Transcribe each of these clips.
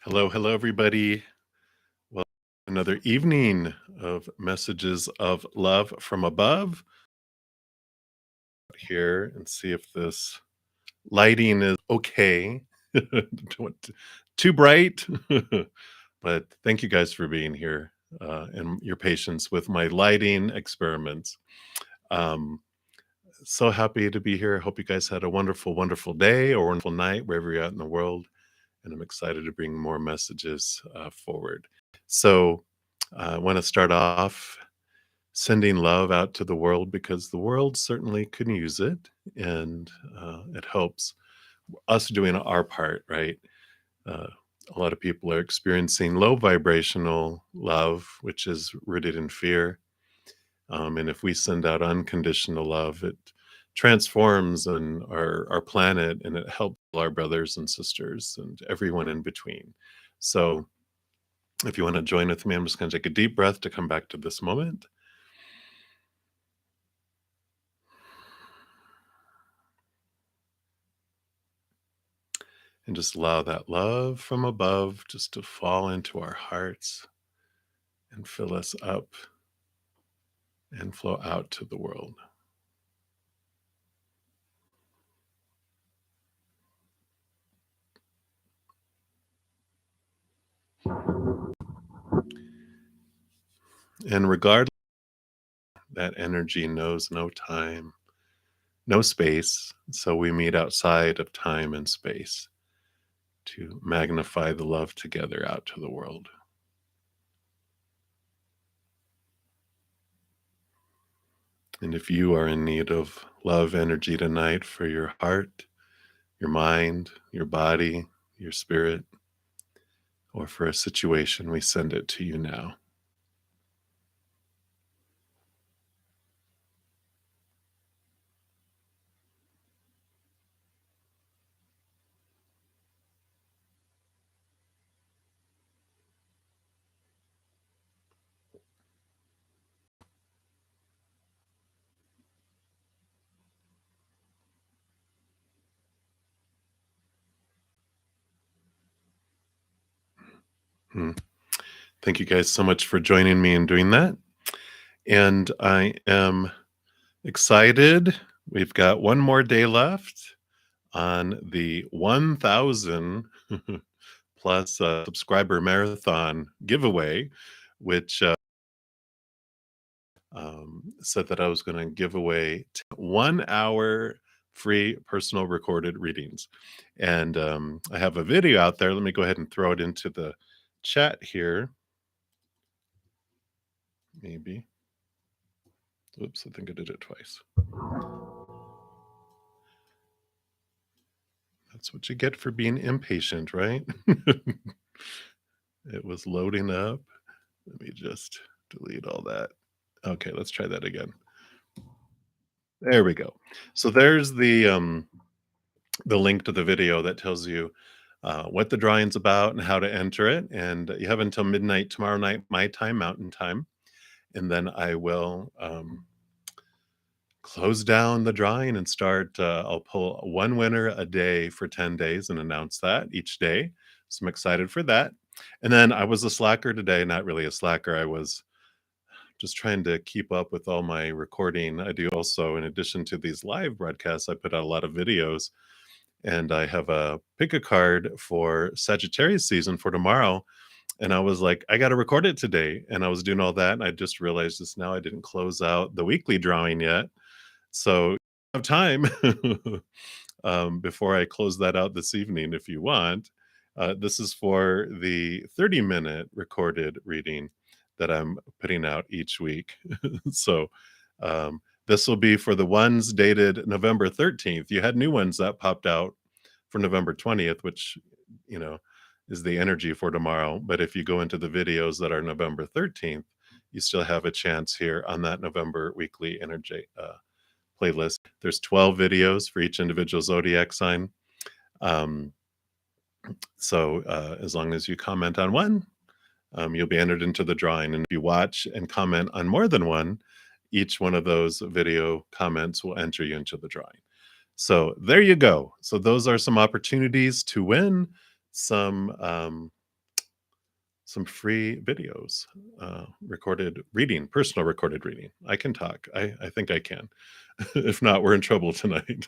Hello, hello, everybody. Well, another evening of messages of love from above here and see if this lighting is okay. Don't want too bright, but thank you guys for being here and your patience with my lighting experiments. Um, so happy to be here. Hope you guys had a wonderful, wonderful day or wonderful night wherever you're at in the world. And I'm excited to bring more messages forward. So, I want to start off sending love out to the world because the world certainly could use it, and it helps us doing our part, right? Uh, a lot of people are experiencing low vibrational love, which is rooted in fear. And if we send out unconditional love, it transforms our planet and it helps our brothers and sisters and everyone in between. So, if you want to join with me, I'm just going to take a deep breath to come back to this moment. And just allow that love from above just to fall into our hearts and fill us up and flow out to the world. And regardless, that energy knows no time, no space. So we meet outside of time and space to magnify the love together out to the world. And if you are in need of love energy tonight for your heart, your mind, your body, your spirit, or for a situation, we send it to you now. Hmm. Thank you guys so much for joining me in doing that. And I am excited. We've got one more day left on the 1,000 plus subscriber marathon giveaway, which said that I was going to give away 1 hour free personal recorded readings. And I have a video out there. Let me go ahead and throw it into the chat here. Maybe. Oops, I think I did it twice. That's what you get for being impatient, right? It was loading up. Let me just delete all that. Okay, let's try that again. There we go. So there's the link to the video that tells you what the drawing's about and how to enter it. And you have until midnight tomorrow night, my time, Mountain Time, and then I will close down the drawing and start. I'll pull one winner a day for 10 days and announce that each day. So I'm excited for that. And then I was a slacker today, not really a slacker. I was just trying to keep up with all my recording. I do also, in addition to these live broadcasts, I put out a lot of videos, and I have a pick a card for Sagittarius season for tomorrow. And I was like, I got to record it today. And I was doing all that. And I just realized this now I didn't close out the weekly drawing yet. So I have time before I close that out this evening if you want. This is for the 30-minute recorded reading that I'm putting out each week. So this will be for the ones dated November 13th. You had new ones that popped out for November 20th, which, you know, is the energy for tomorrow. But if you go into the videos that are November 13th, you still have a chance here on that November weekly energy playlist. There's 12 videos for each individual zodiac sign. Um, so as long as you comment on one, you'll be entered into the drawing. And if you watch and comment on more than one, each one of those video comments will enter you into the drawing. So there you go. So those are some opportunities to win some some free videos, recorded reading, personal recorded reading. I can talk. I think I can. If not, we're in trouble tonight.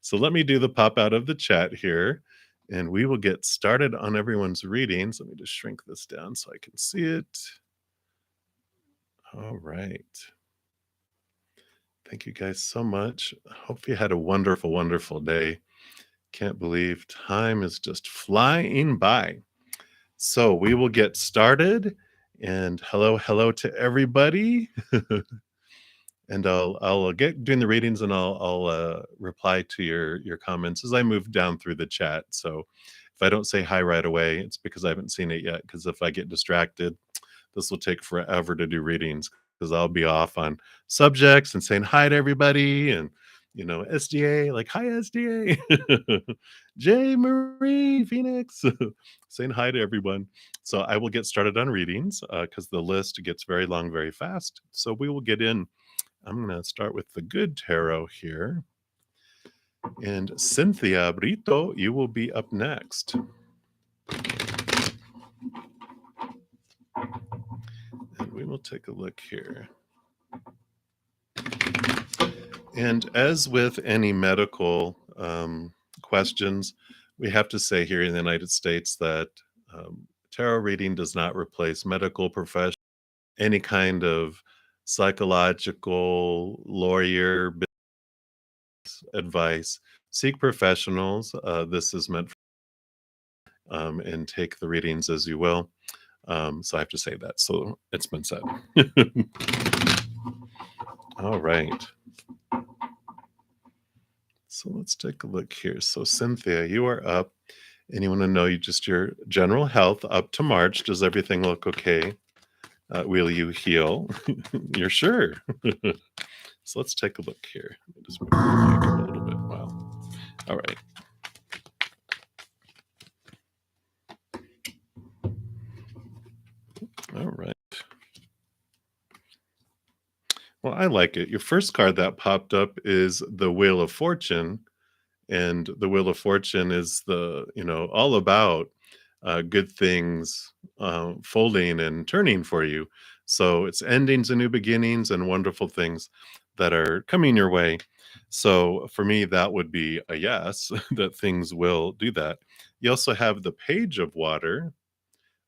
So let me do the pop out of the chat here, and we will get started on everyone's readings. Let me just shrink this down so I can see it. All right. Thank you guys so much. Hope you had a wonderful, wonderful day. Can't believe time is just flying by. So we will get started. And hello, hello to everybody. And I'll get doing the readings, and I'll reply to your comments as I move down through the chat. So if I don't say hi right away, it's because I haven't seen it yet. Because if I get distracted, this will take forever to do readings because I'll be off on subjects and saying hi to everybody and SDA, like hi SDA, J Marie Phoenix, saying hi to everyone. So I will get started on readings because the list gets very long very fast. So we will get in. I'm going to start with the good tarot here. And Cynthia Brito, you will be up next. And we will take a look here. And as with any medical questions, we have to say here in the United States that tarot reading does not replace medical profession, any kind of psychological, lawyer, business advice. Seek professionals. This is meant for, and take the readings as you will. So I have to say that. So it's been said. All right. So let's take a look here. So Cynthia, you are up, and you want to know just your general health up to March. Does everything look okay? Will you heal? You're sure? So let's take a look here. Let me just move the mic up a little bit. Wow. All right. All right. Well, I like it. Your first card that popped up is the Wheel of Fortune. And the Wheel of Fortune is all about good things folding and turning for you. So it's endings and new beginnings and wonderful things that are coming your way. So for me, that would be a yes, that things will do that. You also have the Page of Water,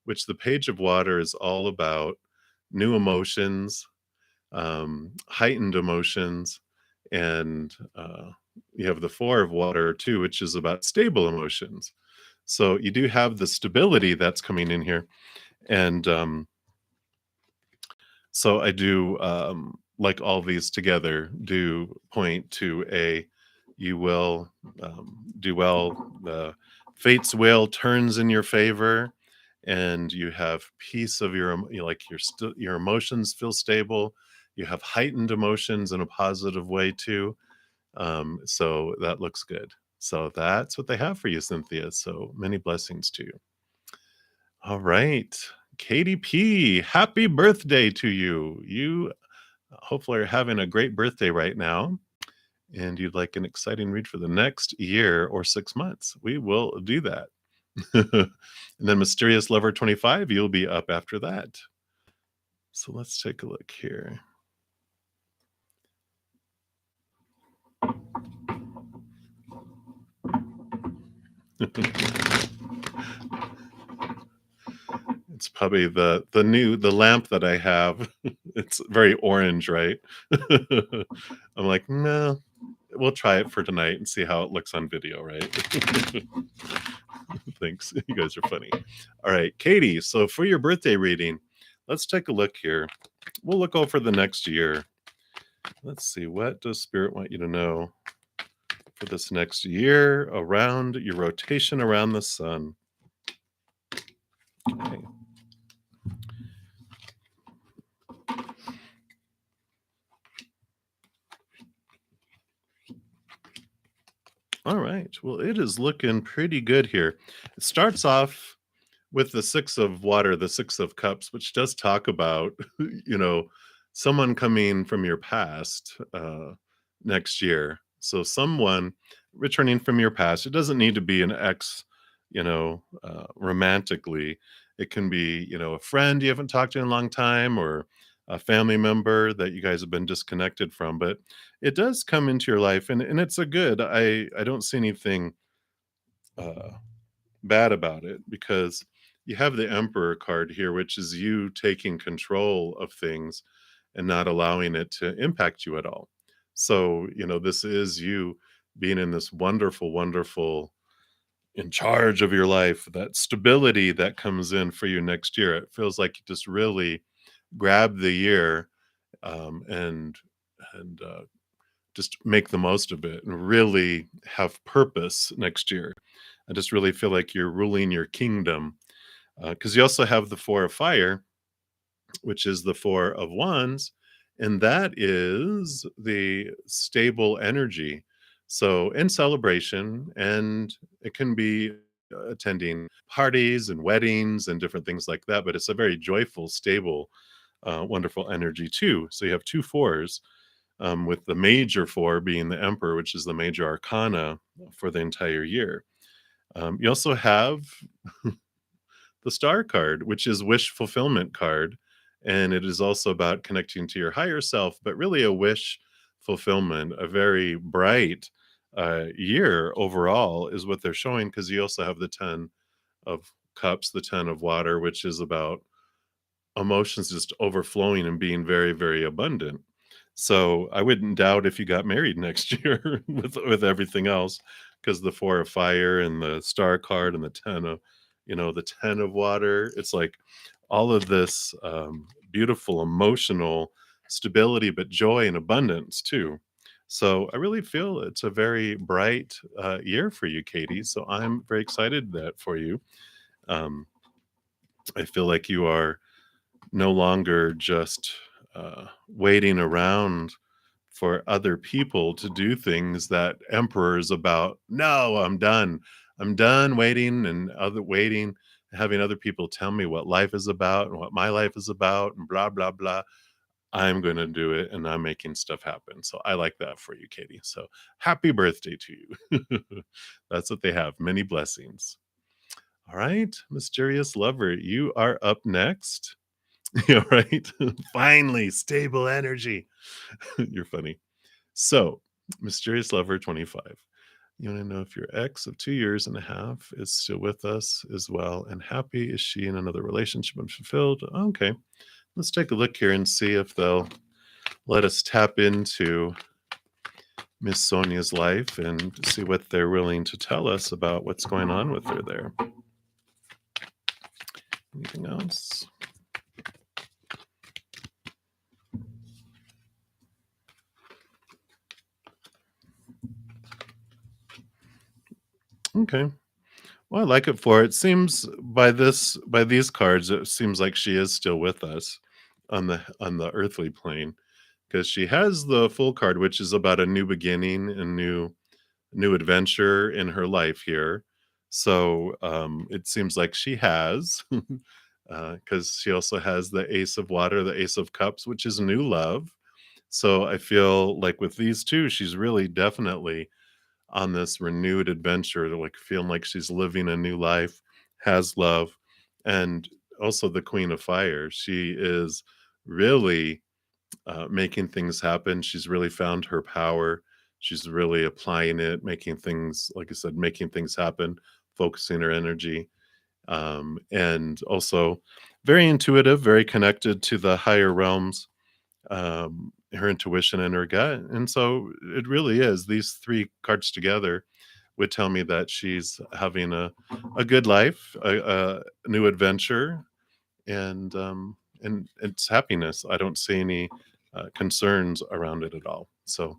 which the Page of Water is all about new emotions, heightened emotions, and you have the Four of Water too, which is about stable emotions. So you do have the stability that's coming in here, and so I do like all these together do point to you will do well. The fate's wheel turns in your favor, and you have peace of your emotions feel stable. You have heightened emotions in a positive way too. So that looks good. So that's what they have for you, Cynthia. So many blessings to you. All right. Katie P, happy birthday to you. You hopefully are having a great birthday right now, and you'd like an exciting read for the next year or 6 months. We will do that. And then Mysterious Lover 25, you'll be up after that. So let's take a look here. It's probably the lamp that I have. It's very orange, right? I'm like, no, we'll try it for tonight and see how it looks on video, right? Thanks. You guys are funny. All right, Katie. So for your birthday reading, let's take a look here. We'll look over the next year. Let's see. What does Spirit want you to know for this next year around your rotation around the sun? Okay. All right. Well, it is looking pretty good here. It starts off with the Six of Water, the Six of Cups, which does talk about, someone coming from your past next year. So someone returning from your past. It doesn't need to be an ex, romantically. It can be, a friend you haven't talked to in a long time, or a family member that you guys have been disconnected from, but it does come into your life, and it's a good. I don't see anything uh bad about it, because you have the Emperor card here, which is you taking control of things and not allowing it to impact you at all. So, this is you being in this wonderful, wonderful, in charge of your life, that stability that comes in for you next year. It feels like you just really grab the year, and just make the most of it and really have purpose next year. I just really feel like you're ruling your kingdom, because you also have the Four of Fire, which is the Four of Wands, and that is the stable energy. So, in celebration, and it can be attending parties and weddings and different things like that, but it's a very joyful, stable, wonderful energy too. So, you have two fours, with the major four being the Emperor, which is the major arcana for the entire year. You also have the Star card, which is wish fulfillment card, and it is also about connecting to your higher self, but really a wish fulfillment, a very bright year overall is what they're showing, because you also have the 10 of cups, the 10 of water, which is about emotions just overflowing and being very, very abundant. So I wouldn't doubt if you got married next year with everything else, because the Four of Fire and the Star card and the 10 of, the 10 of water. It's like all of this beautiful emotional stability, but joy and abundance too. So I really feel it's a very bright year for you, Katie. So I'm very excited that for you. Um, I feel like you are no longer just waiting around for other people to do things that Emperor is about. No, I'm done. I'm done waiting and other waiting, having other people tell me what life is about and what my life is about and blah blah blah. I'm going to do it, and I'm making stuff happen. So I like that for you, Katie. So happy birthday to you. That's what they have. Many blessings. All right, mysterious lover, you are up next. Yeah, right. Finally, stable energy. You're funny. So, mysterious lover 25. You want to know if your ex of 2 years and a half is still with us as well and happy? Is she in another relationship and fulfilled? Okay, let's take a look here and see if they'll let us tap into Miss Sonia's life and see what they're willing to tell us about what's going on with her there. Anything else? Okay. Well, I like it for it. Seems by these cards, it seems like she is still with us on the earthly plane, because she has the full card, which is about a new beginning and new adventure in her life here. So it seems like she has, because she also has the Ace of Water, the Ace of Cups, which is new love. So I feel like with these two, she's really definitely on this renewed adventure, like feeling like she's living a new life, has love, and also the Queen of Fire. She is really making things happen. She's really found her power. She's really applying it, making things, like I said, making things happen, focusing her energy, and also very intuitive, very connected to the higher realms, her intuition and her gut. And so it really is. These three cards together would tell me that she's having a good life, a new adventure, and it's happiness. I don't see any concerns around it at all. So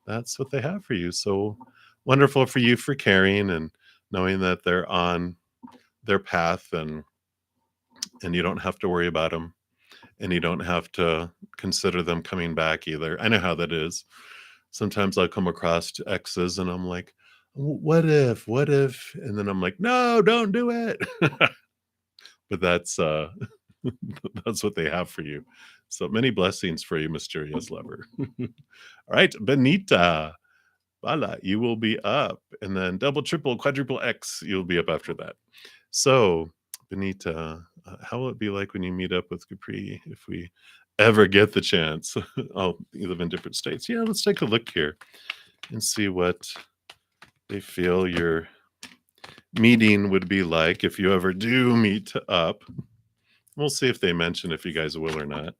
that's what they have for you. So wonderful for you for caring and knowing that they're on their path, and you don't have to worry about them, and you don't have to consider them coming back either. I know how that is. Sometimes I'll come across exes and I'm like, what if, what if? And then I'm like, no, don't do it. But that's that's what they have for you. So many blessings for you, mysterious lover. All right, Benita. Voila, you will be up. And then double, triple, quadruple X, you'll be up after that. So, Benita, How will it be like when you meet up with Capri if we ever get the chance? Oh, you live in different states. Yeah, let's take a look here and see what they feel your meeting would be like if you ever do meet up. We'll see if they mention if you guys will or not.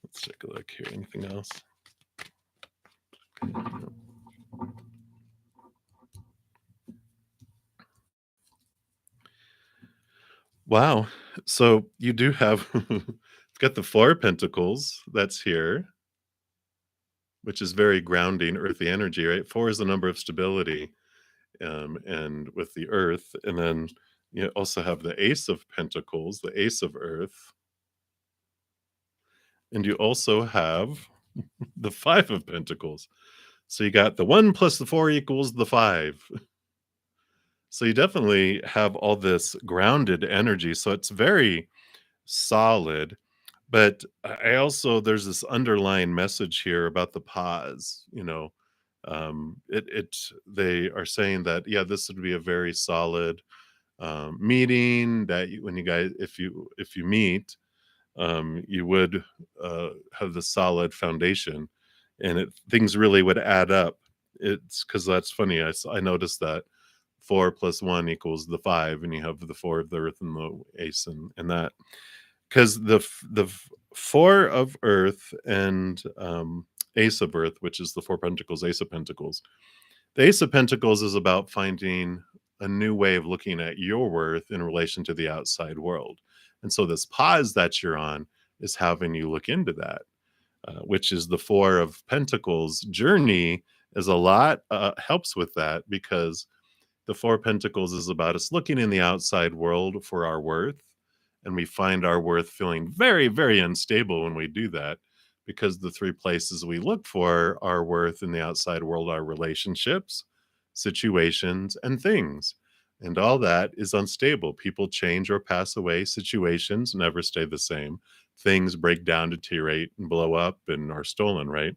Let's take a look here. Anything else? Wow. So you do have it's got the Four of Pentacles that's here, which is very grounding, earthy energy, right? Four is the number of stability, and with the earth. And then you also have the Ace of Pentacles, the Ace of Earth. And you also have the Five of Pentacles. So you got the one plus the four equals the five. So you definitely have all this grounded energy. So it's very solid. But I also there's this underlying message here about the pause, it they are saying that, yeah, this would be a very solid meeting that when you guys if you meet, you would have the solid foundation, and things really would add up. It's because that's funny. I noticed that four plus one equals the five, and you have the four of the earth and the ace and that because four of earth and ace of earth, which is the four pentacles, ace of pentacles. The ace of pentacles is about finding a new way of looking at your worth in relation to the outside world. And so this pause that you're on is having you look into that, which is the four of pentacles journey is a lot helps with that because the Four of Pentacles is about us looking in the outside world for our worth. And we find our worth feeling very, very unstable when we do that because the three places we look for our worth in the outside world are relationships, situations, and things. And all that is unstable. People change or pass away. Situations never stay the same. Things break down, deteriorate, and blow up and are stolen, right?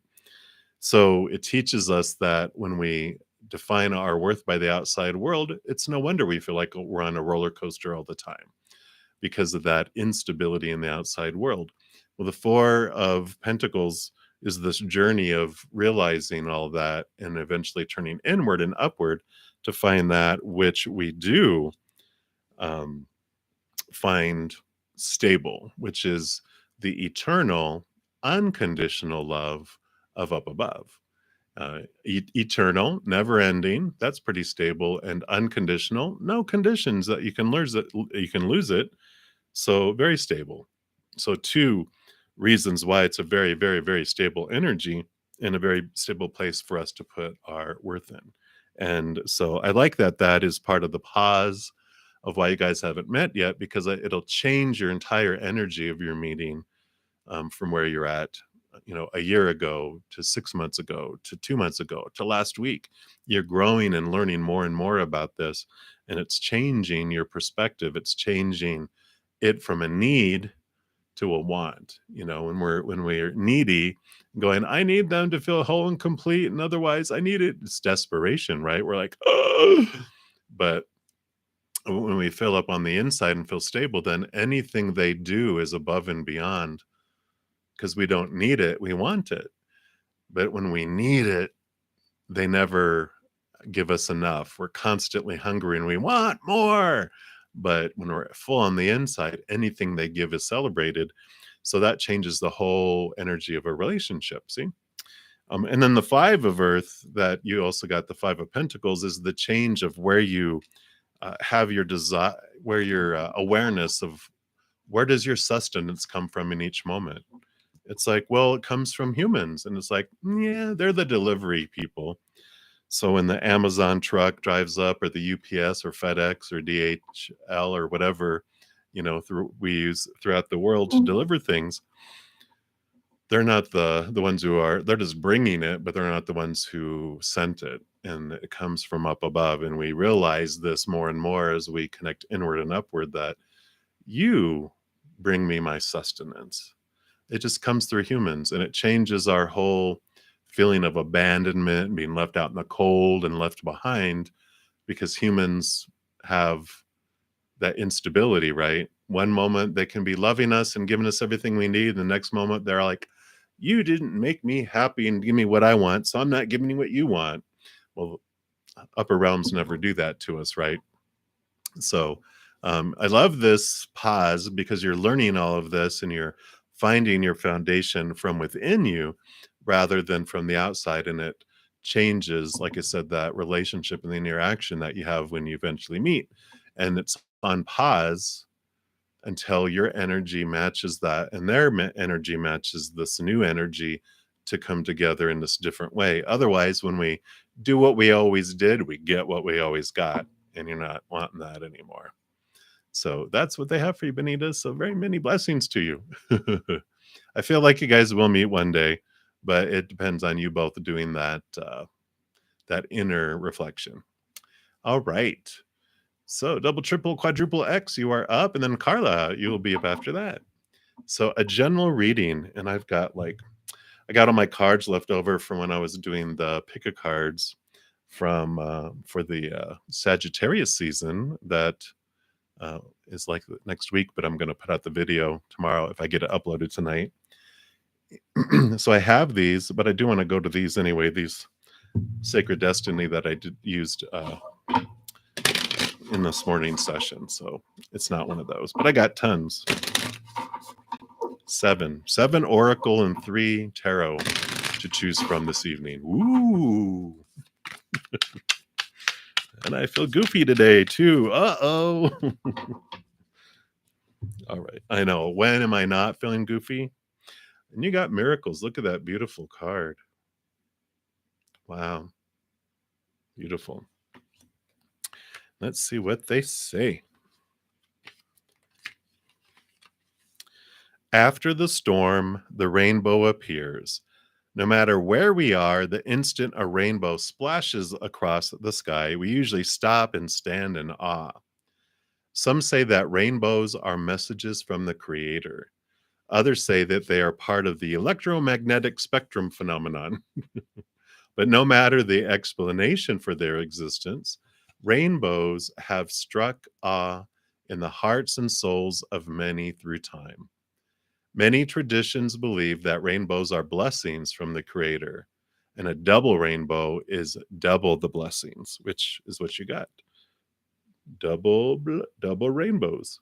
So it teaches us that when we define our worth by the outside world, it's no wonder we feel like we're on a roller coaster all the time because of that instability in the outside world. Well, the Four of Pentacles is this journey of realizing all that and eventually turning inward and upward to find that which we do um, find stable, which is the eternal, unconditional love of up above. Eternal, never ending, that's pretty stable, and unconditional, no conditions that you can lose it. So very stable. So two reasons why it's a very, very, very stable energy and a very stable place for us to put our worth in. And so I like that that is part of the pause of why you guys haven't met yet, because it'll change your entire energy of your meeting from where you're at, a year ago to 6 months ago to 2 months ago to last week. You're growing and learning more and more about this, and it's changing your perspective. It's changing it from a need to a want. When we're needy, going, I need them to feel whole and complete, and otherwise I need it. It's desperation, right? We're like, oh, but when we fill up on the inside and feel stable, then anything they do is above and beyond because we don't need it, we want it. But when we need it, they never give us enough. We're constantly hungry and we want more. But when we're full on the inside, anything they give is celebrated. So that changes the whole energy of a relationship. See? And then the Five of Earth, that you also got the Five of Pentacles, is the change of where you have your desire, where your awareness of where does your sustenance come from in each moment. It's like, well, it comes from humans. And it's like, yeah, they're the delivery people. So when the Amazon truck drives up, or the UPS or FedEx or DHL or whatever, we use throughout the world to deliver things, they're not the ones they're just bringing it, but they're not the ones who sent it. And it comes from up above. And we realize this more and more as we connect inward and upward, that you bring me my sustenance. It just comes through humans, and it changes our whole feeling of abandonment, being left out in the cold and left behind, because humans have that instability, right? One moment they can be loving us and giving us everything we need. The next moment they're like, you didn't make me happy and give me what I want, so I'm not giving you what you want. Well, upper realms never do that to us, right? So I love this pause because you're learning all of this and you're finding your foundation from within you rather than from the outside. And it changes, like I said, that relationship and the interaction that you have when you eventually meet. And it's on pause until your energy matches that and their energy matches this new energy to come together in this different way. Otherwise, when we do what we always did, we get what we always got, and you're not wanting that anymore. So that's what they have for you, Benita. So very many blessings to you. I feel like you guys will meet one day, but it depends on you both doing that inner reflection. All right. So double, triple, quadruple X, you are up, and then Carla, you will be up after that. So a general reading, and I got all my cards left over from when I was doing the pick a cards from for the Sagittarius season that is like next week, but I'm going to put out the video tomorrow if I get it uploaded tonight. So I have these, but I do want to go to these anyway. These Sacred Destiny that I used in this morning session. So it's not one of those, but I got tons. Seven Oracle and 3 Tarot to choose from this evening. Ooh. And I feel goofy today too. Uh-oh. All right. I know. When am I not feeling goofy? And you got miracles. Look at that beautiful card. Wow. Beautiful. Let's see what they say. After the storm, the rainbow appears. No matter where we are, the instant a rainbow splashes across the sky, we usually stop and stand in awe. Some say that rainbows are messages from the Creator. Others say that they are part of the electromagnetic spectrum phenomenon. But no matter the explanation for their existence, rainbows have struck awe in the hearts and souls of many through time. Many traditions believe that rainbows are blessings from the Creator, and a double rainbow is double the blessings, which is what you got. Double rainbows.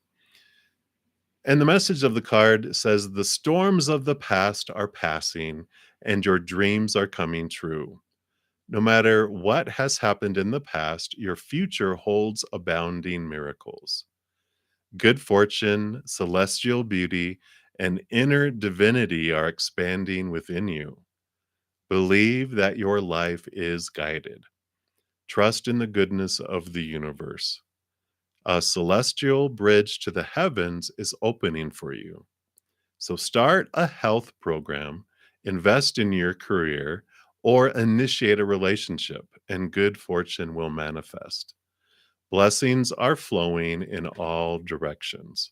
And the message of the card says, the storms of the past are passing and your dreams are coming true. No matter what has happened in the past, your future holds abounding miracles. Good fortune, celestial beauty, and inner divinity are expanding within you. Believe that your life is guided. Trust in the goodness of the universe. A celestial bridge to the heavens is opening for you. So start a health program, invest in your career, or initiate a relationship, and good fortune will manifest. Blessings are flowing in all directions.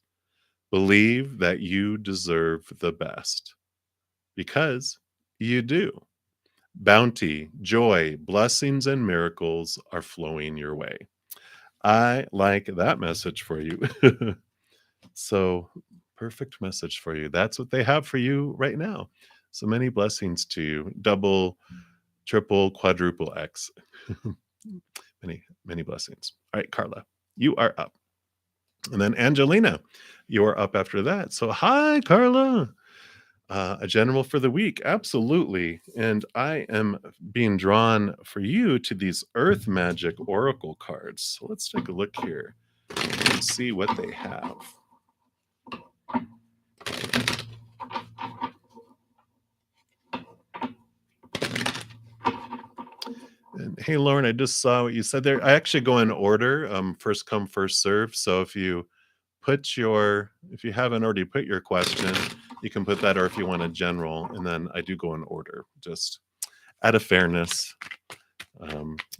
Believe that you deserve the best because you do. Bounty, joy, blessings, and miracles are flowing your way. I like that message for you. So, perfect message for you. That's what they have for you right now. So many blessings to you. Double, triple, quadruple X. Many blessings. All right, Carla, you are up. And then Angelina, you are up after that. So, hi, Carla. A general for the week. Absolutely. And I am being drawn for you to these Earth Magic Oracle cards. So let's take a look here and see what they have. And hey, Lauren, I just saw what you said there. I actually go in order, first come, first serve. So if you haven't already put your question, you can put that, or if you want a general, and then I do go in order, just out of fairness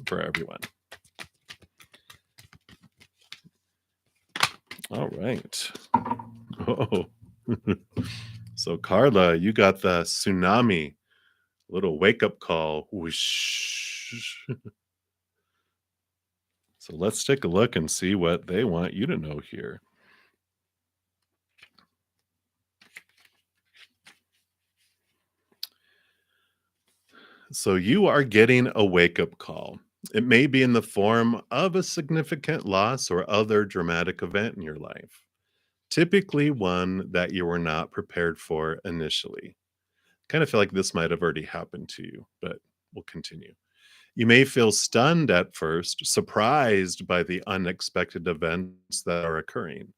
for everyone. All right. Oh. So Carla, you got the tsunami, little wake up call. Whoosh. So let's take a look and see what they want you to know here. So you are getting a wake up call. It may be in the form of a significant loss or other dramatic event in your life, typically one that you were not prepared for initially. Kind of feel like this might have already happened to you, but we'll continue. You may feel stunned at first, surprised by the unexpected events that are occurring.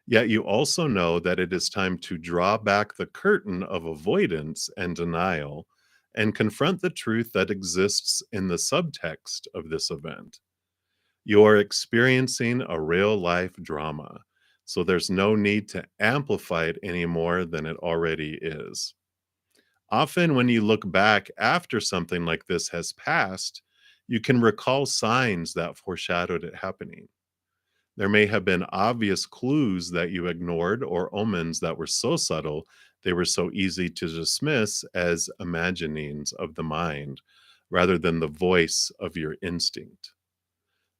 Yet you also know that it is time to draw back the curtain of avoidance and denial and confront the truth that exists in the subtext of this event. You're experiencing a real life drama, so there's no need to amplify it any more than it already is. Often, when you look back after something like this has passed, you can recall signs that foreshadowed it happening. There may have been obvious clues that you ignored or omens that were so subtle they were so easy to dismiss as imaginings of the mind rather than the voice of your instinct.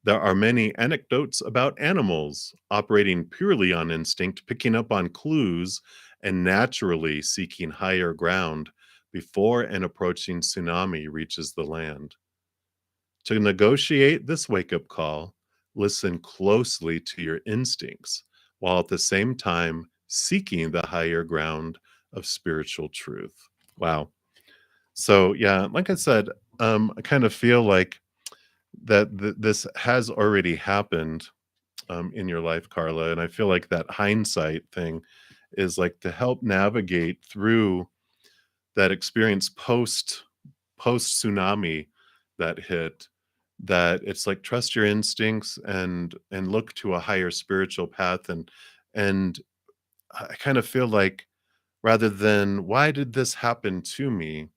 There are many anecdotes about animals operating purely on instinct, picking up on clues, and naturally seeking higher ground before an approaching tsunami reaches the land. To negotiate this wake up call, listen closely to your instincts while at the same time seeking the higher ground of spiritual truth. Wow. So, yeah, like I said, I kind of feel like that this has already happened in your life, Carla. And I feel like that hindsight thing is like to help navigate through that experience post tsunami that hit, that it's like trust your instincts and look to a higher spiritual path. And I kind of feel like rather than why did this happen to me,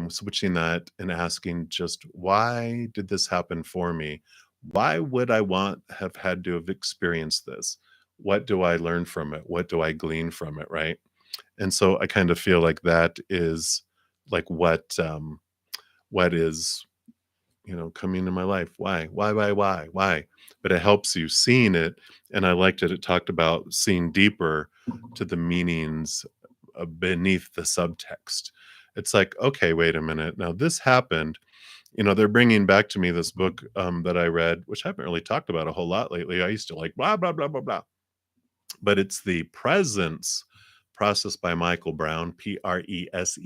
switching that and asking just why did this happen for me? Why would I want have had to have experienced this? What do I learn from it? What do I glean from it? Right. And so I kind of feel like that is like what is, coming in my life. Why? Why? But it helps you seeing it. And I liked it. It talked about seeing deeper to the meanings beneath the subtext. It's like, okay, wait a minute. Now this happened. They're bringing back to me this book that I read, which I haven't really talked about a whole lot lately. I used to like blah blah blah blah blah, but it's the Presence Process by Michael Brown, Presence.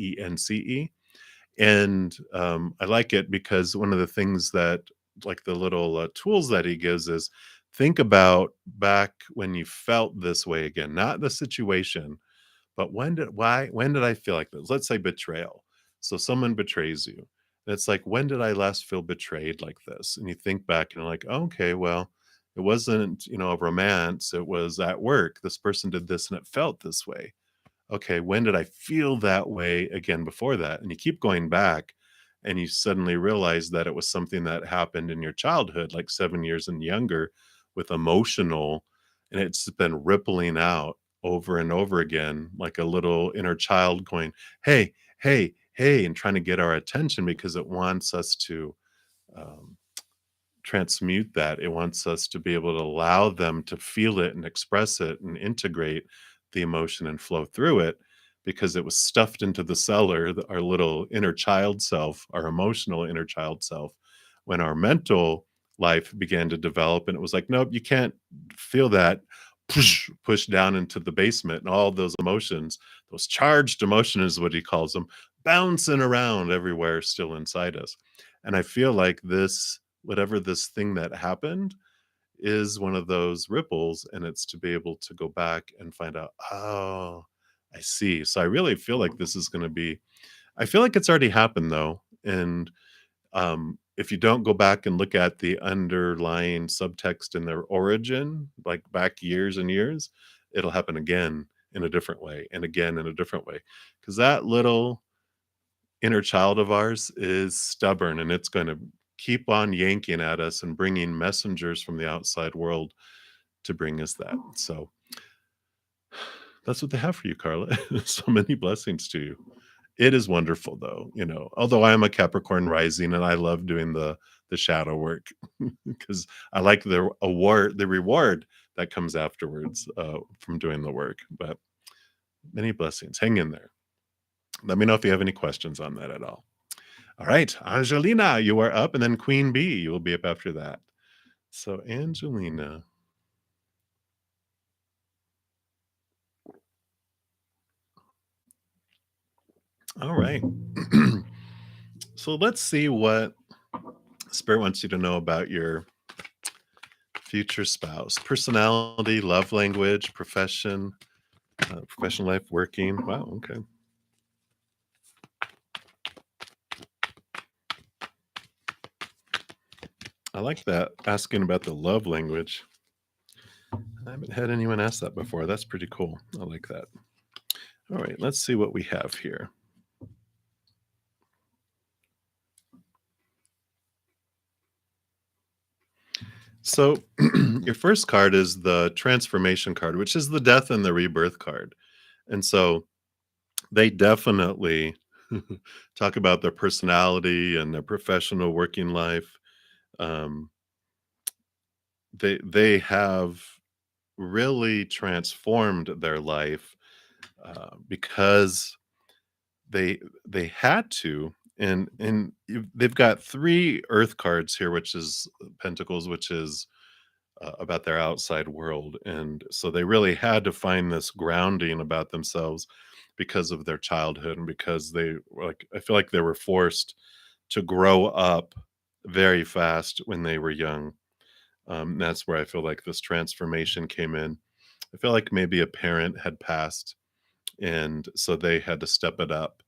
And I like it because one of the things that, like the little tools that he gives, is think about back when you felt this way again, not the situation, but when did I feel like this? Let's say betrayal. So someone betrays you. And it's like, when did I last feel betrayed like this? And you think back and you're like, oh, okay, well, it wasn't, a romance. It was at work. This person did this and it felt this way. Okay, when did I feel that way again before that? And you keep going back and you suddenly realize that it was something that happened in your childhood, like 7 years and younger, with emotional, and it's been rippling out over and over again, like a little inner child going, hey, hey, hey, and trying to get our attention because it wants us to um, transmute that. It wants us to be able to allow them to feel it and express it and integrate the emotion and flow through it because it was stuffed into the cellar, our little inner child self, our emotional inner child self. When our mental life began to develop, and it was like, nope, you can't feel that. Push down into the basement, and all those emotions, those charged emotions, is what he calls them, bouncing around everywhere, still inside us. And I feel like this, whatever this thing that happened, is one of those ripples, and it's to be able to go back and find out, oh, I see. So I really feel like this is going to be, I feel like it's already happened though. And if you don't go back and look at the underlying subtext in their origin, like back years and years, it'll happen again in a different way and again in a different way. Because that little inner child of ours is stubborn, and it's going to keep on yanking at us and bringing messengers from the outside world to bring us that. So that's what they have for you, Carla. So many blessings to you. It is wonderful though, although I am a Capricorn rising and I love doing the shadow work because I like the reward that comes afterwards from doing the work. But many blessings. Hang in there. Let me know if you have any questions on that at all. All right, Angelina, you are up, and then Queen Bee, you will be up after that. So, Angelina. All right. So, let's see what Spirit wants you to know about your future spouse. Personality, love language, profession, professional life, working. Wow, okay. I like that, asking about the love language. I haven't had anyone ask that before. That's pretty cool. I like that. All right, let's see what we have here. So, your first card is the transformation card, which is the death and the rebirth card. And so, they definitely talk about their personality and their professional working life. Um, they have really transformed their life because they had to. And they've got three Earth cards here, which is Pentacles, which is about their outside world. And so they really had to find this grounding about themselves because of their childhood and because they like I feel like they were forced to grow up very fast when they were young. That's where I feel like this transformation came in. I feel like maybe a parent had passed, and so they had to step it up.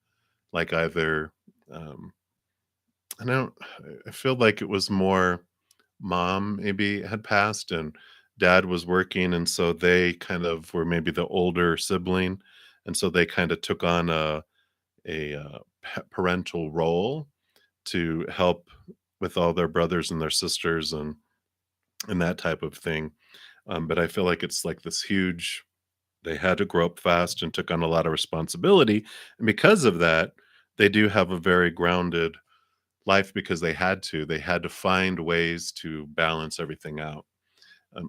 Like either, um, I don't, I feel like it was more mom maybe had passed and dad was working, and so they kind of were maybe the older sibling, and so they kind of took on a parental role to help with all their brothers and their sisters and that type of thing. But I feel like it's like this huge. They had to grow up fast and took on a lot of responsibility, and because of that, they do have a very grounded life because they had to. They had to find ways to balance everything out.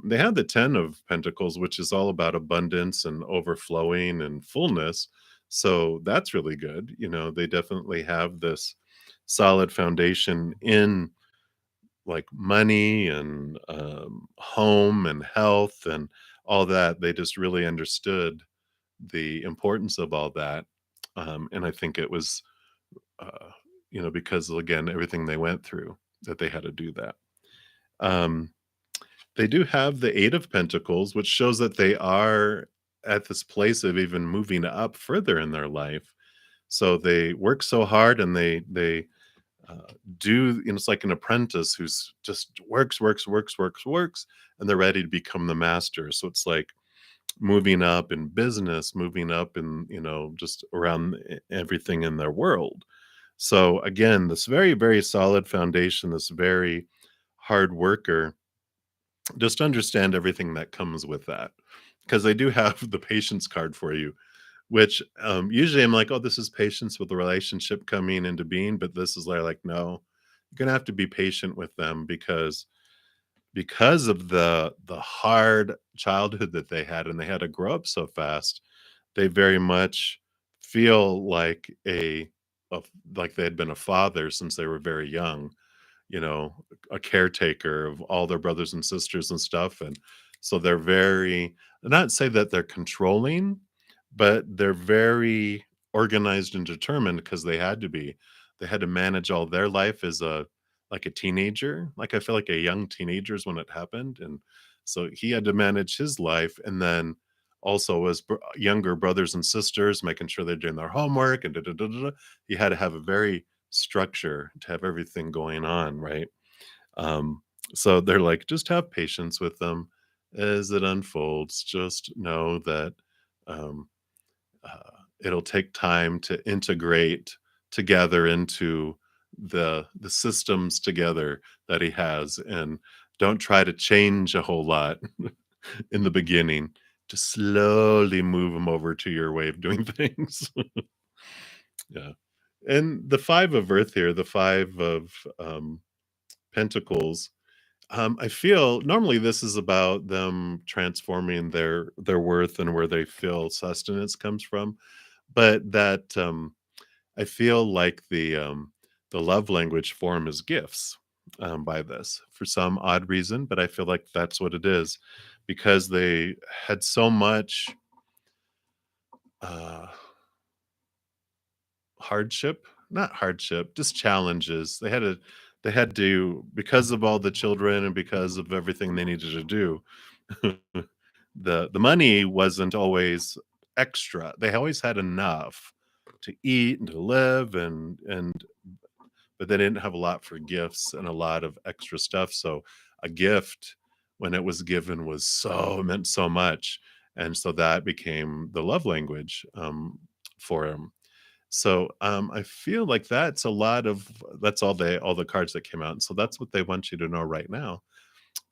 They had the 10 of Pentacles, which is all about abundance and overflowing and fullness. So that's really good. You know, they definitely have this solid foundation in like money and home and health and all that. They just really understood the importance of all that. And I think it was, uh, because again, everything they went through that they had to do that. Um, they do have the 8 of Pentacles, which shows that they are at this place of even moving up further in their life. So they work so hard and they do, it's like an apprentice who's just works, and they're ready to become the master. So it's like moving up in business, moving up in, just around everything in their world. So again, this very, very solid foundation, this very hard worker, just understand everything that comes with that. Because they do have the patience card for you, which usually I'm like, oh, this is patience with the relationship coming into being. But this is like, no, you're gonna have to be patient with them because of the hard childhood that they had and they had to grow up so fast. They very much feel like like they had been a father since they were very young, you know, a caretaker of all their brothers and sisters and stuff. And so they're very, not say that they're controlling, but they're very organized and determined because they had to be. They had to manage all their life as a teenager. Like I feel like a young teenagers when it happened. And so he had to manage his life and then also as younger brothers and sisters, making sure they're doing their homework and da, da, da, da, da. He had to have a very structure to have everything going on, right? Um, so they're like, just have patience with them as it unfolds. Just know that um, it'll take time to integrate together into the systems together that he has, and don't try to change a whole lot in the beginning. Just slowly move them over to your way of doing things. Yeah. And the 5 of Earth here, the 5 of Pentacles, I feel normally this is about them transforming their worth and where they feel sustenance comes from, but that I feel like the love language form is gifts by this for some odd reason, but I feel like that's what it is because they had so much uh, hardship, not hardship, just challenges. They had to because of all the children and because of everything they needed to do. The money wasn't always extra. They always had enough to eat and to live and but they didn't have a lot for gifts and a lot of extra stuff. So a gift when it was given was so meant so much. And so that became the love language for him. So I feel like that's all the cards that came out. And so that's what they want you to know right now.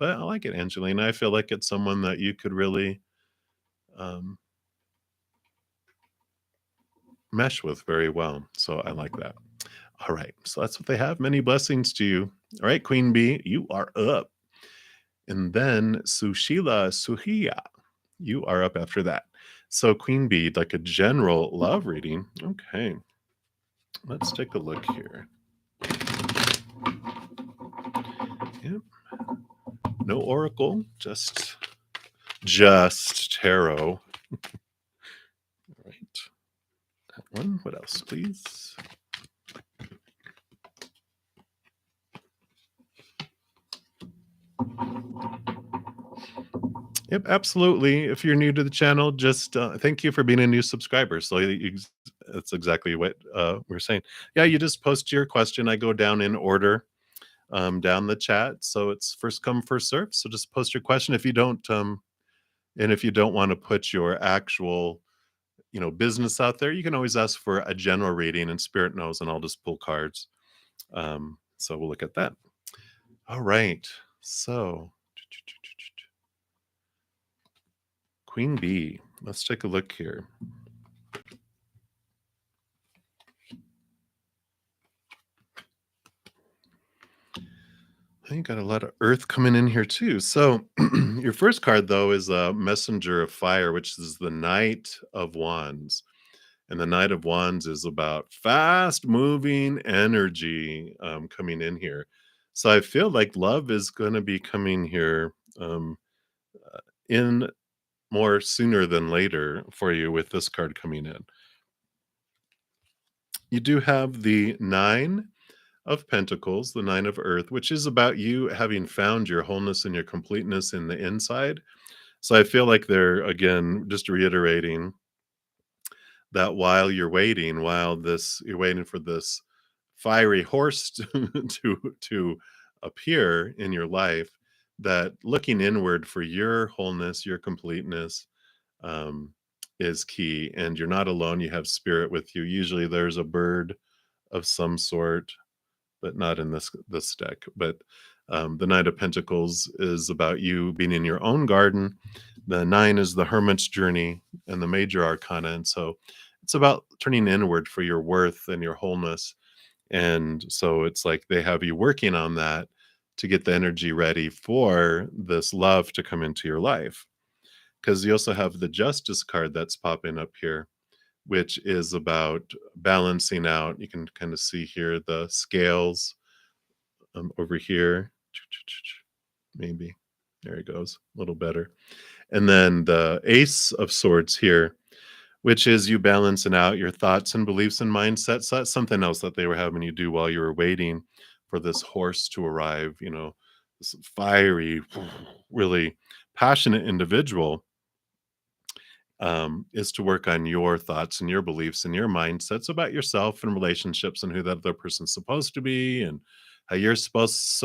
But I like it, Angelina. I feel like it's someone that you could really um, mesh with very well. So I like that. All right. So that's what they have. Many blessings to you. All right, Queen Bee, you are up. And then Suhia, you are up after that. So Queen Bee, like a general love reading. Okay. Let's take a look here. Yep. No oracle, just tarot. All right. That one. What else, please? Yep, absolutely. If you're new to the channel, just thank you for being a new subscriber. So that's exactly what we're saying. Yeah, you just post your question. I go down in order down the chat, so it's first come first serve. So just post your question. If you don't, and if you don't want to put your actual business out there, you can always ask for a general reading, and Spirit knows, and I'll just pull cards. So we'll look at that. All right. So Queen Bee, let's take a look here. You got a lot of earth coming in here too. So your first card though is a messenger of fire, which is the Knight of Wands. And the Knight of Wands is about fast moving energy coming in here. So I feel like love is going to be coming here in more sooner than later for you with this card coming in. You do have the Nine of Pentacles, the Nine of Earth, which is about you having found your wholeness and your completeness in the inside. So I feel like they're, again, just reiterating that while you're waiting for this fiery horse to appear in your life, that looking inward for your wholeness, your completeness, um, is key. And you're not alone. You have spirit with you. Usually there's a bird of some sort, but not in this deck. But the Knight of Pentacles is about you being in your own garden. The Nine is the Hermit's journey and the major arcana. And so it's about turning inward for your worth and your wholeness. And so it's like they have you working on that to get the energy ready for this love to come into your life. Because you also have the Justice card that's popping up here, which is about balancing out. You can kind of see here the scales over here. Maybe. There it goes. A little better. And then the Ace of Swords here, which is you balancing out your thoughts and beliefs and mindsets. So that's something else that they were having you do while you were waiting for this horse to arrive. This fiery, really passionate individual is to work on your thoughts and your beliefs and your mindsets about yourself and relationships and who that other person's supposed to be and how you're supposed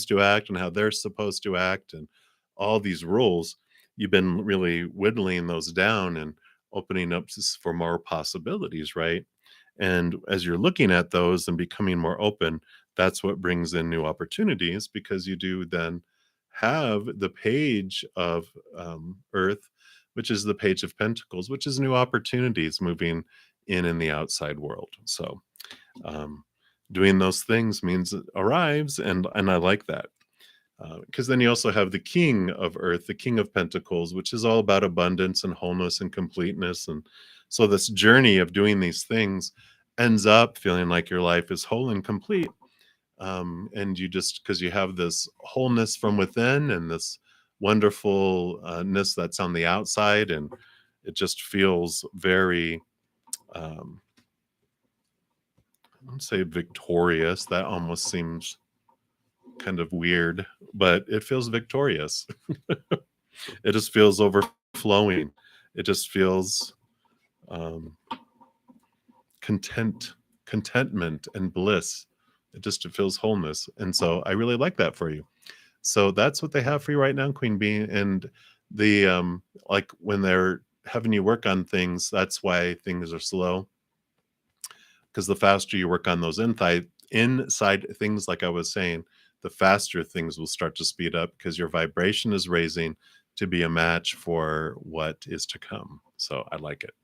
to act and how they're supposed to act and all these rules. You've been really whittling those down and opening up for more possibilities, right? And as you're looking at those and becoming more open, that's what brings in new opportunities because you do then have the page of Earth, which is the Page of Pentacles, which is new opportunities moving in the outside world. So doing those things means it arrives, and I like that. Because then you also have the King of Earth, the King of Pentacles, which is all about abundance and wholeness and completeness. And so this journey of doing these things ends up feeling like your life is whole and complete. And you just, because you have this wholeness from within and this wonderfulness that's on the outside, and it just feels very, um, I would say victorious. That almost seems kind of weird, but it feels victorious. It just feels overflowing. It just feels um, content, contentment, and bliss. It feels wholeness, and so I really like that for you. So that's what they have for you right now, Queen Bee. And the like when they're having you work on things, that's why things are slow. Because the faster you work on those inside things, like I was saying, the faster things will start to speed up because your vibration is raising to be a match for what is to come. So I like it.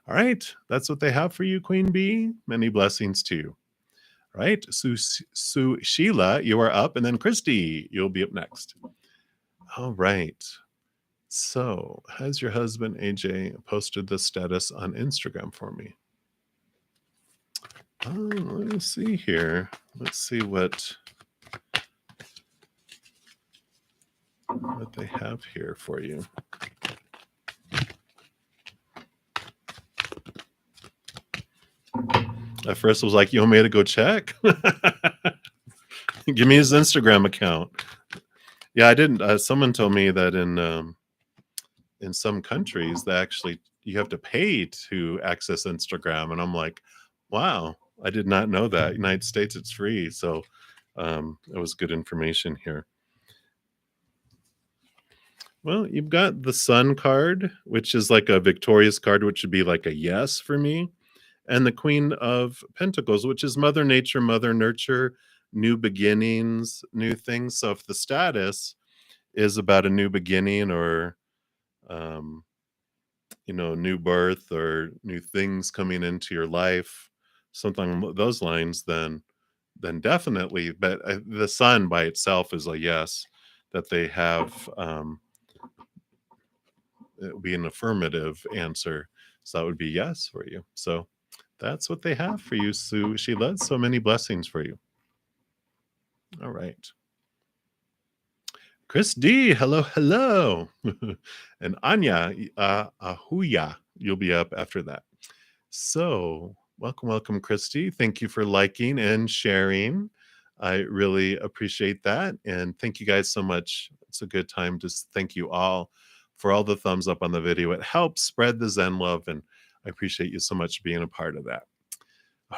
All right, that's what they have for you, Queen Bee. Many blessings to you. All right, Sue Sheila, you are up, and then Christy, you'll be up next. All right. So, has your husband AJ posted this status on Instagram for me? Let me see here. Let's see what they have here for you. At first, I was like, "You want me to go check? Give me his Instagram account." Yeah, I didn't. Someone told me that in some countries, they actually you have to pay to access Instagram, and I'm like, "Wow, I did not know that." United States, it's free, so it was good information here. Well, you've got the Sun card, which is like a victorious card, which would be like a yes for me, and the Queen of Pentacles, which is Mother Nature, Mother Nurture, new beginnings, new things. So if the status is about a new beginning or um, new birth or new things coming into your life, something along those lines, then definitely. But the Sun by itself is a yes, that they have. It would be an affirmative answer. So that would be yes for you. So that's what they have for you, Sue Sheila. So many blessings for you. All right. Chris D, hello, hello. And Anya, Ahuya, you'll be up after that. So, welcome, Christy. Thank you for liking and sharing. I really appreciate that. And thank you guys so much. It's a good time to thank you all for all the thumbs up on the video. It helps spread the Zen love, and I appreciate you so much being a part of that.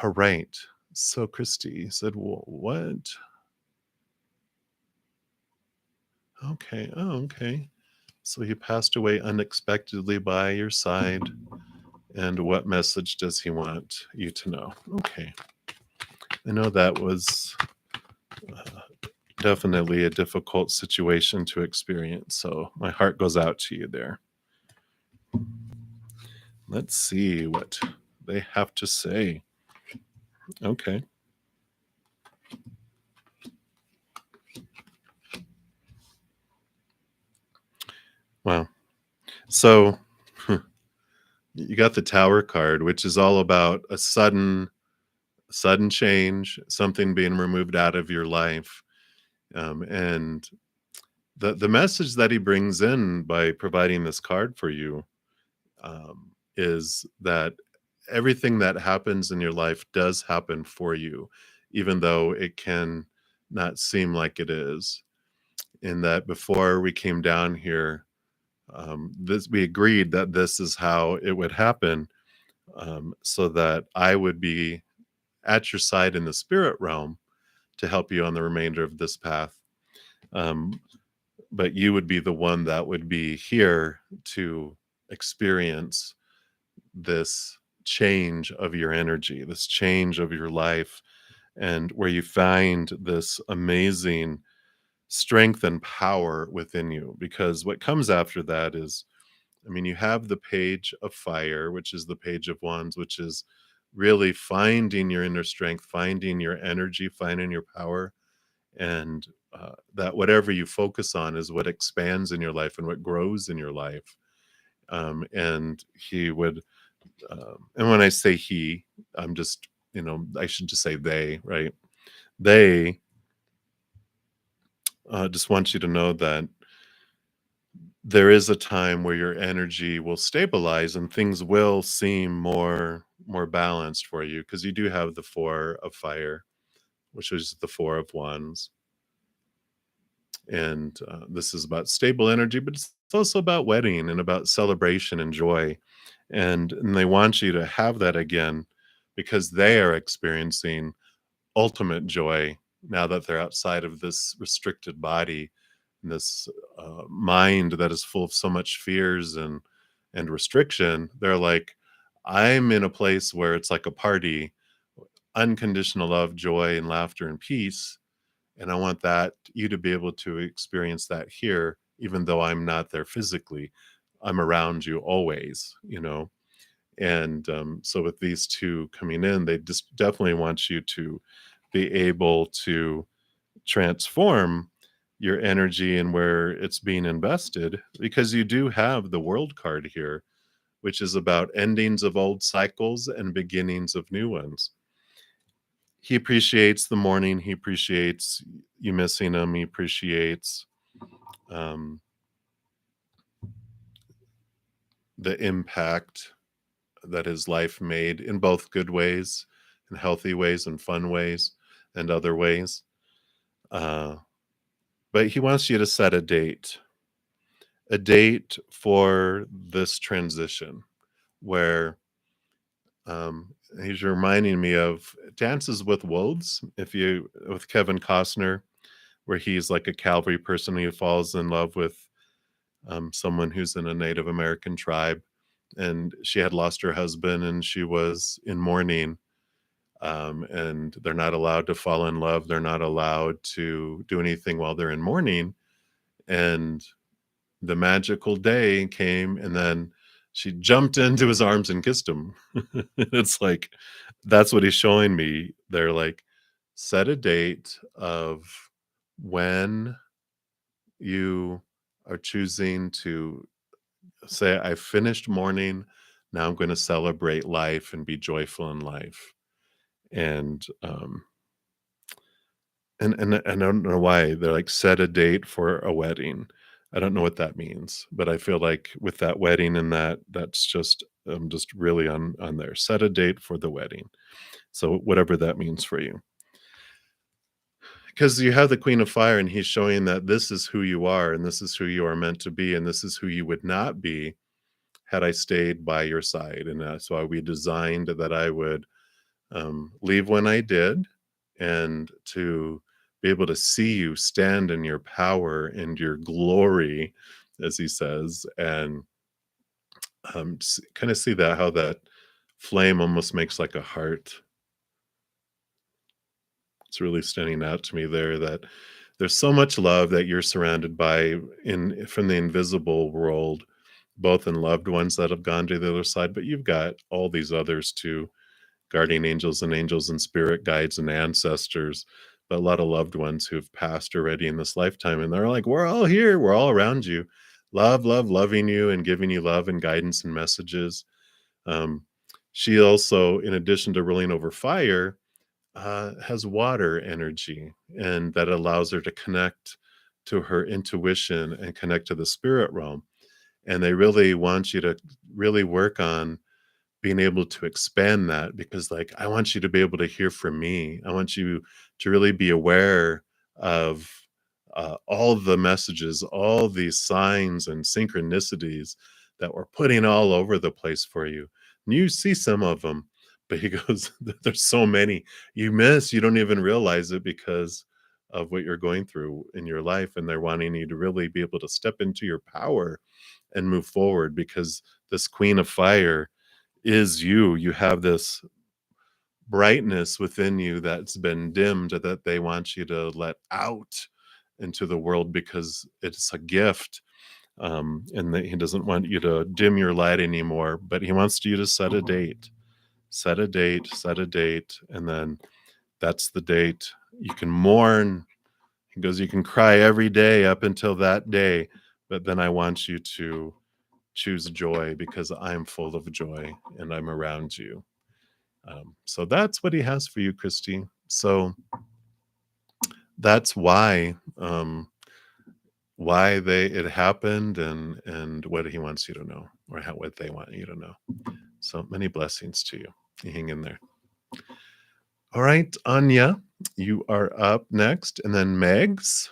All right. So, Christy said, what? Okay. Oh, okay. So he passed away unexpectedly by your side. And what message does he want you to know? Okay. I know that was definitely a difficult situation to experience. So my heart goes out to you there. Let's see what they have to say. Okay. Wow. So you got the Tower card, which is all about a sudden change, something being removed out of your life. And the message that he brings in by providing this card for you is that everything that happens in your life does happen for you, even though it can not seem like it is. In that before we came down here, we agreed that this is how it would happen, so that I would be at your side in the spirit realm to help you on the remainder of this path. Um, but you would be the one that would be here to experience this change of your energy, this change of your life, and where you find this amazing strength and power within you. Because what comes after that is, I mean, you have the Page of Fire, which is the Page of Wands, which is really finding your inner strength, finding your energy, finding your power, and that whatever you focus on is what expands in your life and what grows in your life. And he would, and when I say he, I'm just, I should just say they, right? They just want you to know that there is a time where your energy will stabilize and things will seem more balanced for you, because you do have the 4 of fire, which is the 4 of wands. And this is about stable energy, but it's also about wedding and about celebration and joy. And they want you to have that again, because they are experiencing ultimate joy now that they're outside of this restricted body and this mind that is full of so much fears and restriction. They're like, I'm in a place where it's like a party, unconditional love, joy, and laughter and peace. And I want that you to be able to experience that here, even though I'm not there physically. I'm around you always. And so with these two coming in, they just definitely want you to be able to transform your energy and where it's being invested, because you do have the world card here, which is about endings of old cycles and beginnings of new ones. He appreciates the morning. He appreciates you missing him. He appreciates um, the impact that his life made in both good ways and healthy ways and fun ways and other ways. Uh, but he wants you to set a date for this transition where he's reminding me of Dances with Wolves, with Kevin Costner, where he's like a cavalry person who falls in love with someone who's in a Native American tribe, and she had lost her husband and she was in mourning. And they're not allowed to fall in love. They're not allowed to do anything while they're in mourning. And the magical day came, and then she jumped into his arms and kissed him. It's like, that's what he's showing me. They're like, set a date of when you are choosing to say, I finished mourning. Now I'm going to celebrate life and be joyful in life. And and I don't know why they're like, set a date for a wedding. I don't know what that means, but I feel like with that wedding and that's just really on there. Set a date for the wedding. So whatever that means for you. Because you have the Queen of Fire, and he's showing that this is who you are, and this is who you are meant to be, and this is who you would not be had I stayed by your side. And that's why we designed that I would leave when I did, and to be able to see you stand in your power and your glory, as he says, and kind of see that, how that flame almost makes like a heart. It's really standing out to me there, that there's so much love that you're surrounded by in from the invisible world, both in loved ones that have gone to the other side, but you've got all these others too, guardian angels and spirit guides and ancestors, but a lot of loved ones who've passed already in this lifetime. And they're like, we're all here, we're all around you. Loving you and giving you love and guidance and messages. Um, she also, in addition to ruling over fire, has water energy, and that allows her to connect to her intuition and connect to the spirit realm. And they really want you to really work on being able to expand that, because like, I want you to be able to hear from me. I want you to really be aware of all the messages, all these signs and synchronicities that we're putting all over the place for you. And you see some of them, but he goes, there's so many you miss, you don't even realize it because of what you're going through in your life. And they're wanting you to really be able to step into your power and move forward, because this Queen of Fire is you. You have this brightness within you that's been dimmed, that they want you to let out into the world, because it's a gift. And that he doesn't want you to dim your light anymore, but he wants you to set a date, set a date. And then that's the date. You can mourn. He goes, you can cry every day up until that day, but then I want you to choose joy, because I'm full of joy and I'm around you. So that's what he has for you, Christy. So that's why they it happened, and what he wants you to know, or what they want you to know. So many blessings to you. You hang in there. All right, Anya, you are up next, and then Megs,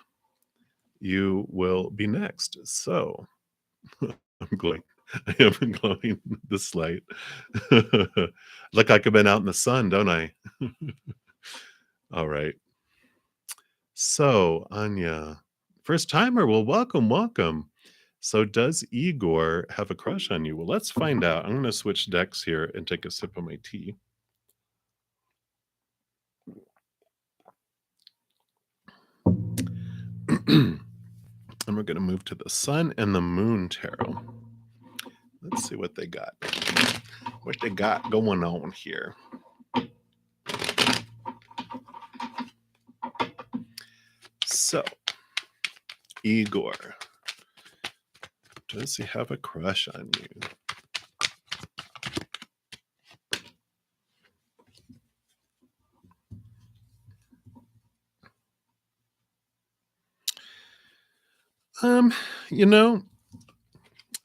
you will be next. So I'm glowing. I have been glowing this light. Look like I've been out in the sun, don't I? All right. So, Anya, first timer. Well, welcome, welcome. So, does Igor have a crush on you? Well, let's find out. I'm going to switch decks here and take a sip of my tea. And we're going to move to the Sun and the Moon Tarot. Let's see what they got. What they got going on here. So, Igor, does he have a crush on you? You know,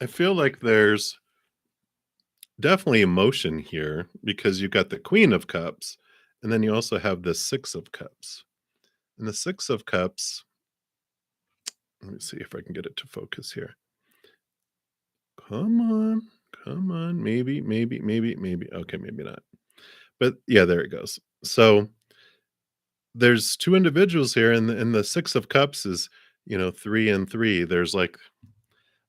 I feel like there's definitely emotion here because you got the Queen of Cups, and then you also have the Six of Cups. And the Six of Cups, let me see if I can get it to focus here. Come on, come on. Maybe, maybe, maybe, maybe. Okay, maybe not. But yeah, there it goes. So there's two individuals here, and the Six of Cups is, 3 and 3. There's like,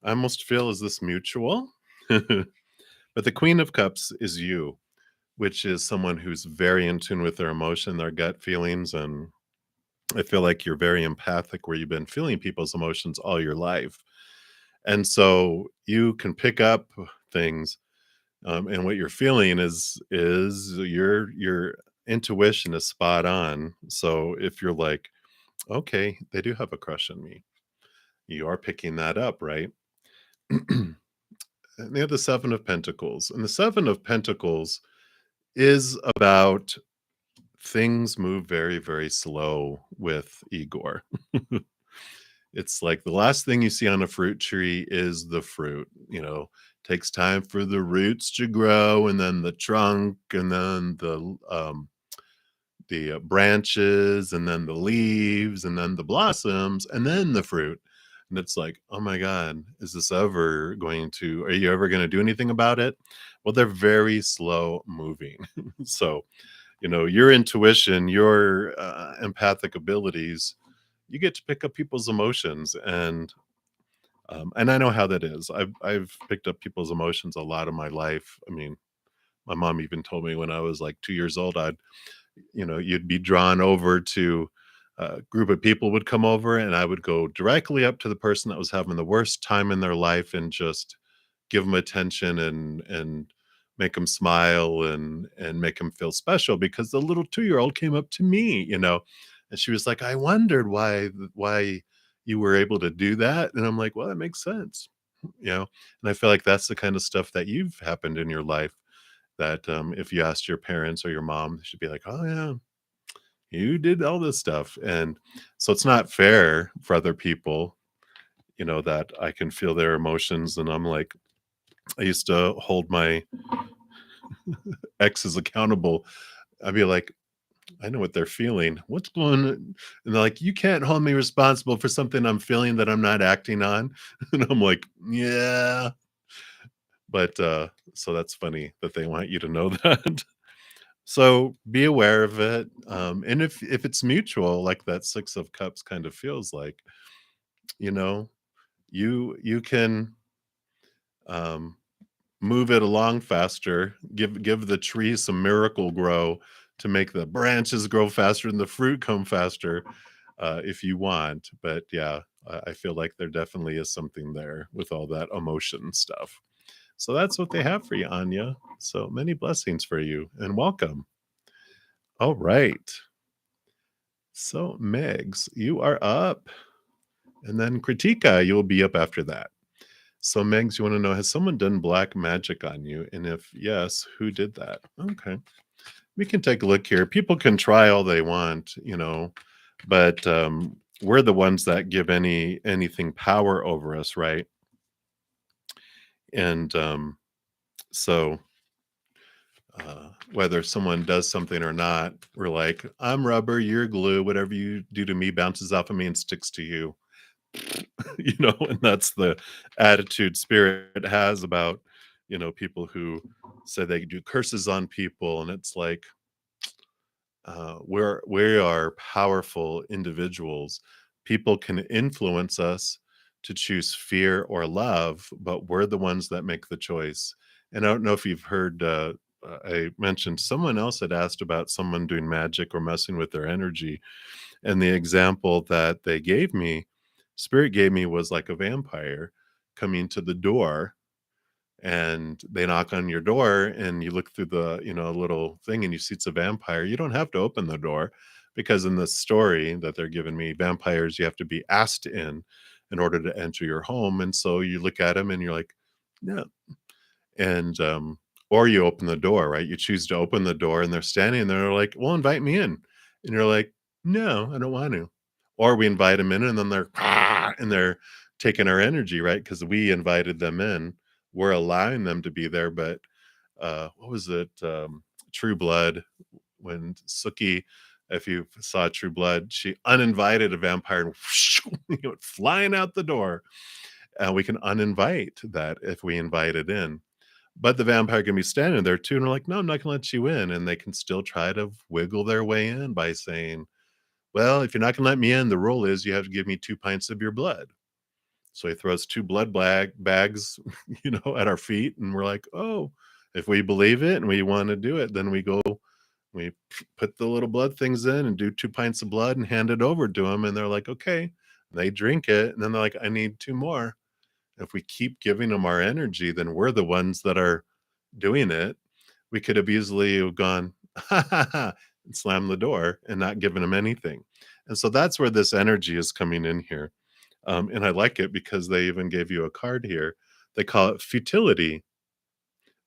I almost feel, is this mutual? But the Queen of Cups is you, which is someone who's very in tune with their emotion, their gut feelings. And I feel like you're very empathic, where you've been feeling people's emotions all your life. And so you can pick up things, and what you're feeling is your intuition is spot on. So if you're like, okay, they do have a crush on me, you are picking that up, right? And they have the Seven of Pentacles, and the Seven of Pentacles is about things move very, very slow with Igor. It's like the last thing you see on a fruit tree is the fruit. Takes time for the roots to grow, and then the trunk, and then the branches, and then the leaves, and then the blossoms, and then the fruit. And it's like, oh my God, is this ever going to? Are you ever going to do anything about it? Well, they're very slow moving. So, your intuition, your empathic abilities, you get to pick up people's emotions, and I know how that is. I've picked up people's emotions a lot of my life. I mean, my mom even told me when I was like 2 years old, you'd be drawn over to a group of people would come over, and I would go directly up to the person that was having the worst time in their life and just give them attention, and make them smile, and make them feel special, because the little 2-year-old came up to me, and she was like, I wondered why you were able to do that. And I'm like, well, that makes sense. And I feel like that's the kind of stuff that you've happened in your life, that if you asked your parents or your mom, she'd be like, oh yeah, you did all this stuff. And so it's not fair for other people, that I can feel their emotions. And I'm like, I used to hold my exes accountable. I'd be like, I know what they're feeling. What's going on? And they're like, you can't hold me responsible for something I'm feeling that I'm not acting on. And I'm like, yeah. But so that's funny that they want you to know that. So be aware of it. And if it's mutual, like that Six of Cups kind of feels like, you know, you can um move it along faster, give the tree some miracle grow to make the branches grow faster and the fruit come faster, if you want. But yeah, I feel like there definitely is something there with all that emotion stuff. So that's what they have for you, Anya. So many blessings for you, and welcome. All right. So Megs, you are up. And then Kritika, you'll be up after that. So Megs, you want to know, has someone done black magic on you? And if yes, who did that? Okay. we can take a look here. People can try all they want, but we're the ones that give anything power over us, right? And so whether someone does something or not, we're like, I'm rubber, you're glue. Whatever you do to me bounces off of me and sticks to you. And that's the attitude spirit has about, people who say they do curses on people. And it's like, we are powerful individuals. People can influence us to choose fear or love, but we're the ones that make the choice. And I don't know if you've heard. I mentioned someone else had asked about someone doing magic or messing with their energy, and the example that they gave me, spirit gave me, was like a vampire coming to the door, and they knock on your door and you look through the little thing and you see it's a vampire. You don't have to open the door, because in the story that they're giving me, vampires, you have to be asked in order to enter your home. And so you look at them and you're like, no. And or you open the door, right? You choose to open the door and they're standing there, they're like, well, invite me in. And you're like, no, I don't want to. Or we invite them in and then they're and they're taking our energy, right? Because we invited them in. We're allowing them to be there. But what was it? True Blood, when Suki, if you saw True Blood, she uninvited a vampire and he went flying out the door. We can uninvite that if we invite it in. But the vampire can be standing there too, and we're like, no, I'm not gonna let you in. And they can still try to wiggle their way in by saying, well, if you're not gonna let me in, the rule is you have to give me 2 pints of your blood. So he throws two blood bags, at our feet, and we're like, oh, if we believe it and we want to do it, then we go, we put the little blood things in and do 2 pints of blood and hand it over to them, and they're like, okay. They drink it, and then they're like, I need two more. If we keep giving them our energy, then we're the ones that are doing it. We could have easily have gone, ha ha ha, and slammed the door and not given them anything. And so that's where this energy is coming in here. And I like it because they even gave you a card here. They call it futility.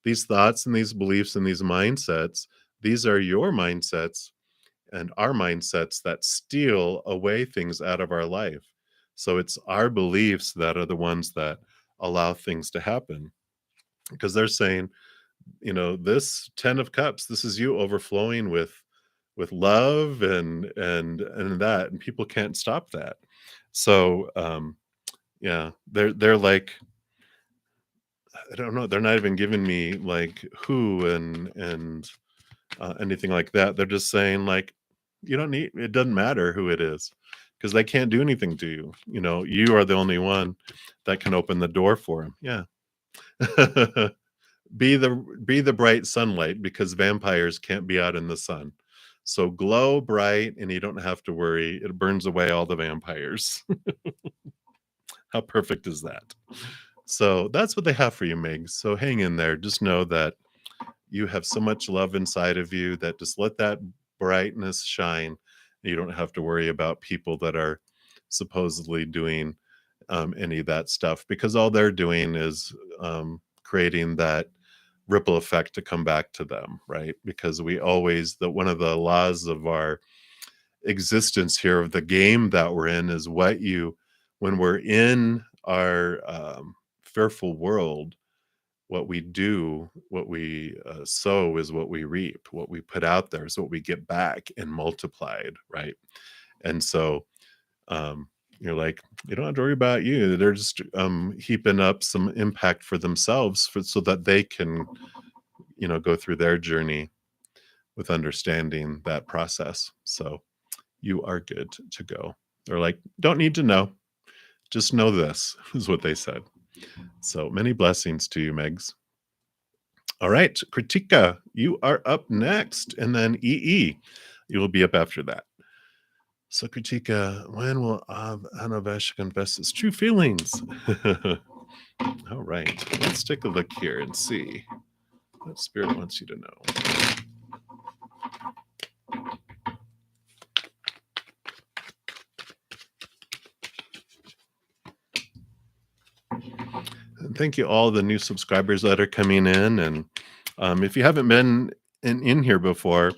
These thoughts and these beliefs and these mindsets, these are your mindsets and our mindsets that steal away things out of our life. So it's our beliefs that are the ones that allow things to happen. Because they're saying, this 10 of cups, this is you overflowing with love and that, and people can't stop that. So yeah, they're like, I don't know, they're not even giving me like who and anything like that. They're just saying like, you don't need, it doesn't matter who it is, because they can't do anything to you. You are the only one that can open the door for them. Yeah. Be the bright sunlight, because vampires can't be out in the sun. So glow bright and you don't have to worry. It burns away all the vampires. How perfect is that? So that's what they have for you, Meg. So hang in there. Just know that you have so much love inside of you that just let that brightness shine. You don't have to worry about people that are supposedly doing any of that stuff, because all they're doing is creating that ripple effect to come back to them, right? Because we always, that one of the laws of our existence here, of the game that we're in, is when we're in our fearful world, what we do, what we sow is what we reap. What we put out there is what we get back and multiplied, right? And so you're like, you don't have to worry about you. They're just heaping up some impact for themselves, so that they can, go through their journey with understanding that process. So you are good to go. They're like, don't need to know. Just know this, is what they said. So many blessings to you, Megs. All right, Kritika, you are up next. And then EE, you will be up after that. So, Kritika, when will Anavesh confess his true feelings? All right, let's take a look here and see what Spirit wants you to know. And thank you all the new subscribers that are coming in. And if you haven't been in here before.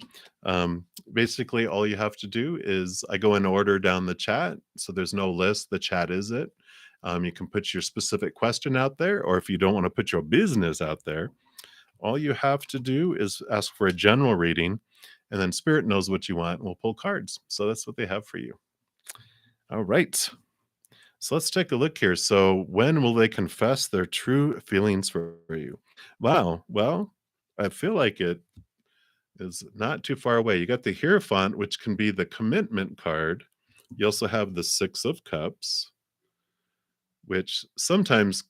Basically, all you have to do is I go in order down the chat, so there's no list. The chat is it. You can put your specific question out there, or if you don't want to put your business out there, all you have to do is ask for a general reading, and then Spirit knows what you want, and we'll pull cards. So that's what they have for you. All right. So let's take a look here. So, when will they confess their true feelings for you? Wow. Well, I feel like it is not too far away. You got the Hierophant, which can be the commitment card. You also have the Six of Cups, which sometimes,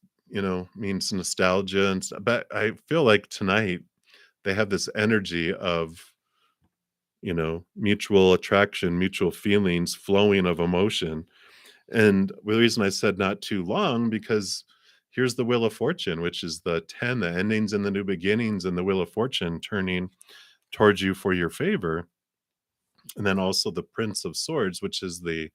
means nostalgia and stuff. But I feel like tonight they have this energy of, mutual attraction, mutual feelings, flowing of emotion. And the reason I said not too long, because here's the Wheel of Fortune, which is the 10, the endings and the new beginnings, and the Wheel of Fortune turning towards you for your favor. And then also the Prince of Swords, which is the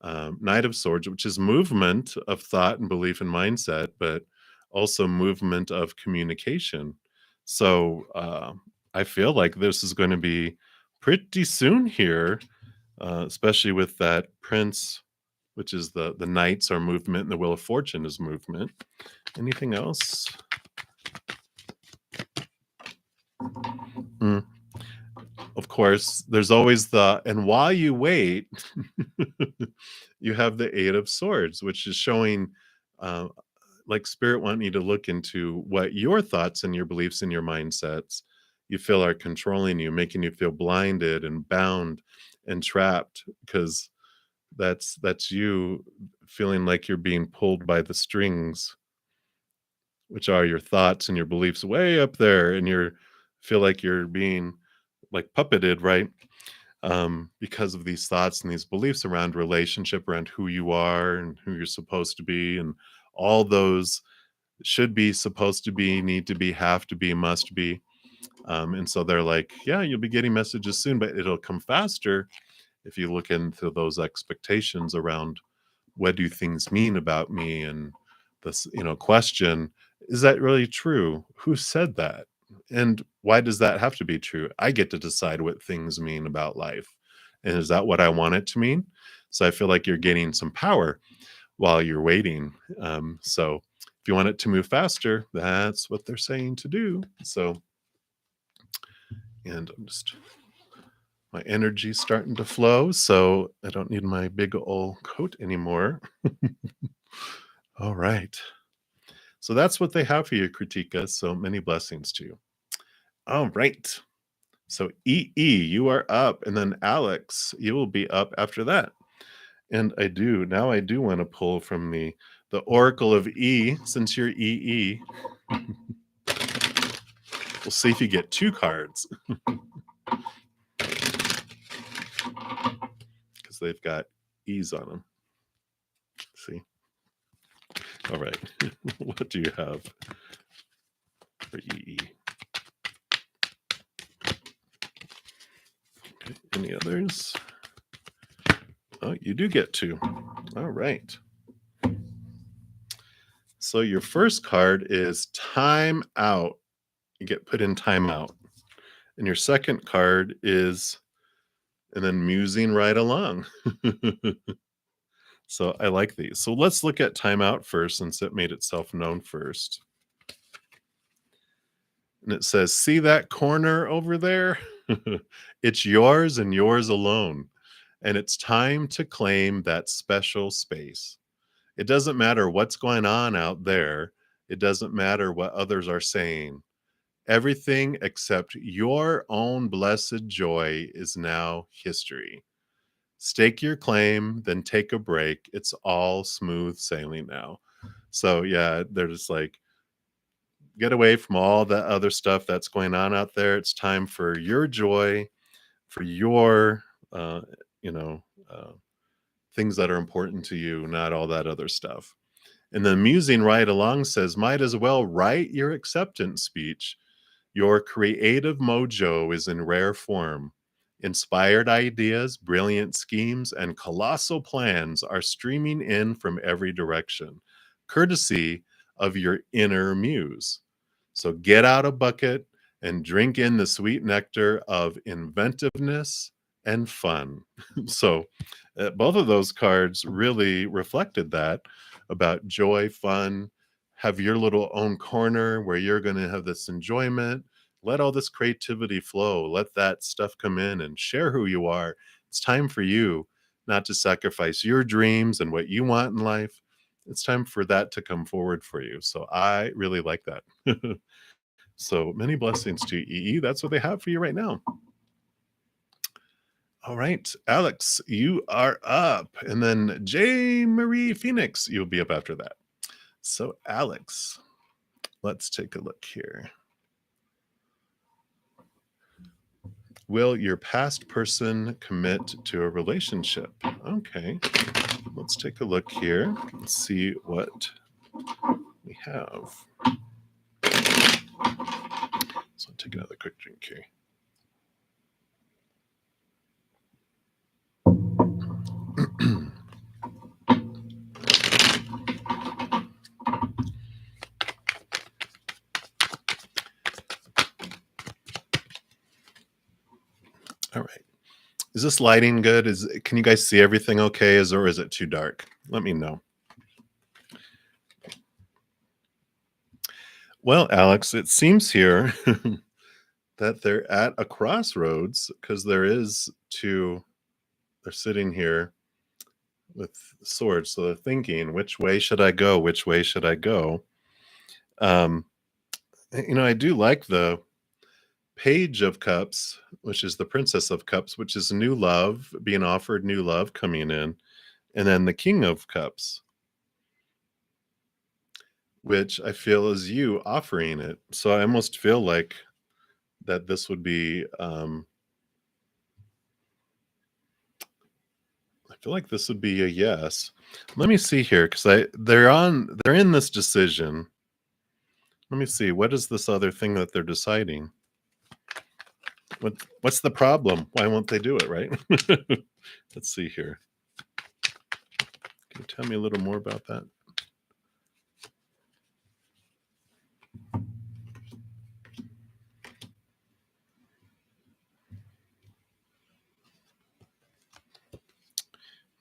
Knight of Swords, which is movement of thought and belief and mindset, but also movement of communication. So I feel like this is going to be pretty soon here, especially with that Prince, which is the Knights are movement, and the Wheel of Fortune is movement. Anything else? Mm, of course, there's always and while you wait, you have the Eight of Swords, which is showing uh, like Spirit want you to look into what your thoughts and your beliefs and your mindsets you feel are controlling you, making you feel blinded and bound and trapped, because that's you feeling like you're being pulled by the strings, which are your thoughts and your beliefs way up there, and you're feel like you're being like puppeted, right? Because of these thoughts and these beliefs around relationship, around who you are and who you're supposed to be, and all those should be, supposed to be, need to be, have to be, must be. And so they're like, yeah, you'll be getting messages soon, but it'll come faster if you look into those expectations around what do things mean about me, and this, question, is that really true? Who said that? And why does that have to be true? I get to decide what things mean about life. And is that what I want it to mean? So I feel like you're gaining some power while you're waiting. So if you want it to move faster, that's what they're saying to do. So, and I'm just, my energy's starting to flow, so I don't need my big old coat anymore. All right. So that's what they have for you, Kritika. So many blessings to you. All right. So EE, you are up. And then Alex, you will be up after that. And I do want to pull from the Oracle of E, since you're EE. We'll see if you get two cards, because they've got E's on them. See? All right. What do you have for EE? Okay. Any others? Oh, you do get two. All right. So your first card is Time Out. You get put in timeout. And your second card is, and then musing right along. So I like these. So let's look at timeout first, since it made itself known first. And it says, see that corner over there? It's yours and yours alone. And it's time to claim that special space. It doesn't matter what's going on out there. It doesn't matter what others are saying. Everything except your own blessed joy is now history. Stake your claim, then take a break. It's all smooth sailing now. So yeah, they're just like, get away from all the other stuff that's going on out there. It's time for your joy, for your, uh, you know, uh, things that are important to you, not all that other stuff. And then musing right along says, might as well write your acceptance speech. Your creative mojo is in rare form. Inspired ideas, brilliant schemes, and colossal plans are streaming in from every direction, courtesy of your inner muse. So get out a bucket and drink in the sweet nectar of inventiveness and fun. So, both of those cards really reflected that about joy, fun, have your little own corner where you're going to have this enjoyment. Let all this creativity flow. Let that stuff come in and share who you are. It's time for you not to sacrifice your dreams and what you want in life. It's time for that to come forward for you. So I really like that. So many blessings to you, EE. That's what they have for you right now. All right, Alex, you are up. And then J. Marie Phoenix, you'll be up after that. So, Alex, let's take a look here. Will your past person commit to a relationship? Okay, let's take a look here and see what we have. So, I'll take another quick drink here. All right. Is this lighting good? Can you guys see everything okay? Or is it too dark? Let me know. Well, Alex, it seems here that they're at a crossroads because they're sitting here with swords. So they're thinking, which way should I go? Which way should I go? I do like the Page of Cups, which is the Princess of Cups, which is new love, being offered new love coming in. And then the King of Cups, which I feel is you offering it. So I almost feel like that this would be, I feel like this would be a yes. Let me see here, because they're in this decision. Let me see, what is this other thing that they're deciding? What's the problem? Why won't they do it, right? Let's see here. Can you tell me a little more about that?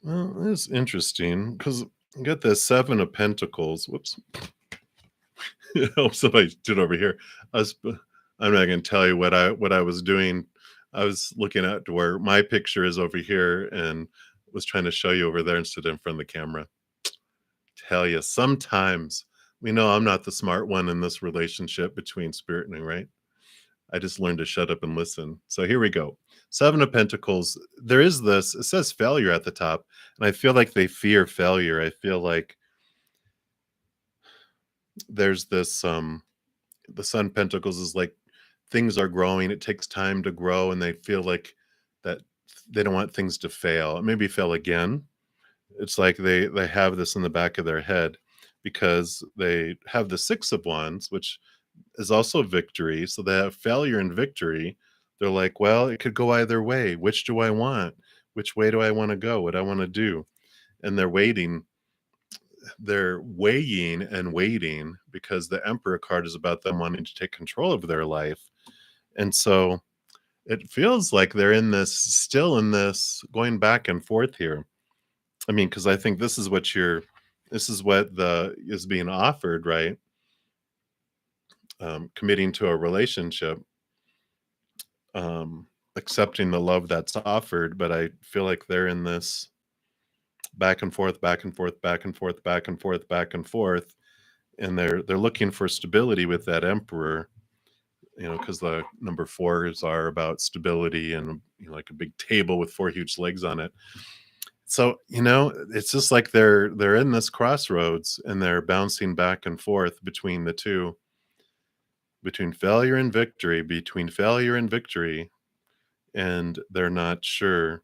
Well, it's interesting because you got the Seven of Pentacles. Whoops. Oh, somebody did over here. I'm not going to tell you what I was doing. I was looking at to where my picture is over here and was trying to show you over there instead of in front of the camera. Tell you, sometimes we know I'm not the smart one in this relationship between Spirit and me, right? I just learned to shut up and listen. So here we go. Seven of Pentacles. There is this, it says failure at the top, and I feel like they fear failure. I feel like there's this, the Sun Pentacles is like things are growing. It takes time to grow, and they feel like that they don't want things to fail. Maybe fail again. It's like they have this in the back of their head because they have the Six of Wands, which is also victory. So they have failure and victory. They're like, well, it could go either way. Which do I want? Which way do I want to go? What I want to do? And they're waiting. They're weighing and waiting because the Emperor card is about them wanting to take control of their life. And so it feels like they're still in this going back and forth here. I mean, because I think this is what is being offered, right? Committing to a relationship, accepting the love that's offered, but I feel like they're in this back and forth, back and forth, back and forth, back and forth, back and forth, and they're looking for stability with that Emperor, because the number fours are about stability and like a big table with four huge legs on it. So it's just like they're in this crossroads and they're bouncing back and forth between the two, between failure and victory, and they're not sure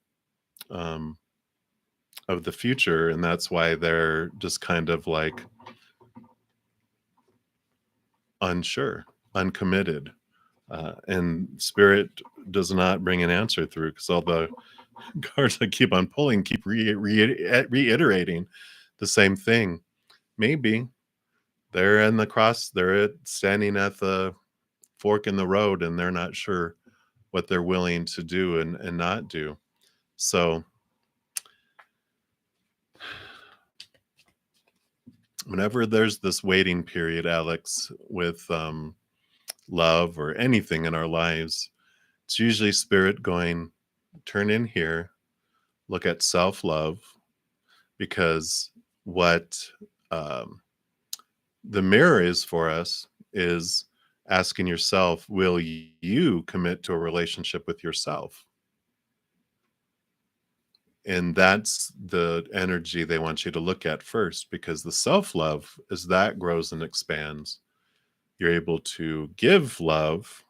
of the future, and that's why they're just kind of like unsure, uncommitted, and Spirit does not bring an answer through because all the cards I keep on pulling keep reiterating the same thing. Maybe they're standing at the fork in the road and they're not sure what they're willing to do and not do. So whenever there's this waiting period, Alex, with love or anything in our lives, it's usually spirit going, turn in here, look at self love, because what um, the mirror is for us is asking yourself, will you commit to a relationship with yourself? And that's the energy they want you to look at first, because the self love, as that grows and expands, you're able to give love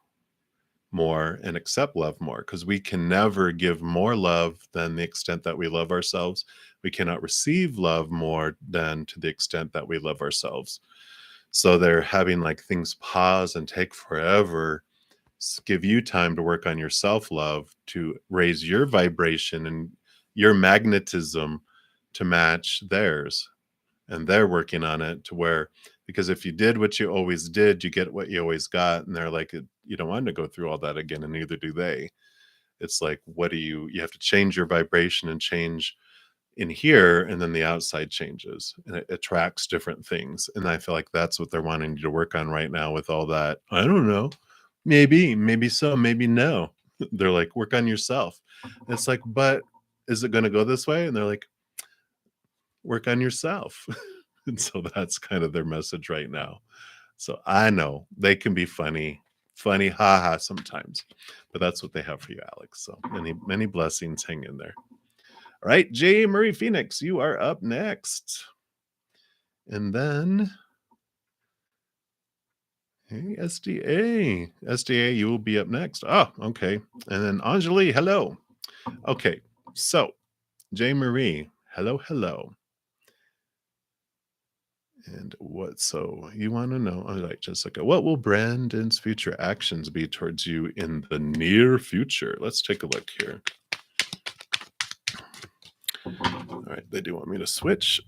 more and accept love more, because we can never give more love than the extent that we love ourselves. We cannot receive love more than to the extent that we love ourselves. So they're having like things pause and take forever, give you time to work on your self love, to raise your vibration and your magnetism to match theirs. And they're working on it to where, because if you did what you always did, you get what you always got. And they're like, you don't want to go through all that again. And neither do they. It's like, what do you have to change your vibration and change in here, and then the outside changes and it attracts different things. And I feel like that's what they're wanting you to work on right now with all that. I don't know. Maybe so, maybe no. They're like, work on yourself. And it's like, but is it going to go this way? And they're like, work on yourself. And so that's kind of their message right now. So I know they can be funny, haha sometimes, but that's what they have for you, Alex. So many blessings. Hang in there. All right, J. Murray Phoenix, you are up next. And then, hey, SDA, you will be up next. Oh, okay. And then Anjali, hello. Okay, so J. Marie, hello. And so you want to know, all right, Jessica, what will Brandon's future actions be towards you in the near future? Let's take a look here. All right, they do want me to switch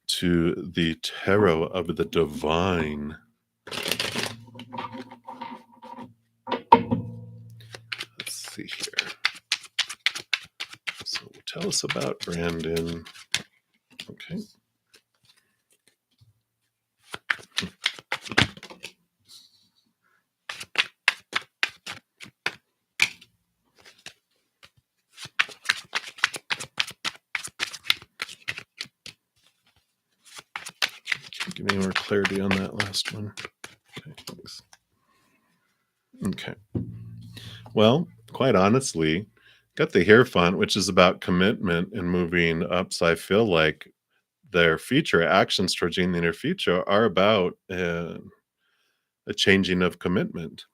to the Tarot of the Divine. Let's see here. So tell us about Brandon. Okay. Give me more clarity on that last one. Okay, thanks. Okay. Well, quite honestly, got the Hierophant, which is about commitment and moving up. So I feel like their future actions towards you in the near future are about a changing of commitment.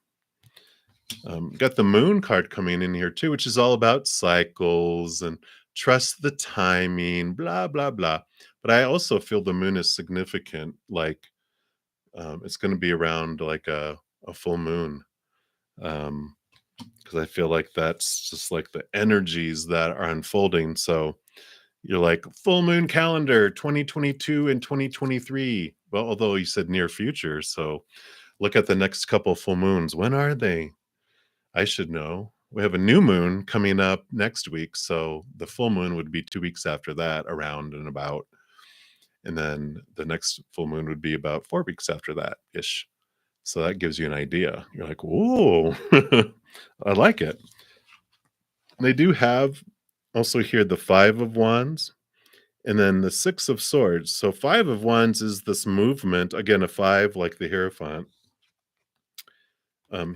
Got the Moon card coming in here too, which is all about cycles and trust the timing, blah, blah, blah. But I also feel the Moon is significant. Like it's going to be around like a full moon. Because I feel like that's just like the energies that are unfolding. So you're like full moon calendar 2022 and 2023. Well, although you said near future. So look at the next couple full moons. When are they? I should know. We have a new moon coming up next week. So the full moon would be 2 weeks after that, around and about. And then the next full moon would be about 4 weeks after that ish. So that gives you an idea. You're like, whoa, I like it. They do have also here the Five of Wands and then the Six of Swords. So Five of Wands is this movement. Again, a five like the Hierophant.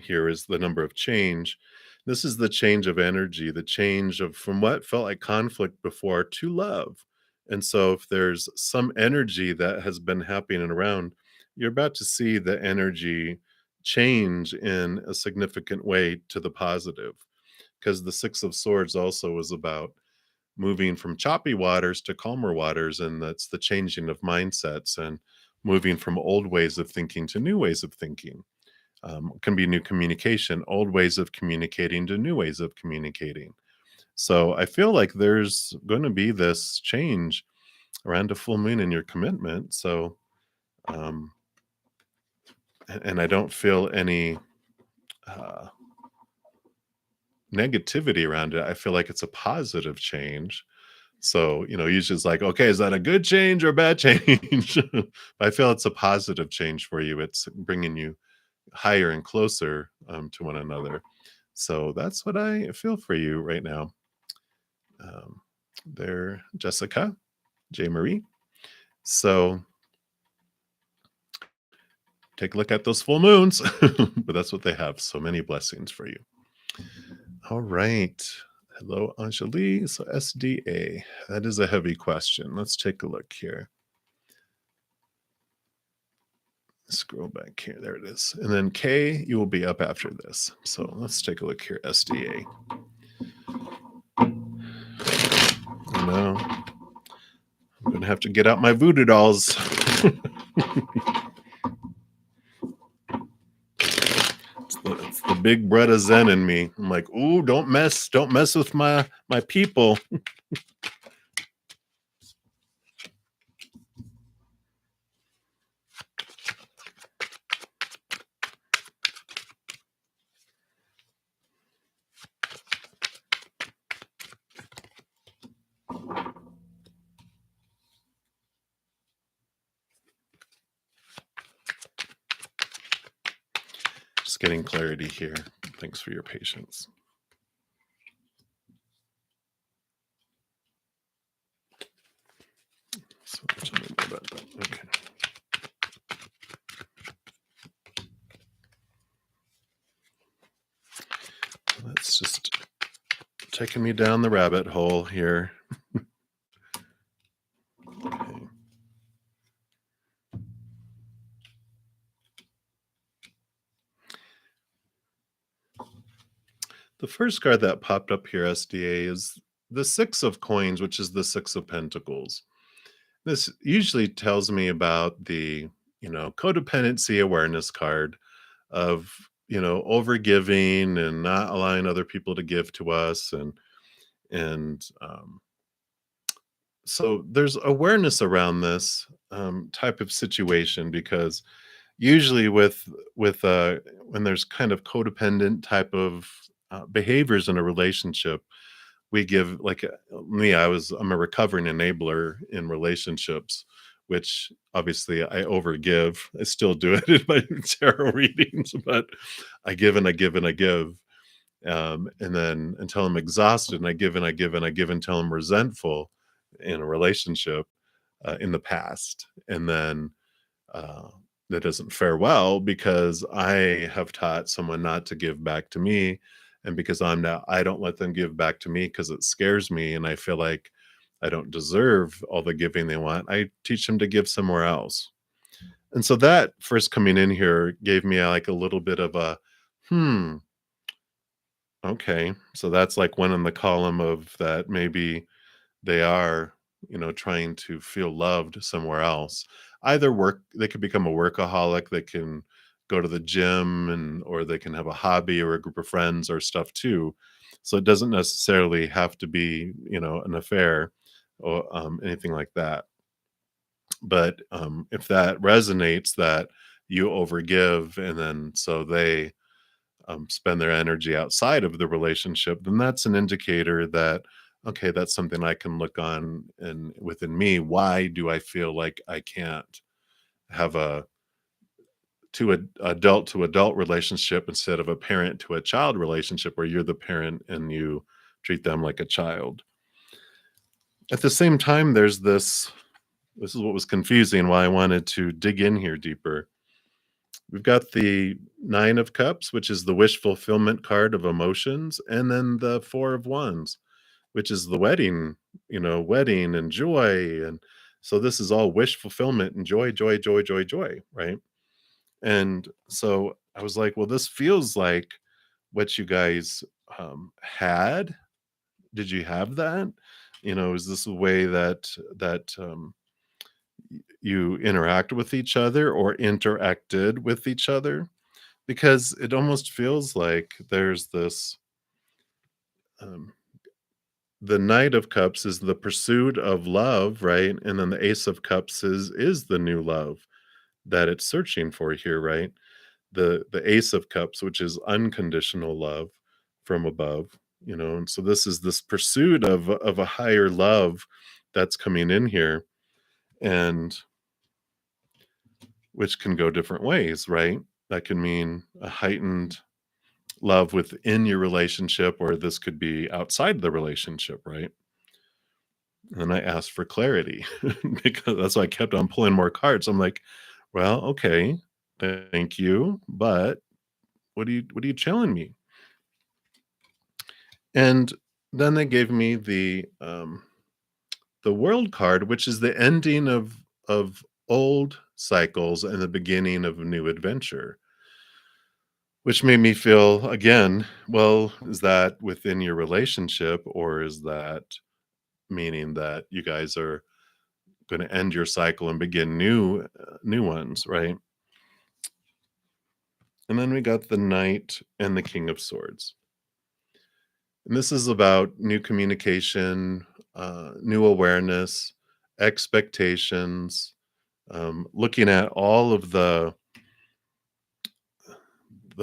Here is the number of change. This is the change of energy, the change of from what felt like conflict before to love. And so if there's some energy that has been happening around, you're about to see the energy change in a significant way to the positive. Because the Six of Swords also is about moving from choppy waters to calmer waters. And that's the changing of mindsets and moving from old ways of thinking to new ways of thinking. Can be new communication, old ways of communicating to new ways of communicating. So I feel like there's going to be this change around a full moon in your commitment. So and I don't feel any uh, negativity around it. I feel like it's a positive change. So, usually it's like, okay, is that a good change or a bad change? I feel it's a positive change for you. It's bringing you higher and closer to one another. So that's what I feel for you right now. Um, there, Jessica, J. Marie. So take a look at those full moons, but that's what they have. So many blessings for you. All right. Hello, Anjali. So SDA, that is a heavy question. Let's take a look here. Scroll back here. There it is. And then K, you will be up after this. So let's take a look here. SDA. No, I'm going to have to get out my voodoo dolls. It's the big brother Zen in me. I'm like, ooh, don't mess with my people. Just getting clarity here. Thanks for your patience. So tell me more about that. Okay. That's just taking me down the rabbit hole here. Okay. The first card that popped up here, SDA, is the Six of Coins, which is the Six of Pentacles. This usually tells me about the, codependency awareness card of, overgiving and not allowing other people to give to us. And so there's awareness around this type of situation, because usually with when there's kind of codependent type of behaviors in a relationship, we give, like, me, I'm a recovering enabler in relationships, which obviously I overgive. I still do it in my tarot readings, but I give and I give and I give, and then until I'm exhausted, and I give and I give and I give until I'm resentful in a relationship in the past, and then uh, that doesn't fare well because I have taught someone not to give back to me, and because I don't let them give back to me because it scares me, and I feel like I don't deserve all the giving they want. I teach them to give somewhere else. And so that first coming in here gave me like a little bit of a, hmm, okay. So that's like one in the column of that maybe they are, trying to feel loved somewhere else. Either work, they could become a workaholic, they can go to the gym, or they can have a hobby or a group of friends or stuff too. So it doesn't necessarily have to be, an affair or anything like that. But if that resonates, that you overgive, and then so they spend their energy outside of the relationship, then that's an indicator that, okay, that's something I can look on and within me. Why do I feel like I can't have a adult to adult relationship instead of a parent to a child relationship where you're the parent and you treat them like a child? At the same time, there's this is what was confusing, why I wanted to dig in here deeper. We've got the Nine of Cups, which is the wish fulfillment card of emotions, and then the Four of Wands, which is the wedding, wedding and joy. And so this is all wish fulfillment and joy, joy, joy, joy, joy, right? And so I was like, well, this feels like what you guys had. Did you have that? Is this a way that you interact with each other or interacted with each other? Because it almost feels like there's this um, the Knight of Cups is the pursuit of love, right? And then the Ace of Cups is the new love that it's searching for here, right? the Ace of Cups, which is unconditional love from above, and so this is this pursuit of a higher love that's coming in here, and which can go different ways, right? That can mean a heightened love within your relationship, or this could be outside the relationship, right? And I asked for clarity because that's why I kept on pulling more cards. I'm like, well, okay, thank you, but what are you telling me? And then they gave me the world card, which is the ending of old cycles and the beginning of a new adventure, which made me feel again, well, is that within your relationship, or is that meaning that you guys are going to end your cycle and begin new ones, right? And then we got the Knight and the King of Swords. And this is about new communication, new awareness, expectations, looking at all of the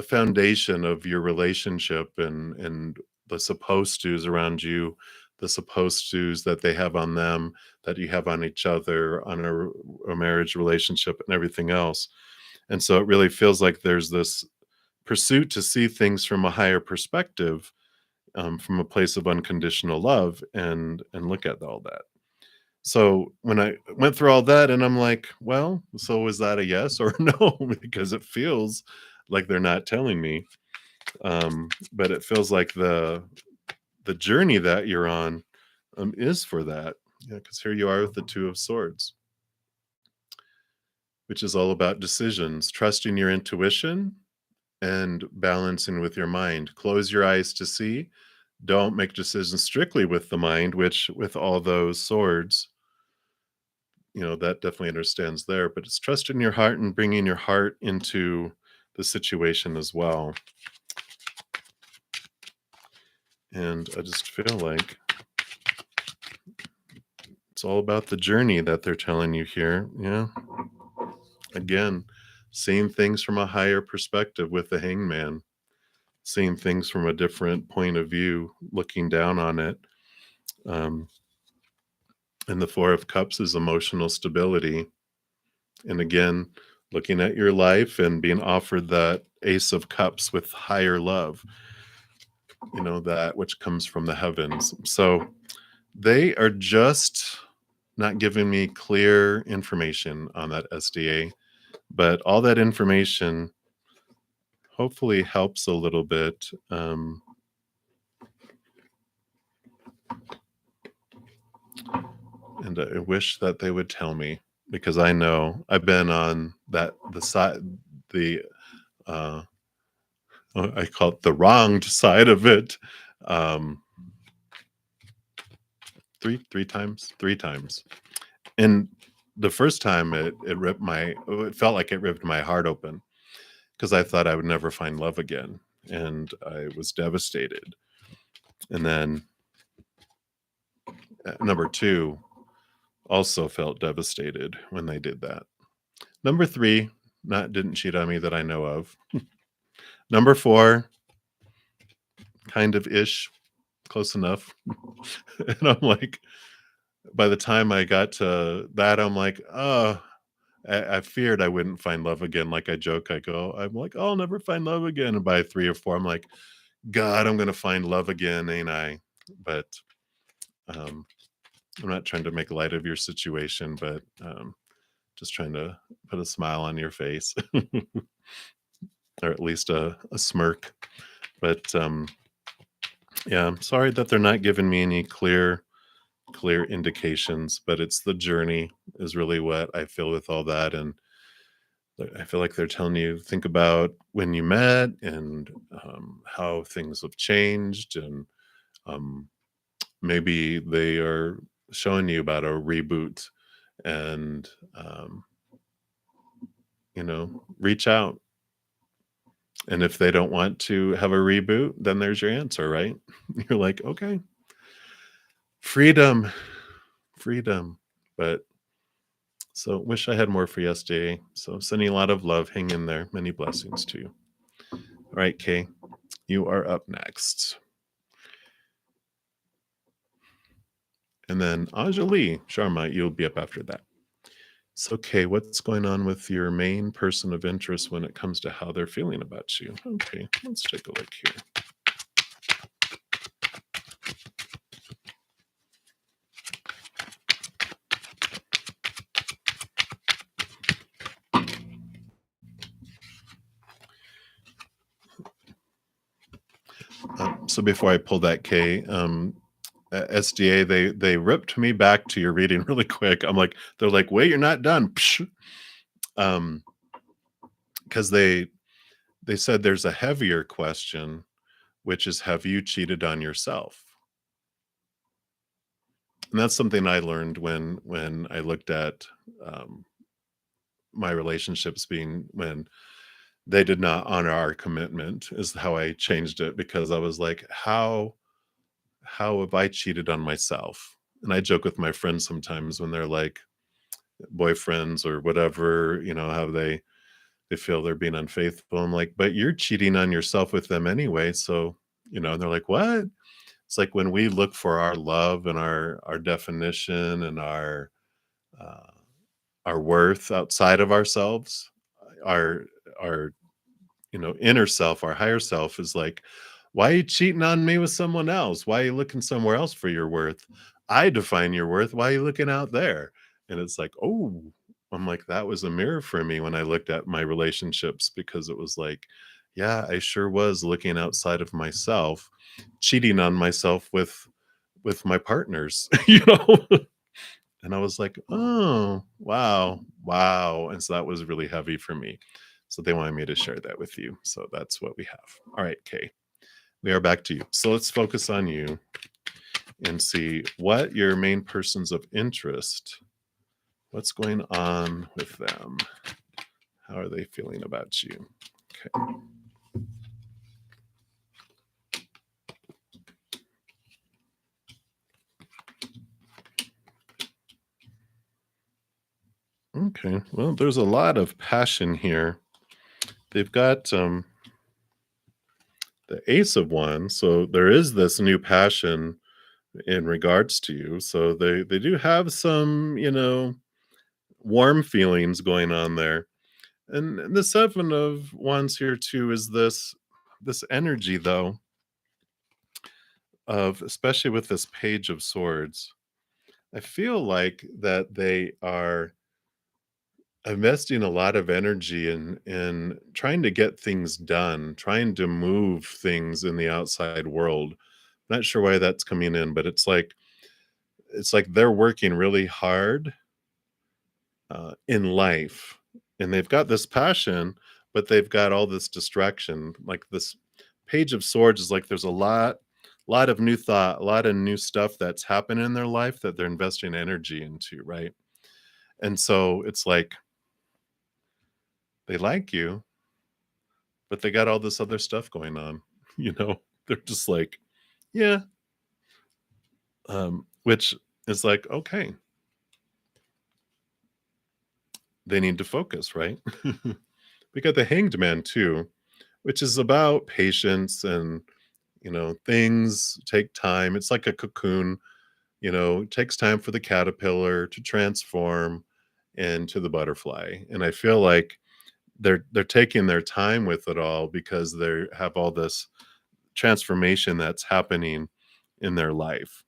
foundation of your relationship, and the supposed to's around you, the supposed to's that they have on them, that you have on each other, on a marriage relationship, and everything else. And so it really feels like there's this pursuit to see things from a higher perspective, from a place of unconditional love, and look at all that. So when I went through all that, and I'm like, well, so is that a yes or no? Because it feels like they're not telling me. But it feels like the journey that you're on, is for that. Yeah, because here you are with the Two of Swords, which is all about decisions, trusting your intuition and balancing with your mind. Close your eyes to see. Don't make decisions strictly with the mind, which with all those swords, that definitely understands there. But it's trusting your heart and bringing your heart into the situation as well. And I just feel like it's all about the journey that they're telling you here. Yeah. Again, seeing things from a higher perspective with the Hangman, seeing things from a different point of view, looking down on it. Um, and the Four of Cups is emotional stability. And again, looking at your life and being offered that Ace of Cups with higher love, that which comes from the heavens. So they are just not giving me clear information on that SDA, but all that information hopefully helps a little bit. And I wish that they would tell me, because I know I've been on the side, the I call it the wronged side of it, um, three times. And the first time it felt like it ripped my heart open, because I thought I would never find love again, and I was devastated. And then number two also felt devastated when they did that. Number three, not didn't cheat on me that I know of. Number four, kind of ish, close enough. And I'm like, by the time I got to that, I'm like, oh, I feared I wouldn't find love again. Like I joke, I'm like, oh, I'll never find love again. And by three or four, I'm like, God, I'm gonna find love again, ain't I? But um, I'm not trying to make light of your situation, but just trying to put a smile on your face, or at least a smirk. But yeah, I'm sorry that they're not giving me any clear indications, but it's the journey is really what I feel with all that. And I feel like they're telling you, think about when you met, and how things have changed, and um, maybe they are showing you about a reboot, and reach out. And if they don't want to have a reboot, then there's your answer, right? You're like, okay, freedom, freedom. But So wish I had more for yesterday. So sending a lot of love. Hang in there. Many blessings to you. All right, Kay, you are up next. And then Anjali Sharma, you'll be up after that. So, Kay, what's going on with your main person of interest when it comes to how they're feeling about you? Okay, let's take a look here. So before I pull that, Kay, SDA, they ripped me back to your reading really quick. They're like, wait, you're not done. Psh. Because they said there's a heavier question, which is, have you cheated on yourself? And that's something I learned when I looked at my relationships being when they did not honor our commitment is how I changed it, because I was like, how have I cheated on myself? And I joke with my friends sometimes when they're like boyfriends or whatever, how they feel they're being unfaithful. I'm like, but you're cheating on yourself with them anyway. So, and they're like, what? It's like when we look for our love and our definition and uh, our worth outside of ourselves, our our inner self, our higher self is like, why are you cheating on me with someone else? Why are you looking somewhere else for your worth? I define your worth. Why are you looking out there? And it's like, oh, I'm like, that was a mirror for me when I looked at my relationships, because it was like, yeah, I sure was looking outside of myself, cheating on myself with my partners, And I was like, oh, wow, wow. And so that was really heavy for me. So they wanted me to share that with you. So that's what we have. All right, Kay, we are back to you. So let's focus on you and see what your main persons of interest, what's going on with them? How are they feeling about you? Okay. Okay. Well, there's a lot of passion here. They've got the Ace of Wands. So there is this new passion in regards to you. So they do have some, warm feelings going on there. And the Seven of Wands here too is this energy though of, especially with this Page of Swords. I feel like that they are investing a lot of energy in trying to get things done, trying to move things in the outside world. Not sure why that's coming in, but it's like they're working really hard in life, and they've got this passion, but they've got all this distraction. Like this Page of Swords is like there's a lot of new thought, a lot of new stuff that's happening in their life that they're investing energy into, right? And so it's like they like you, but they got all this other stuff going on. you know they're just like, yeah, which is like, okay, they need to focus, right? We got the Hanged Man too, which is about patience, and things take time. It's like a cocoon. It takes time for the caterpillar to transform into the butterfly, and I feel like they're taking their time with it all because they have all this transformation that's happening in their life.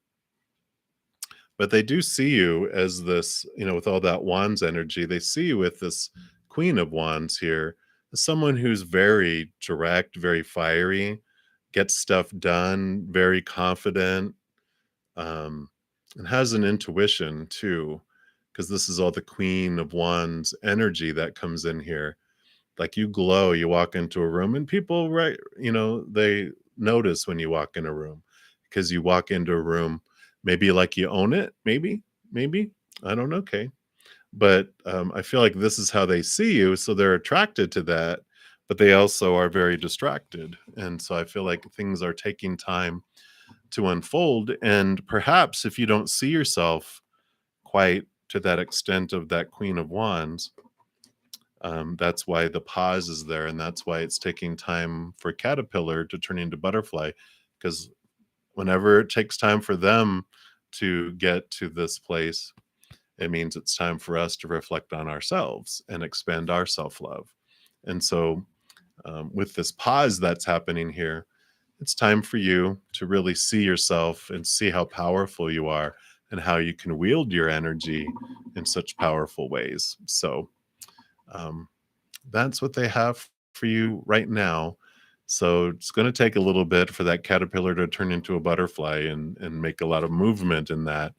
But they do see you as this, with all that wands energy, they see you with this Queen of Wands here, as someone who's very direct, very fiery, gets stuff done, very confident, um, and has an intuition too, because this is all the Queen of Wands energy that comes in here. Like, you glow, you walk into a room and people, right, they notice when you walk in a room, because you walk into a room maybe like you own it, maybe, I don't know, okay, but I feel like this is how they see you, so they're attracted to that, but they also are very distracted, and so I feel like things are taking time to unfold. And perhaps if you don't see yourself quite to that extent of that Queen of Wands. That's why the pause is there, and that's why it's taking time for caterpillar to turn into butterfly, because whenever it takes time for them to get to this place, it means it's time for us to reflect on ourselves and expand our self-love. And so, with this pause that's happening here, it's time for you to really see yourself and see how powerful you are and how you can wield your energy in such powerful ways. So, um, that's what they have for you right now. So it's going to take a little bit for that caterpillar to turn into a butterfly and make a lot of movement in that.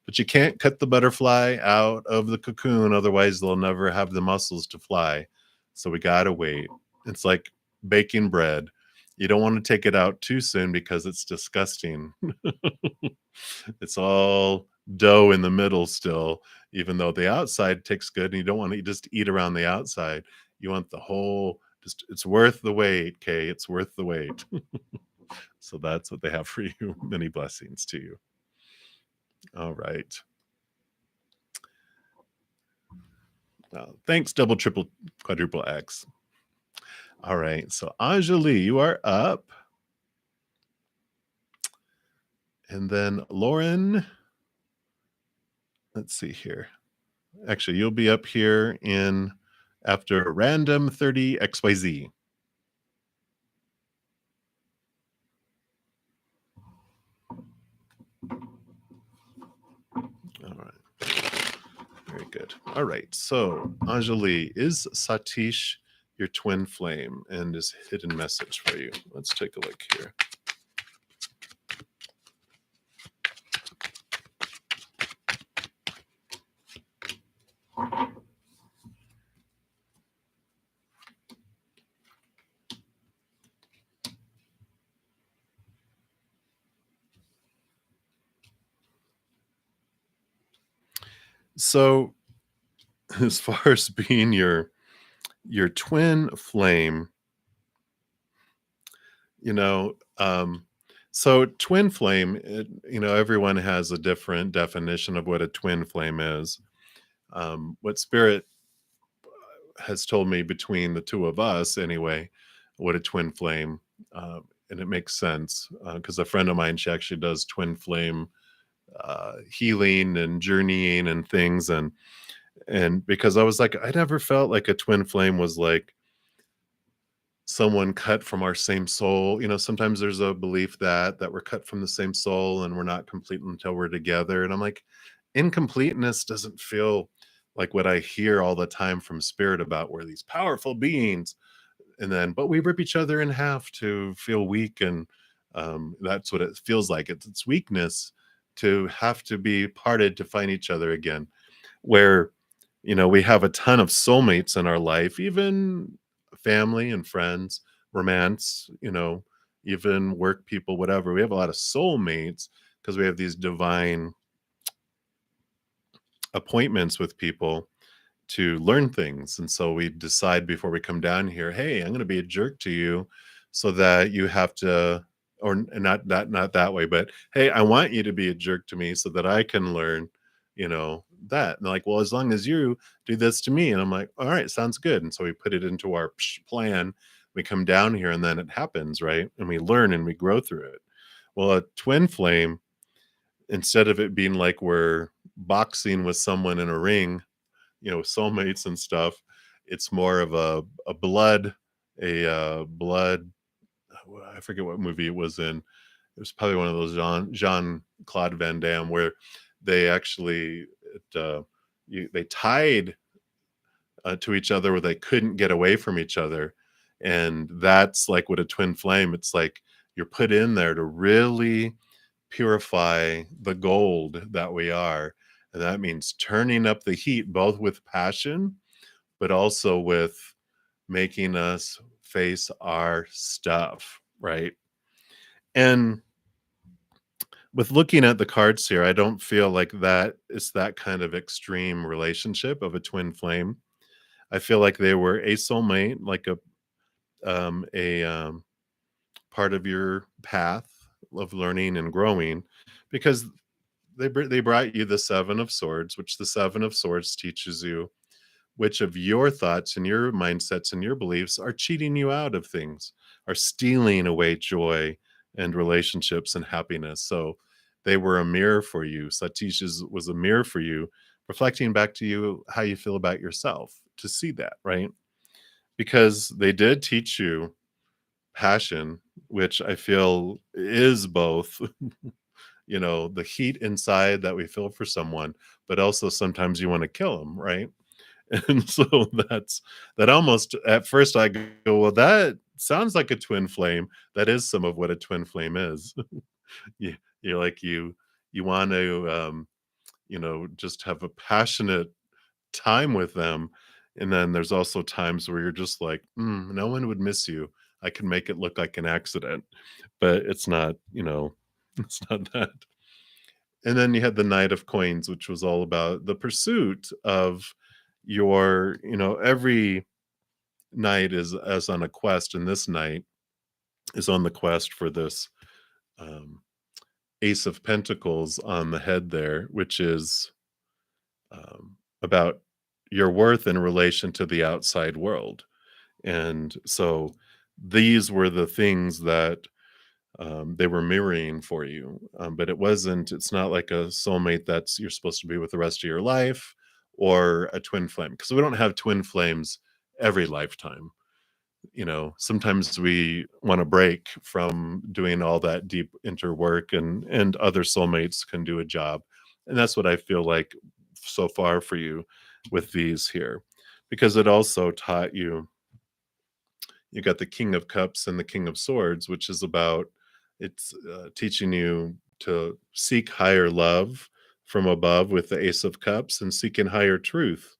But you can't cut the butterfly out of the cocoon, otherwise they'll never have the muscles to fly. So we got to wait. It's like baking bread. You don't want to take it out too soon because it's disgusting. It's all dough in the middle still, even though the outside tastes good, and you don't want to just eat around the outside. You want the whole, just it's worth the wait, Kay. It's worth the wait. So that's what they have for you. Many blessings to you. All right. Thanks, double, triple, quadruple X. All right. So Anjali, you are up. And then Lauren, let's see here. Actually, you'll be up here in after random 30 XYZ. All right. Very good. All right. So, Anjali, is Satish your twin flame? And his hidden message for you? Let's take a look here. So, as far as being your twin flame, you know, so twin flame, everyone has a different definition of what a twin flame is. What spirit has told me between the two of us, anyway, what a twin flame, and it makes sense because a friend of mine, she actually does twin flame healing and journeying and things, and because I was like, I never felt like a twin flame was like someone cut from our same soul. Sometimes there's a belief that we're cut from the same soul and we're not complete until we're together. And I'm like, incompleteness doesn't feel like what I hear all the time from spirit about, we're these powerful beings. And then, but we rip each other in half to feel weak. And that's what it feels like. It's weakness to have to be parted to find each other again. Where we have a ton of soulmates in our life, even family and friends, romance, even work people, whatever. We have a lot of soulmates because we have these divine appointments with people to learn things. And so we decide before we come down here, hey, I'm going to be a jerk to you so that you have to, or not that way, but hey, I want you to be a jerk to me so that I can learn, that. And they're like, well, as long as you do this to me. And I'm like, all right, sounds good. And so we put it into our plan. We come down here and then it happens, right? And we learn and we grow through it. Well, a twin flame, instead of it being like we're boxing with someone in a ring, soulmates and stuff, it's more of a blood, blood. I forget what movie it was in. It was probably one of those Jean Claude Van Damme where they actually they tied to each other where they couldn't get away from each other, and that's like what a twin flame. It's like you're put in there to really purify the gold that we are, and that means turning up the heat both with passion but also with making us face our stuff, right? And with looking at the cards here, I don't feel like that is that kind of extreme relationship of a twin flame. I feel like they were a soulmate, like a part of your path of learning and growing, because they brought you the 7 of Swords, which the 7 of Swords teaches you which of your thoughts and your mindsets and your beliefs are cheating you out of things, are stealing away joy and relationships and happiness. So they were a mirror for you. Satish's was a mirror for you, reflecting back to you how you feel about yourself to see that, right? Because they did teach you passion, which I feel is both, the heat inside that we feel for someone, but also sometimes you want to kill them, right? And so that almost at first I go, well, that sounds like a twin flame. That is some of what a twin flame is. you, you're like you want to just have a passionate time with them. And then there's also times where you're just like, no one would miss you. I can make it look like an accident, but it's not, it's not that. And then you had the Knight of Coins, which was all about the pursuit of every knight is as on a quest, and this knight is on the quest for this um, Ace of Pentacles on the head there, which is about your worth in relation to the outside world. And so these were the things that they were mirroring for you. But it's not like a soulmate that's you're supposed to be with the rest of your life or a twin flame, because we don't have twin flames every lifetime. Sometimes we want to break from doing all that deep interwork, and other soulmates can do a job. And that's what I feel like so far for you with these here, because it also taught you. You got the King of Cups and the King of Swords, which is about it's teaching you to seek higher love from above with the Ace of Cups, and seeking higher truth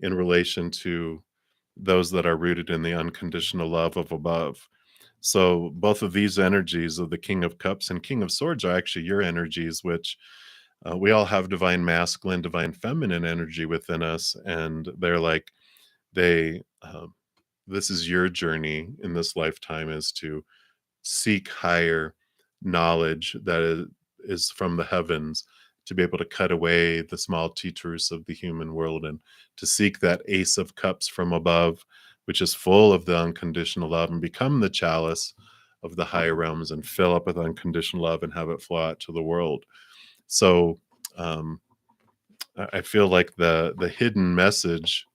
in relation to those that are rooted in the unconditional love of above. So both of these energies of the King of Cups and King of Swords are actually your energies, which we all have divine masculine, divine feminine energy within us, and they're like they. This is your journey in this lifetime, is to seek higher knowledge that is from the heavens, to be able to cut away the small teachers of the human world, and to seek that Ace of Cups from above, which is full of the unconditional love, and become the chalice of the higher realms and fill up with unconditional love and have it flow out to the world. So um, I feel like the hidden message,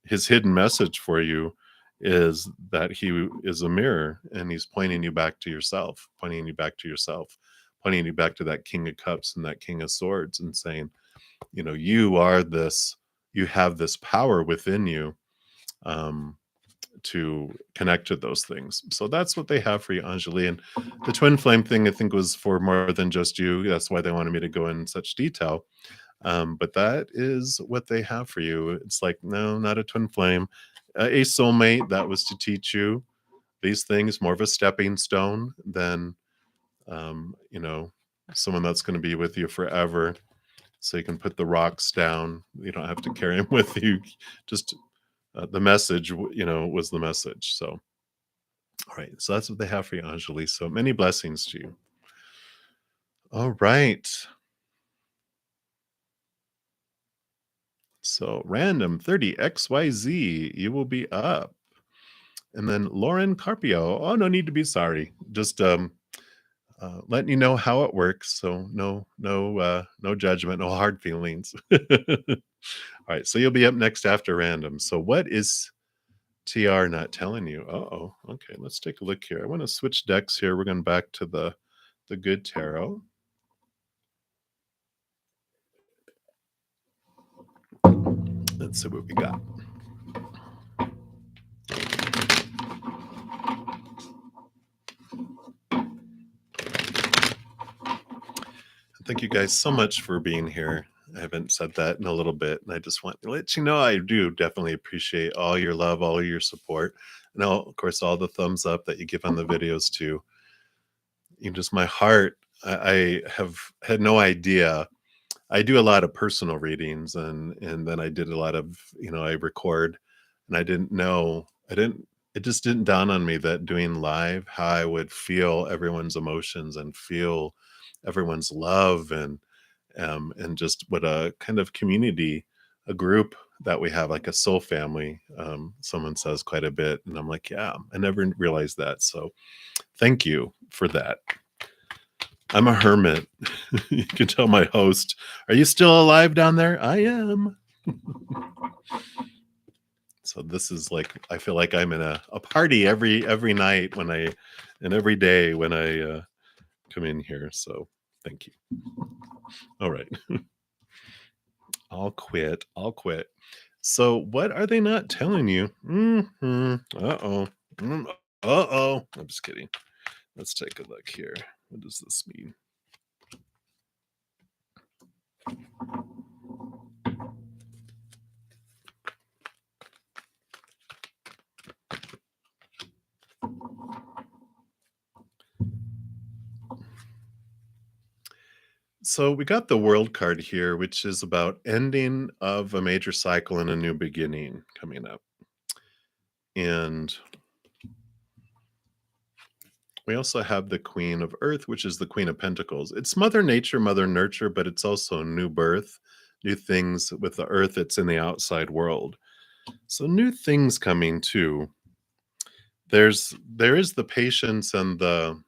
his hidden message for you, is that he is a mirror, and he's pointing you back to yourself, pointing you back to yourself, pointing you back to that King of Cups and that King of Swords, and saying, you are this, you have this power within you um, to connect to those things. So that's what they have for you, Anjali. And the twin flame thing, I think, was for more than just you. That's why they wanted me to go in such detail. But that is what they have for you. It's like, no, not a twin flame. A soulmate, that was to teach you these things, more of a stepping stone than, um, you know, someone that's going to be with you forever. So you can put the rocks down. You don't have to carry them with you. Just the message, was the message. So, all right. So that's what they have for you, Anjali. So many blessings to you. All right. So random 30XYZ, you will be up. And then Lauren Carpio. Oh, no need to be sorry. Just letting you know how it works. So no judgment, no hard feelings. All right. So you'll be up next after random. So what is TR not telling you? Uh-oh. Okay, let's take a look here. I want to switch decks here. We're going back to the good tarot. Let's see what we got. Thank you guys so much for being here. I haven't said that in a little bit, and I just want to let you know I do definitely appreciate all your love, all your support, and of course, all the thumbs up that you give on the videos too. Just my heart. I have had no idea. I do a lot of personal readings, and then I did a lot of, I record, and I didn't know. I didn't. It just didn't dawn on me that doing live, how I would feel everyone's emotions and feel everyone's love, and just what a kind of community, a group that we have, like a soul family. Someone says quite a bit, and I'm like, yeah, I never realized that. So thank you for that. I'm a hermit. You can tell my host, "Are you still alive down there?" I am. So this is like I feel like I'm in a party every night when I and every day when I come in here. So thank you. All right. I'll quit. I'll quit. So what are they not telling you? Uh-oh. Uh-oh. I'm just kidding. Let's take a look here. What does this mean? So we got the world card here, which is about ending of a major cycle and a new beginning coming up. And we also have the Queen of Earth, which is the Queen of Pentacles. It's Mother Nature, Mother Nurture, but it's also new birth, new things with the Earth. It's in the outside world. So new things coming too. There is the patience and the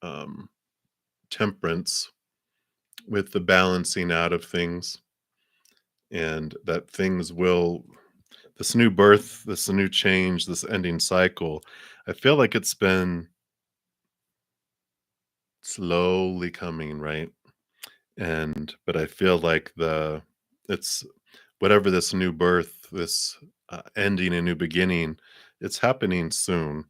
um, temperance with the balancing out of things, and that things will this new birth, this new change, this ending cycle. I feel like it's been slowly coming, right? And but I feel like the it's whatever this new birth, this ending a new beginning, it's happening soon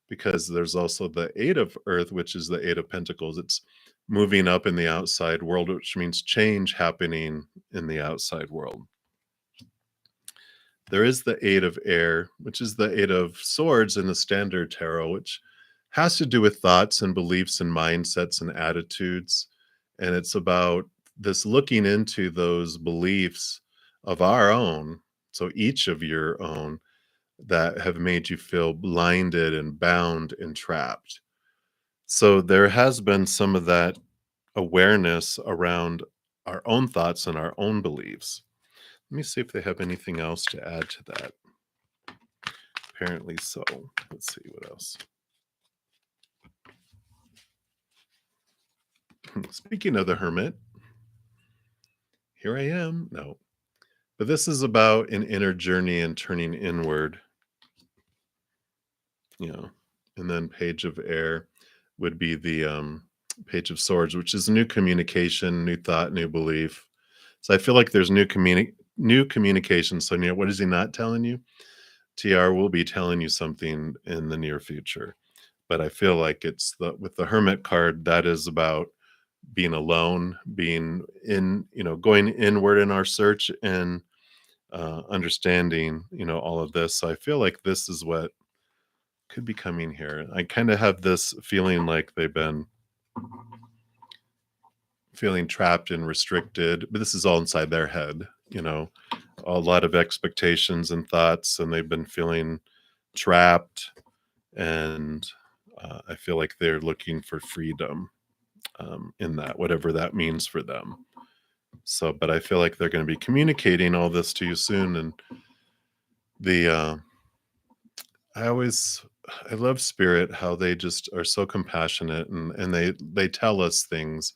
because there's also the Eight of Earth, which is the Eight of Pentacles. It's moving up in the outside world, which means change happening in the outside world. There is the Eight of Air, which is the Eight of Swords in the Standard Tarot, which has to do with thoughts and beliefs and mindsets and attitudes. And it's about this looking into those beliefs of our own, so each of your own, that have made you feel blinded and bound and trapped. So there has been some of that awareness around our own thoughts and our own beliefs. Let me see if they have anything else to add to that. Apparently so. Let's see what else. Speaking of the hermit, here I am. No, but this is about an inner journey and turning inward, you know. And then Page of Air would be the Page of Swords, which is new communication, new thought, new belief. So I feel like there's new communication. So what is he not telling you? TR will be telling you something in the near future. But I feel like it's the with the Hermit card, that is about being alone, being in, going inward in our search and understanding, all of this. So I feel like this is what could be coming here. I kind of have this feeling like they've been feeling trapped and restricted, but this is all inside their head, a lot of expectations and thoughts, and they've been feeling trapped. And I feel like they're looking for freedom in that, whatever that means for them. So, but I feel like they're going to be communicating all this to you soon. And the I always I love spirit, how they just are so compassionate, and they tell us things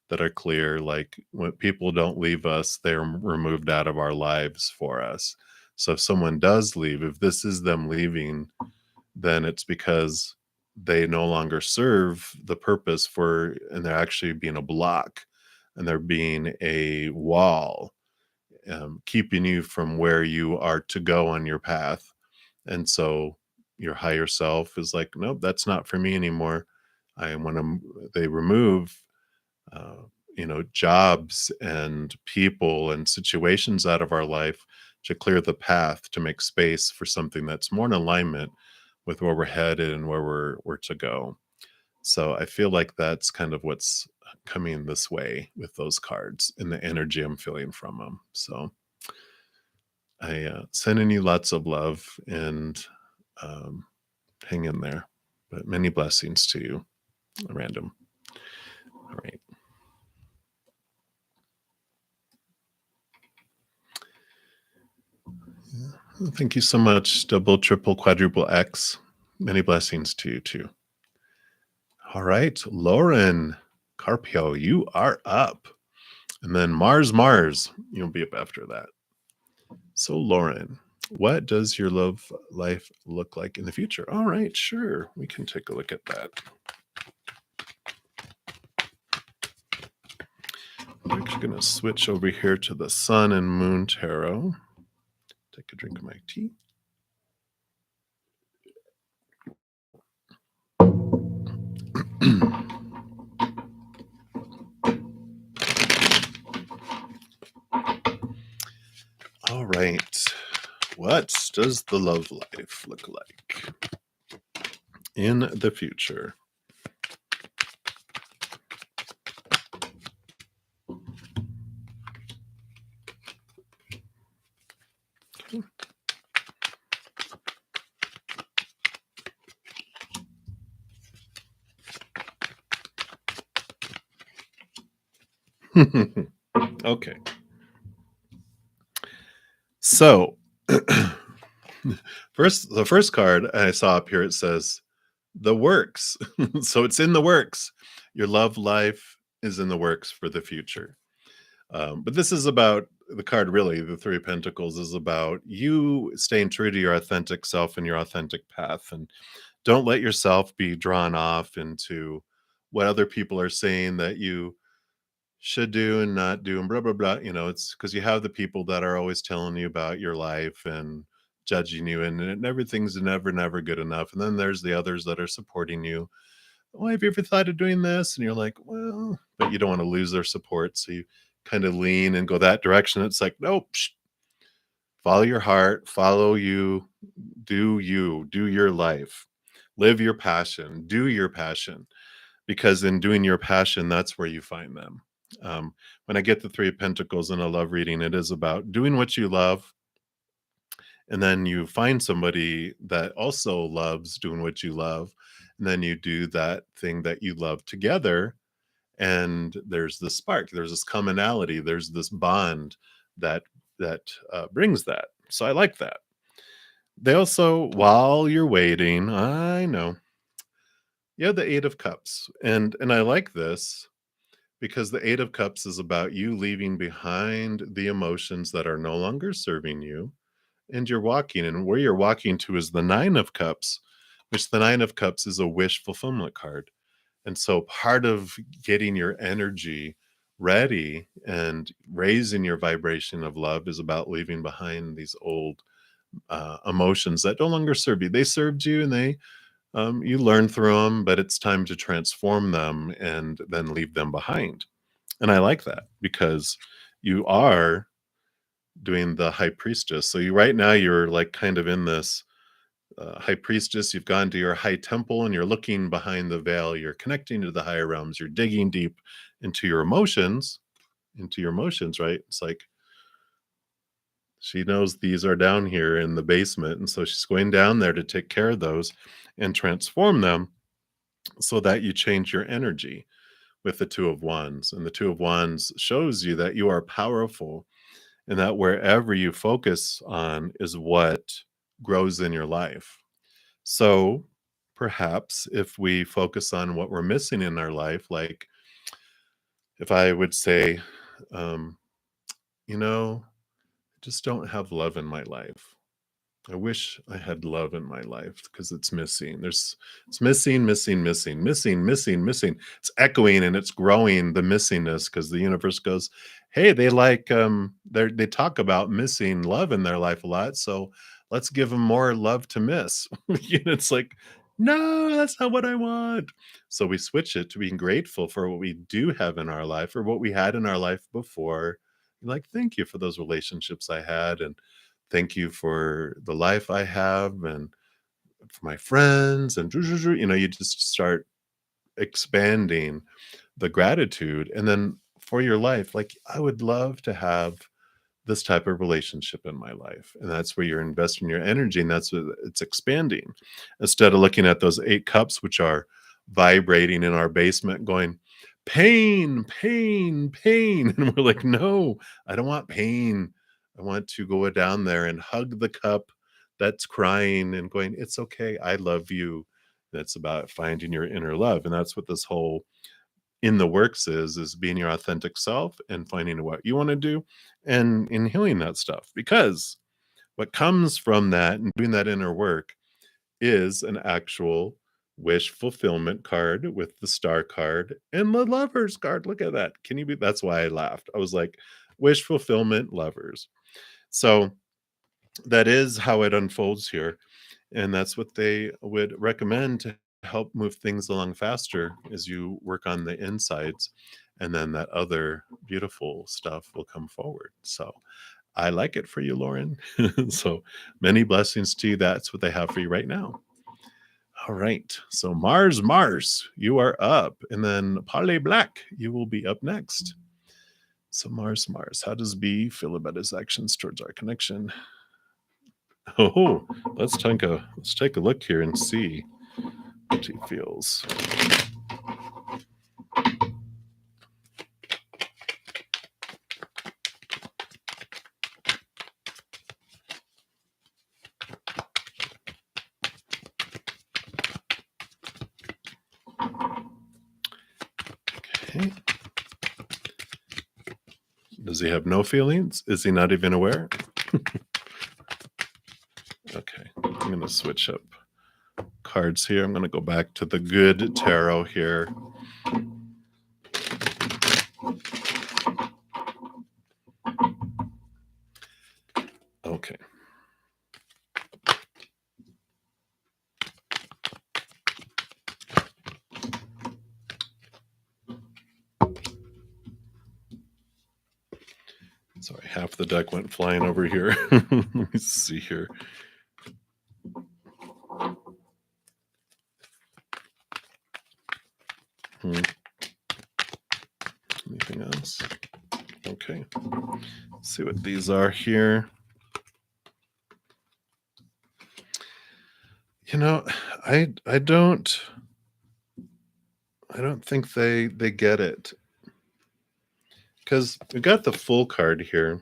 that are clear. Like when people don't leave us, they're removed out of our lives for us. So if someone does leave, if this is them leaving, then it's because they no longer serve the purpose for, and they're actually being a block, and they're being a wall, keeping you from where you are to go on your path. And so your higher self is like, nope, that's not for me anymore. I want to, they remove, uh, jobs and people and situations out of our life to clear the path, to make space for something that's more in alignment with where we're headed and where we're to go. So I feel like that's kind of what's coming this way with those cards and the energy I'm feeling from them. So I sending you lots of love and um, hang in there. But many blessings to you, random. All right. Thank you so much. Double, triple, quadruple X. Many blessings to you too. All right, Lauren Carpio, you are up. And then Mars, you'll be up after that. So, Lauren, what does your love life look like in the future? All right, sure. We can take a look at that. I'm actually going to switch over here to the Sun and Moon Tarot. Take a drink of my tea. All right. What does the love life look like in the future? Okay. So, the first card I saw up here, it says the works. So it's in the works. Your love life is in the works for the future. But this is about the card, really. The Three of Pentacles is about you staying true to your authentic self and your authentic path. And don't let yourself be drawn off into what other people are saying that you should do and not do and blah blah blah. It's because you have the people that are always telling you about your life and judging you, and everything's never good enough. And then there's the others that are supporting you. Oh, have you ever thought of doing this? And you're like, well, but you don't want to lose their support, so you kind of lean and go that direction. It's like, nope, follow your heart, follow you, do your life, live your passion, do your passion, because in doing your passion, that's where you find them. When I get the Three of Pentacles in a love reading, it is about doing what you love, and then you find somebody that also loves doing what you love, and then you do that thing that you love together, and there's this spark, there's this commonality, there's this bond that brings that. So I like that. They also, while you're waiting, I know, you have the Eight of Cups, and I like this because the Eight of Cups is about you leaving behind the emotions that are no longer serving you, and you're walking, and where you're walking to is the Nine of Cups, which the Nine of Cups is a wish fulfillment card. And so part of getting your energy ready and raising your vibration of love is about leaving behind these old emotions that no longer serve you. They served you, and you learn through them, but it's time to transform them and then leave them behind. And I like that because you are doing the high priestess. So you right now you're like kind of in this high priestess. You've gone to your high temple and you're looking behind the veil. You're connecting to the higher realms. You're digging deep into your emotions, right? It's like she knows these are down here in the basement, and so she's going down there to take care of those and transform them so that you change your energy with the Two of Wands. And the Two of Wands shows you that you are powerful, and that wherever you focus on is what grows in your life. So perhaps if we focus on what we're missing in our life, like if I would say, um, you know, I just don't have love in my life. I wish I had love in my life because it's missing. It's missing. It's echoing and it's growing the missingness because the universe goes, hey, they talk about missing love in their life a lot. So let's give them more love to miss. It's like, no, that's not what I want. So we switch it to being grateful for what we do have in our life or what we had in our life before. Like, thank you for those relationships I had, and thank you for the life I have, and for my friends, and you just start expanding the gratitude. And then for your life, like, I would love to have this type of relationship in my life. And that's where you're investing your energy, and that's what it's expanding. Instead of looking at those Eight Cups, which are vibrating in our basement, going, pain, pain, pain. And we're like, no, I don't want pain. I want to go down there and hug the cup that's crying and going, "It's okay. I love you." That's about finding your inner love, and that's what this whole in the works is being your authentic self and finding what you wanna do and in healing that stuff, because what comes from that and doing that inner work is an actual wish fulfillment card with the star card and the lovers card. Look at that. Can you be that's why I laughed. I was like, wish fulfillment lovers. So that is how it unfolds here. And that's what they would recommend to help move things along faster as you work on the insides. And then that other beautiful stuff will come forward. So I like it for you, Lauren. So many blessings to you. That's what they have for you right now. All right. So Mars, you are up. And then Parley Black, you will be up next. So Mars, how does B feel about his actions towards our connection? Oh, let's take a look here and see what he feels. Okay. Does he have no feelings? Is he not even aware? Okay, I'm going to switch up cards here. I'm going to go back to the good tarot here. Okay. Sorry, half the deck went flying over here. Let me see here. Anything else? Okay. Let's see what these are here. You know, I don't think they get it. Because we got the full card here.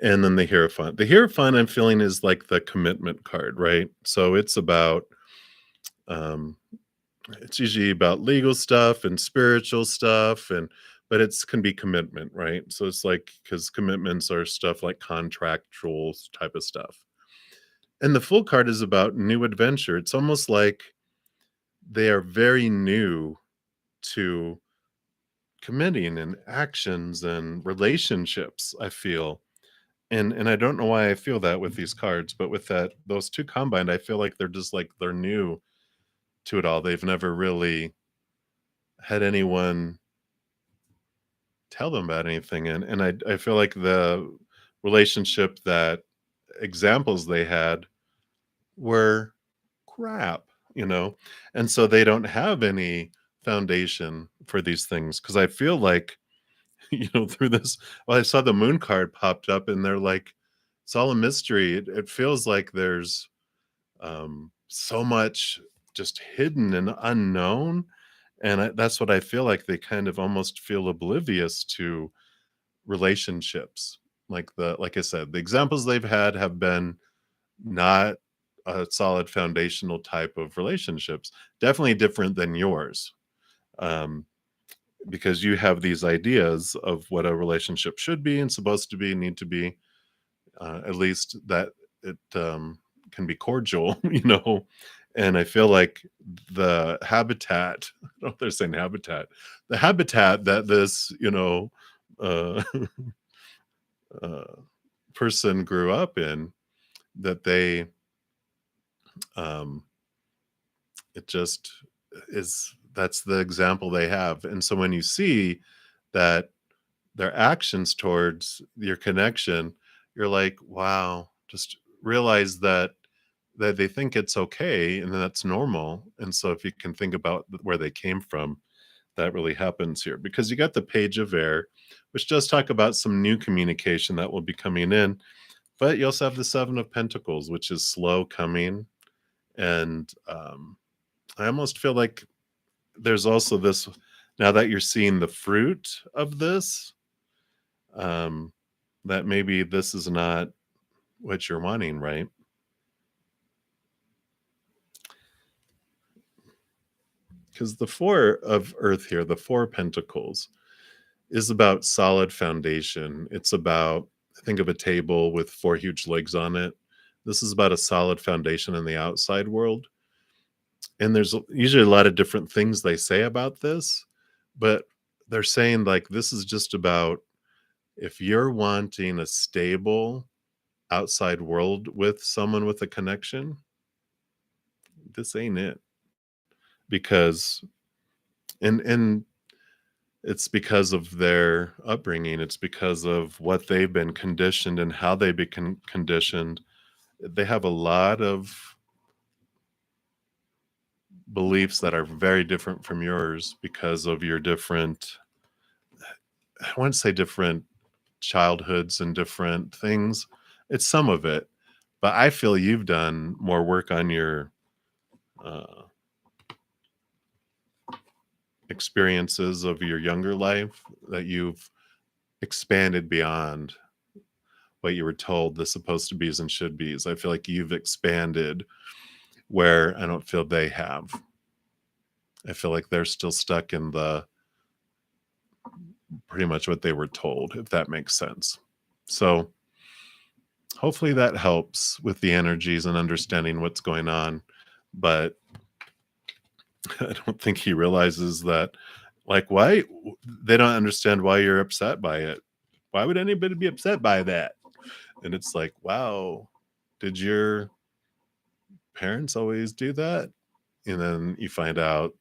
And then the Hierophant. The Hierophant I'm feeling is like the commitment card, right? So it's about um it's usually about legal stuff and spiritual stuff, and but it's can be commitment, right? So it's like because commitments are stuff like contractual type of stuff. And the full card is about new adventure. It's almost like they are very new to committing and actions and relationships, I feel. And I don't know why I feel that with these cards, but with that those two combined, I feel like they're just like they're new to it all. They've never really had anyone tell them about anything, and I feel like the relationship that examples they had were crap, you know? And so they don't have any foundation for these things because I feel like, through this well, I saw the moon card popped up and they're like, it's all a mystery. It feels like there's so much just hidden and unknown. And that's what I feel like they kind of almost feel oblivious to relationships. Like I said, the examples they've had have been not a solid foundational type of relationships. Definitely different than yours. Um, because you have these ideas of what a relationship should be and supposed to be, need to be, at least that it can be cordial, And I feel like the habitat, I don't know if they're saying habitat, the habitat that this, uh, uh, person grew up in, that they, um, it just is, that's the example they have. And so when you see that their actions towards your connection, you're like, wow, just realize that they think it's okay and that's normal. And so if you can think about where they came from, that really happens here because you got the page of air, which does talk about some new communication that will be coming in. But you also have the seven of pentacles, which is slow coming. And I almost feel like there's also this, now that you're seeing the fruit of this, um, that maybe this is not what you're wanting, right? Because the Four of Earth here, the Four Pentacles, is about solid foundation. It's about, think of a table with four huge legs on it. This is about a solid foundation in the outside world. And there's usually a lot of different things they say about this, but they're saying like this is just about if you're wanting a stable outside world with someone with a connection, this ain't it. Because and it's because of their upbringing, it's because of what they've been conditioned and how they've been conditioned. They have a lot of beliefs that are very different from yours because of your different, I want to say different childhoods and different things. It's some of it, but I feel you've done more work on your uh, experiences of your younger life, that you've expanded beyond what you were told the supposed to be's and should be's. I feel like you've expanded where I don't feel they have. I feel like they're still stuck in the pretty much what they were told, if that makes sense. So hopefully that helps with the energies and understanding what's going on. But I don't think he realizes that, like, why they don't understand why you're upset by it. Why would anybody be upset by that? And it's like, wow, did your parents always do that? And then you find out,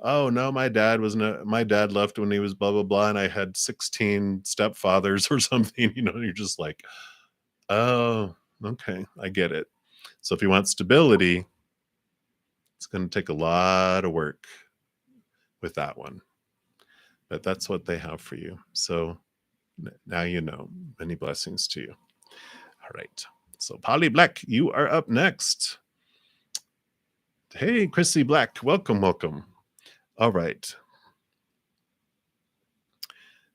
oh no, my dad left when he was blah blah blah, and I had 16 stepfathers or something. You're just like, oh, okay, I get it. So if you want stability, it's going to take a lot of work with that one. But that's what they have for you. So now you know. Many blessings to you. All right. So Polly Black, you are up next. Hey, Chrissy Black, welcome, welcome. All right.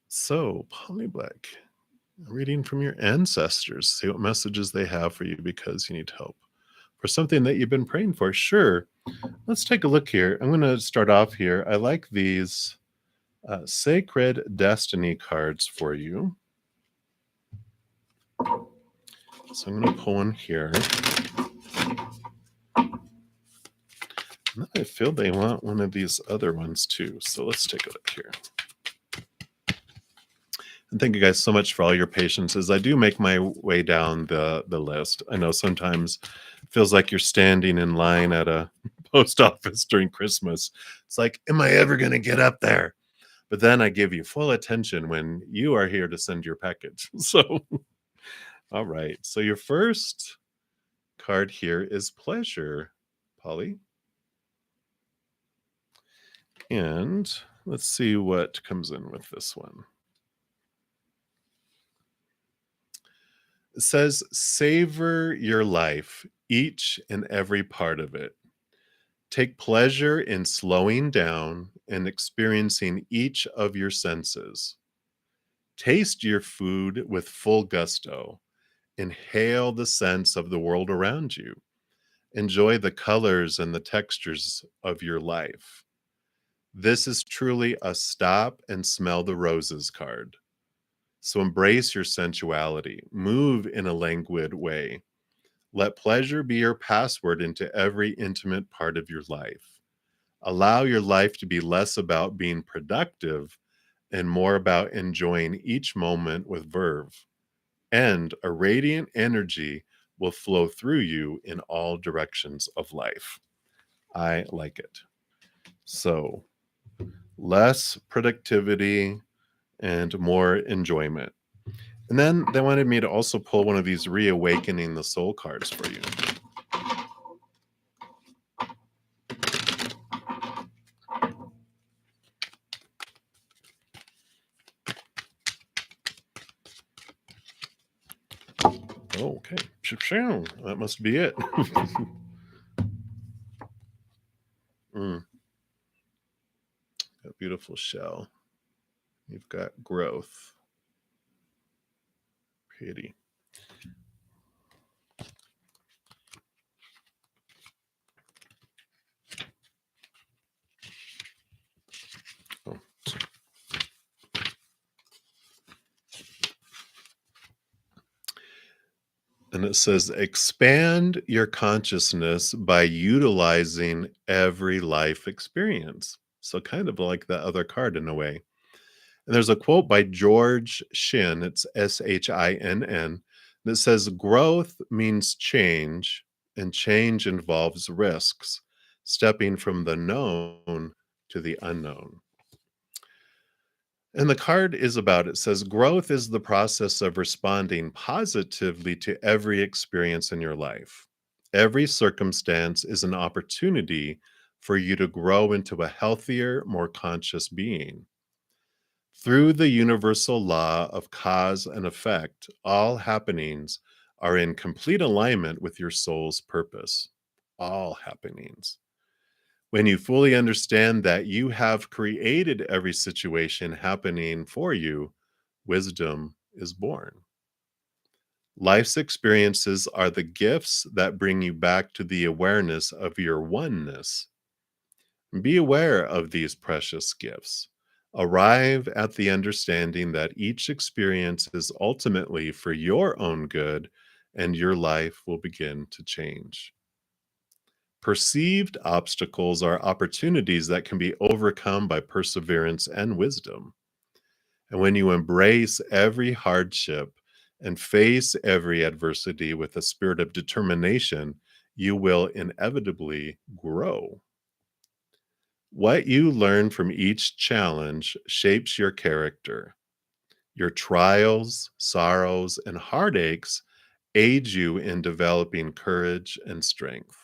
So Polly Black, reading from your ancestors. See what messages they have for you because you need help. For something that you've been praying for, sure. Let's take a look here. I'm going to start off here. I like these Sacred Destiny cards for you. So I'm going to pull one here. And I feel they want one of these other ones too. So let's take a look here. And thank you guys so much for all your patience as I do make my way down the list. I know sometimes it feels like you're standing in line at a post office during Christmas. It's like, am I ever going to get up there? But then I give you full attention when you are here to send your package. So, all right. So your first card here is pleasure, Polly. And let's see what comes in with this one. It says, savor your life, each and every part of it. Take pleasure in slowing down and experiencing each of your senses. Taste your food with full gusto. Inhale the sense of the world around you. Enjoy the colors and the textures of your life. This is truly a stop and smell the roses card. So embrace your sensuality. Move in a languid way. Let pleasure be your password into every intimate part of your life. Allow your life to be less about being productive and more about enjoying each moment with verve. And a radiant energy will flow through you in all directions of life. I like it. So, less productivity and more enjoyment. And then they wanted me to also pull one of these reawakening the soul cards for you. Oh, okay. That must be it. Mm, a beautiful shell. You've got growth. 80. Oh. And it says, expand your consciousness by utilizing every life experience. So, kind of like the other card in a way. And there's a quote by George Shin, it's Shinn, that says, growth means change, and change involves risks, stepping from the known to the unknown. And the card is about it says growth is the process of responding positively to every experience in your life. Every circumstance is an opportunity for you to grow into a healthier, more conscious being. Through the universal law of cause and effect, all happenings are in complete alignment with your soul's purpose. All happenings. When you fully understand that you have created every situation happening for you, wisdom is born. Life's experiences are the gifts that bring you back to the awareness of your oneness. Be aware of these precious gifts. Arrive at the understanding that each experience is ultimately for your own good, and your life will begin to change. Perceived obstacles are opportunities that can be overcome by perseverance and wisdom. And when you embrace every hardship and face every adversity with a spirit of determination, you will inevitably grow. What you learn from each challenge shapes your character. Your trials, sorrows, and heartaches aid you in developing courage and strength.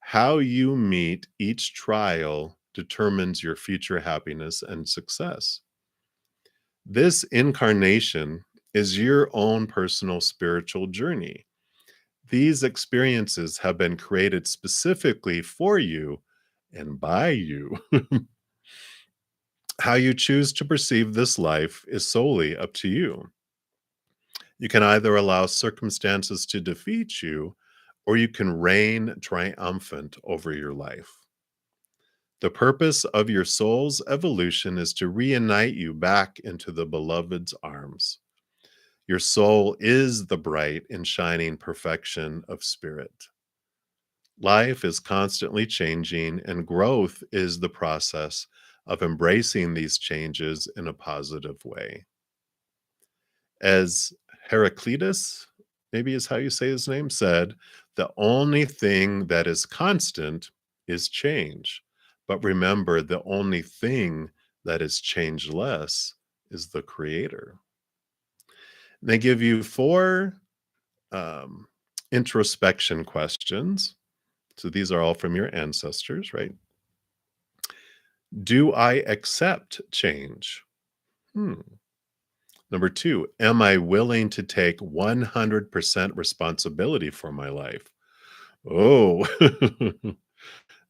How you meet each trial determines your future happiness and success. This incarnation is your own personal spiritual journey. These experiences have been created specifically for you and by you. How you choose to perceive this life is solely up to you. You can either allow circumstances to defeat you, or you can reign triumphant over your life. The purpose of your soul's evolution is to reunite you back into the beloved's arms. Your soul is the bright and shining perfection of spirit. Life is constantly changing, and growth is the process of embracing these changes in a positive way. As Heraclitus, maybe is how you say his name, said, the only thing that is constant is change. But remember, the only thing that is changeless is the creator. They give you four um, introspection questions. So these are all from your ancestors, right? Do I accept change? Hmm. Number two, am I willing to take 100% responsibility for my life? Oh.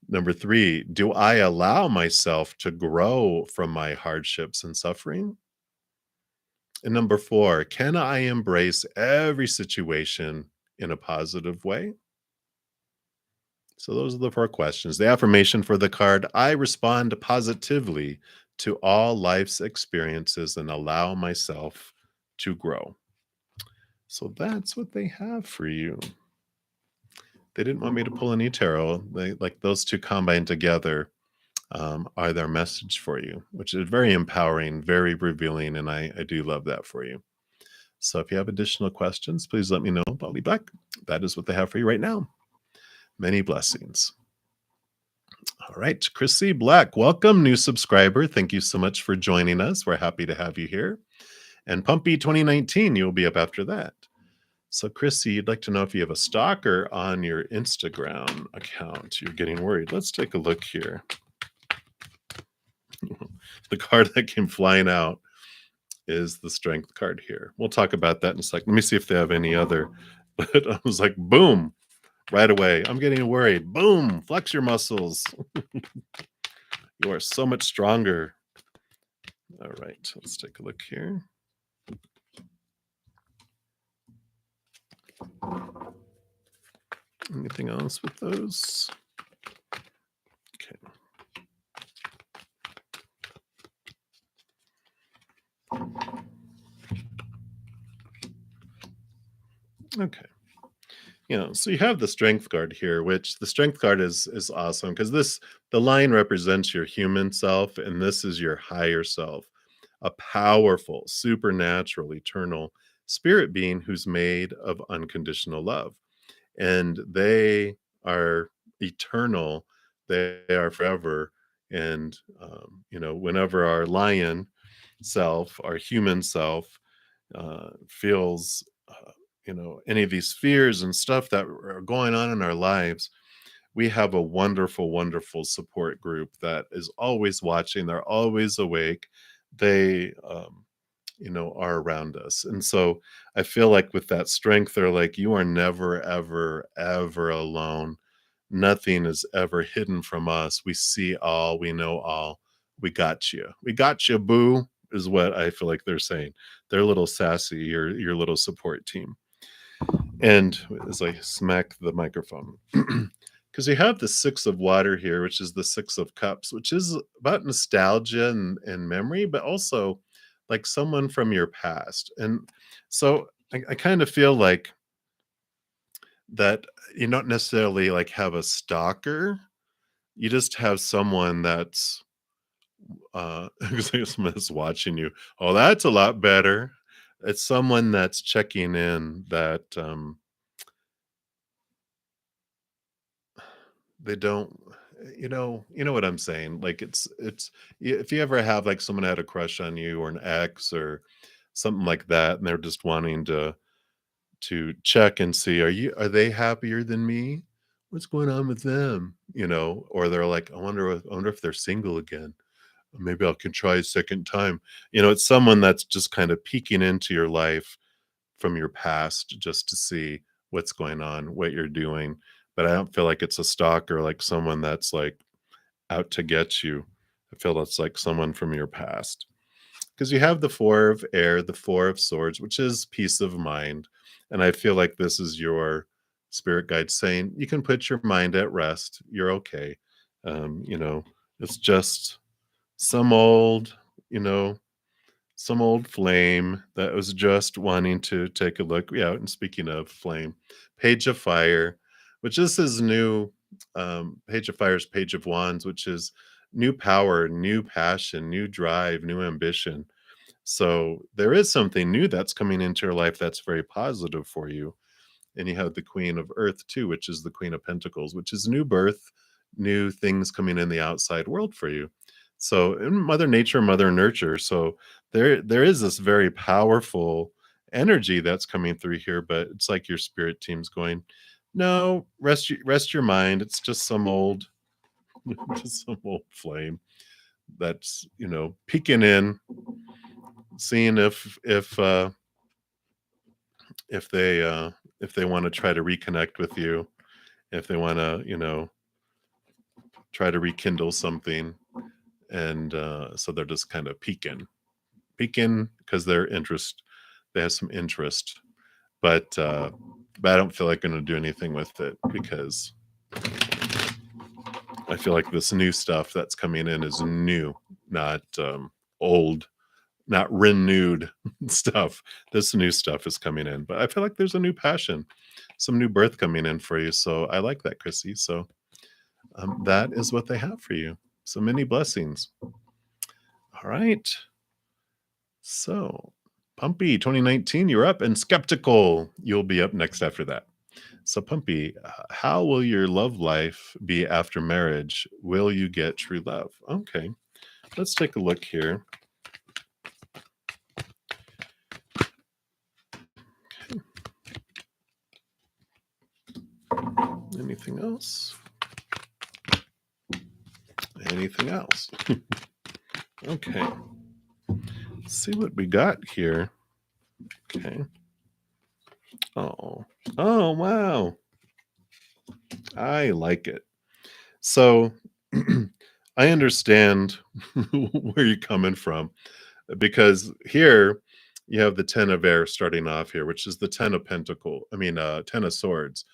Number three, do I allow myself to grow from my hardships and suffering? And number four, can I embrace every situation in a positive way? So those are the four questions. The affirmation for the card, I respond positively to all life's experiences and allow myself to grow. So that's what they have for you. They didn't want me to pull any tarot. They like those two combined together are their message for you, which is very empowering, very revealing, and I do love that for you. So if you have additional questions, please let me know. I'll be back. That is what they have for you right now. Many blessings. All right, Chrissy Black, welcome, new subscriber. Thank you so much for joining us. We're happy to have you here. And Pumpy 2019, you'll be up after that. So, Chrissy, you'd like to know if you have a stalker on your Instagram account. You're getting worried. Let's take a look here. The card that came flying out is the Strength card here. We'll talk about that in a second. Let me see if they have any other. But I was like, boom, right away. I'm getting worried. Boom, flex your muscles. You are so much stronger. All right, let's take a look here. Anything else with those? Okay. Okay. So you have the strength card here, which the strength card is awesome because this the line represents your human self, and this is your higher self, a powerful, supernatural, eternal spirit being who's made of unconditional love. And they are eternal, they are forever. And whenever our lion self, our human self, feels any of these fears and stuff that are going on in our lives, we have a wonderful, wonderful support group that is always watching. They're always awake. They are around us. And so I feel like with that strength, they're like, you are never, ever, ever alone. Nothing is ever hidden from us. We see all, we know all. We got you. We got you, boo, is what I feel like they're saying. They're a little sassy, your little support team. And as I smack the microphone, because you have the six of water here, which is the six of cups, which is about nostalgia and memory, but also like someone from your past. And so I kind of feel like that you don't necessarily like have a stalker. You just have someone that's someone that's watching you. Oh, that's a lot better. It's someone that's checking in that they don't you know what I'm saying? Like if you ever have like someone had a crush on you or an ex or something like that, and they're just wanting to check and see, are they happier than me? What's going on with them? Or they're like, I wonder if they're single again. Maybe I can try a second time. It's someone that's just kind of peeking into your life from your past just to see what's going on, what you're doing. But I don't feel like it's a stalker, like someone that's like out to get you. I feel that's like someone from your past. Because you have the four of air, the four of swords, which is peace of mind. And I feel like this is your spirit guide saying you can put your mind at rest. You're okay. Um, you know, it's just some old, you know, some old flame that was just wanting to take a look. Yeah, and speaking of flame, Page of Fire, which this is new. Page of Fire's Page of Wands, which is new power, new passion, new drive, new ambition. So there is something new that's coming into your life that's very positive for you. And you have the Queen of Earth too, which is the Queen of Pentacles, which is new birth, new things coming in the outside world for you. So in Mother Nature, Mother Nurture. So there is this very powerful energy that's coming through here, but it's like your spirit team's going, no, rest your mind. It's just some old just some old flame that's peeking in, seeing if they if they want to try to reconnect with you, if they want to try to rekindle something. And so they're just kind of peeking because they have some interest, but I don't feel like going to do anything with it because I feel like this new stuff that's coming in is new, not old, not renewed stuff. This new stuff is coming in, but I feel like there's a new passion, some new birth coming in for you. So I like that, Chrissy. So that is what they have for you. So many blessings. All right. So, Pumpy 2019, you're up, and Skeptical, you'll be up next after that. So, Pumpy, how will your love life be after marriage? Will you get true love? Okay, let's take a look here. Anything else? Anything else? Okay, let's see what we got here. Okay. Oh, wow. I like it. So, I understand where you're coming from because here you have the 10 of air starting off here, which is the 10 of pentacle, 10 of swords,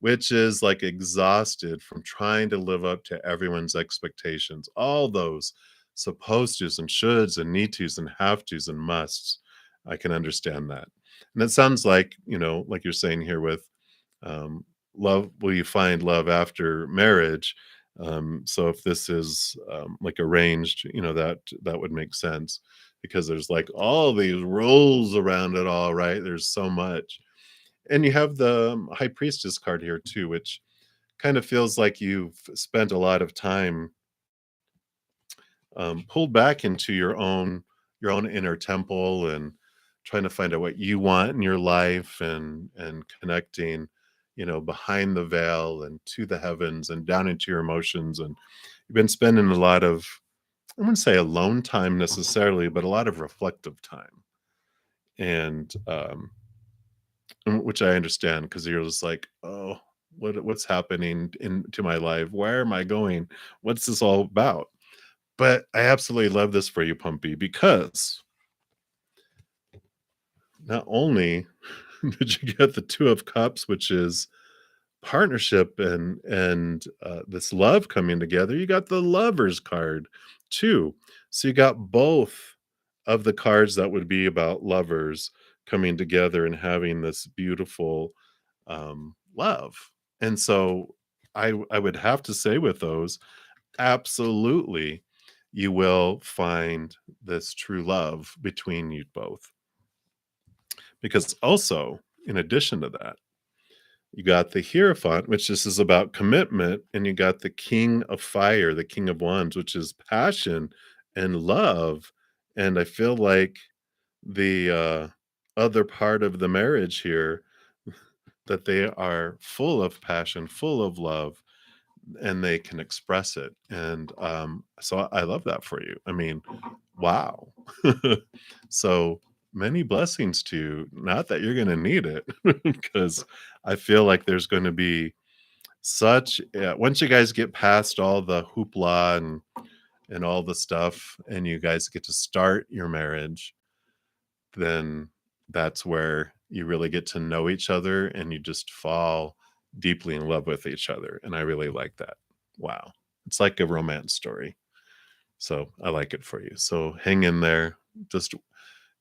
which is like exhausted from trying to live up to everyone's expectations. All those supposed tos and shoulds and need tos and have tos and musts. I can understand that. And it sounds like, like you're saying here with um, love, will you find love after marriage? So if this is like arranged, that would make sense because there's like all these rules around it all, right? There's so much. And you have the high priestess card here too, which kind of feels like you've spent a lot of time pulled back into your own inner temple and trying to find out what you want in your life and connecting behind the veil and to the heavens and down into your emotions. And you've been spending a lot of, I wouldn't say alone time necessarily, but a lot of reflective time. And which I understand because you're just like, oh, what's happening into my life? Where am I going? What's this all about? But I absolutely love this for you, Pumpy, because not only did you get the Two of Cups, which is partnership and this love coming together, you got the Lovers card too. So you got both of the cards that would be about lovers coming together and having this beautiful love. And so I would have to say with those, absolutely, you will find this true love between you both. Because also, in addition to that, you got the Hierophant, which this is about commitment, and you got the King of Fire, the King of Wands, which is passion and love. And I feel like the other part of the marriage here, that they are full of passion, full of love, and they can express it. And so I love that for you. I mean, wow. So many blessings to you. Not that you're going to need it, because I feel like there's going to be once you guys get past all the hoopla and all the stuff, and you guys get to start your marriage, then that's where you really get to know each other and you just fall deeply in love with each other. And I really like that. Wow. It's like a romance story. So I like it for you. So hang in there. Just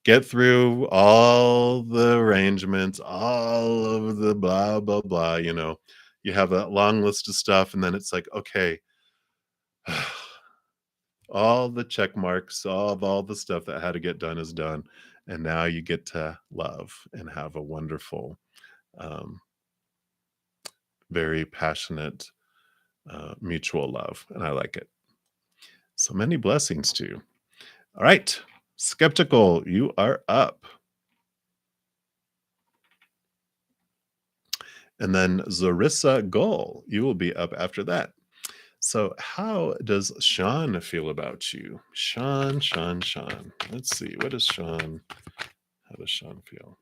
get through all the arrangements, all of the blah, blah, blah. You have a long list of stuff, and then it's like, okay, all the check marks, all the stuff that had to get done is done. And now you get to love and have a wonderful, um, very passionate, mutual love. And I like it. So many blessings to you. All right. Skeptical, you are up. And then Zarissa Goal, you will be up after that. So, how does Sean feel about you? Sean, Sean, Sean. Let's see. What does Sean, how does Sean feel?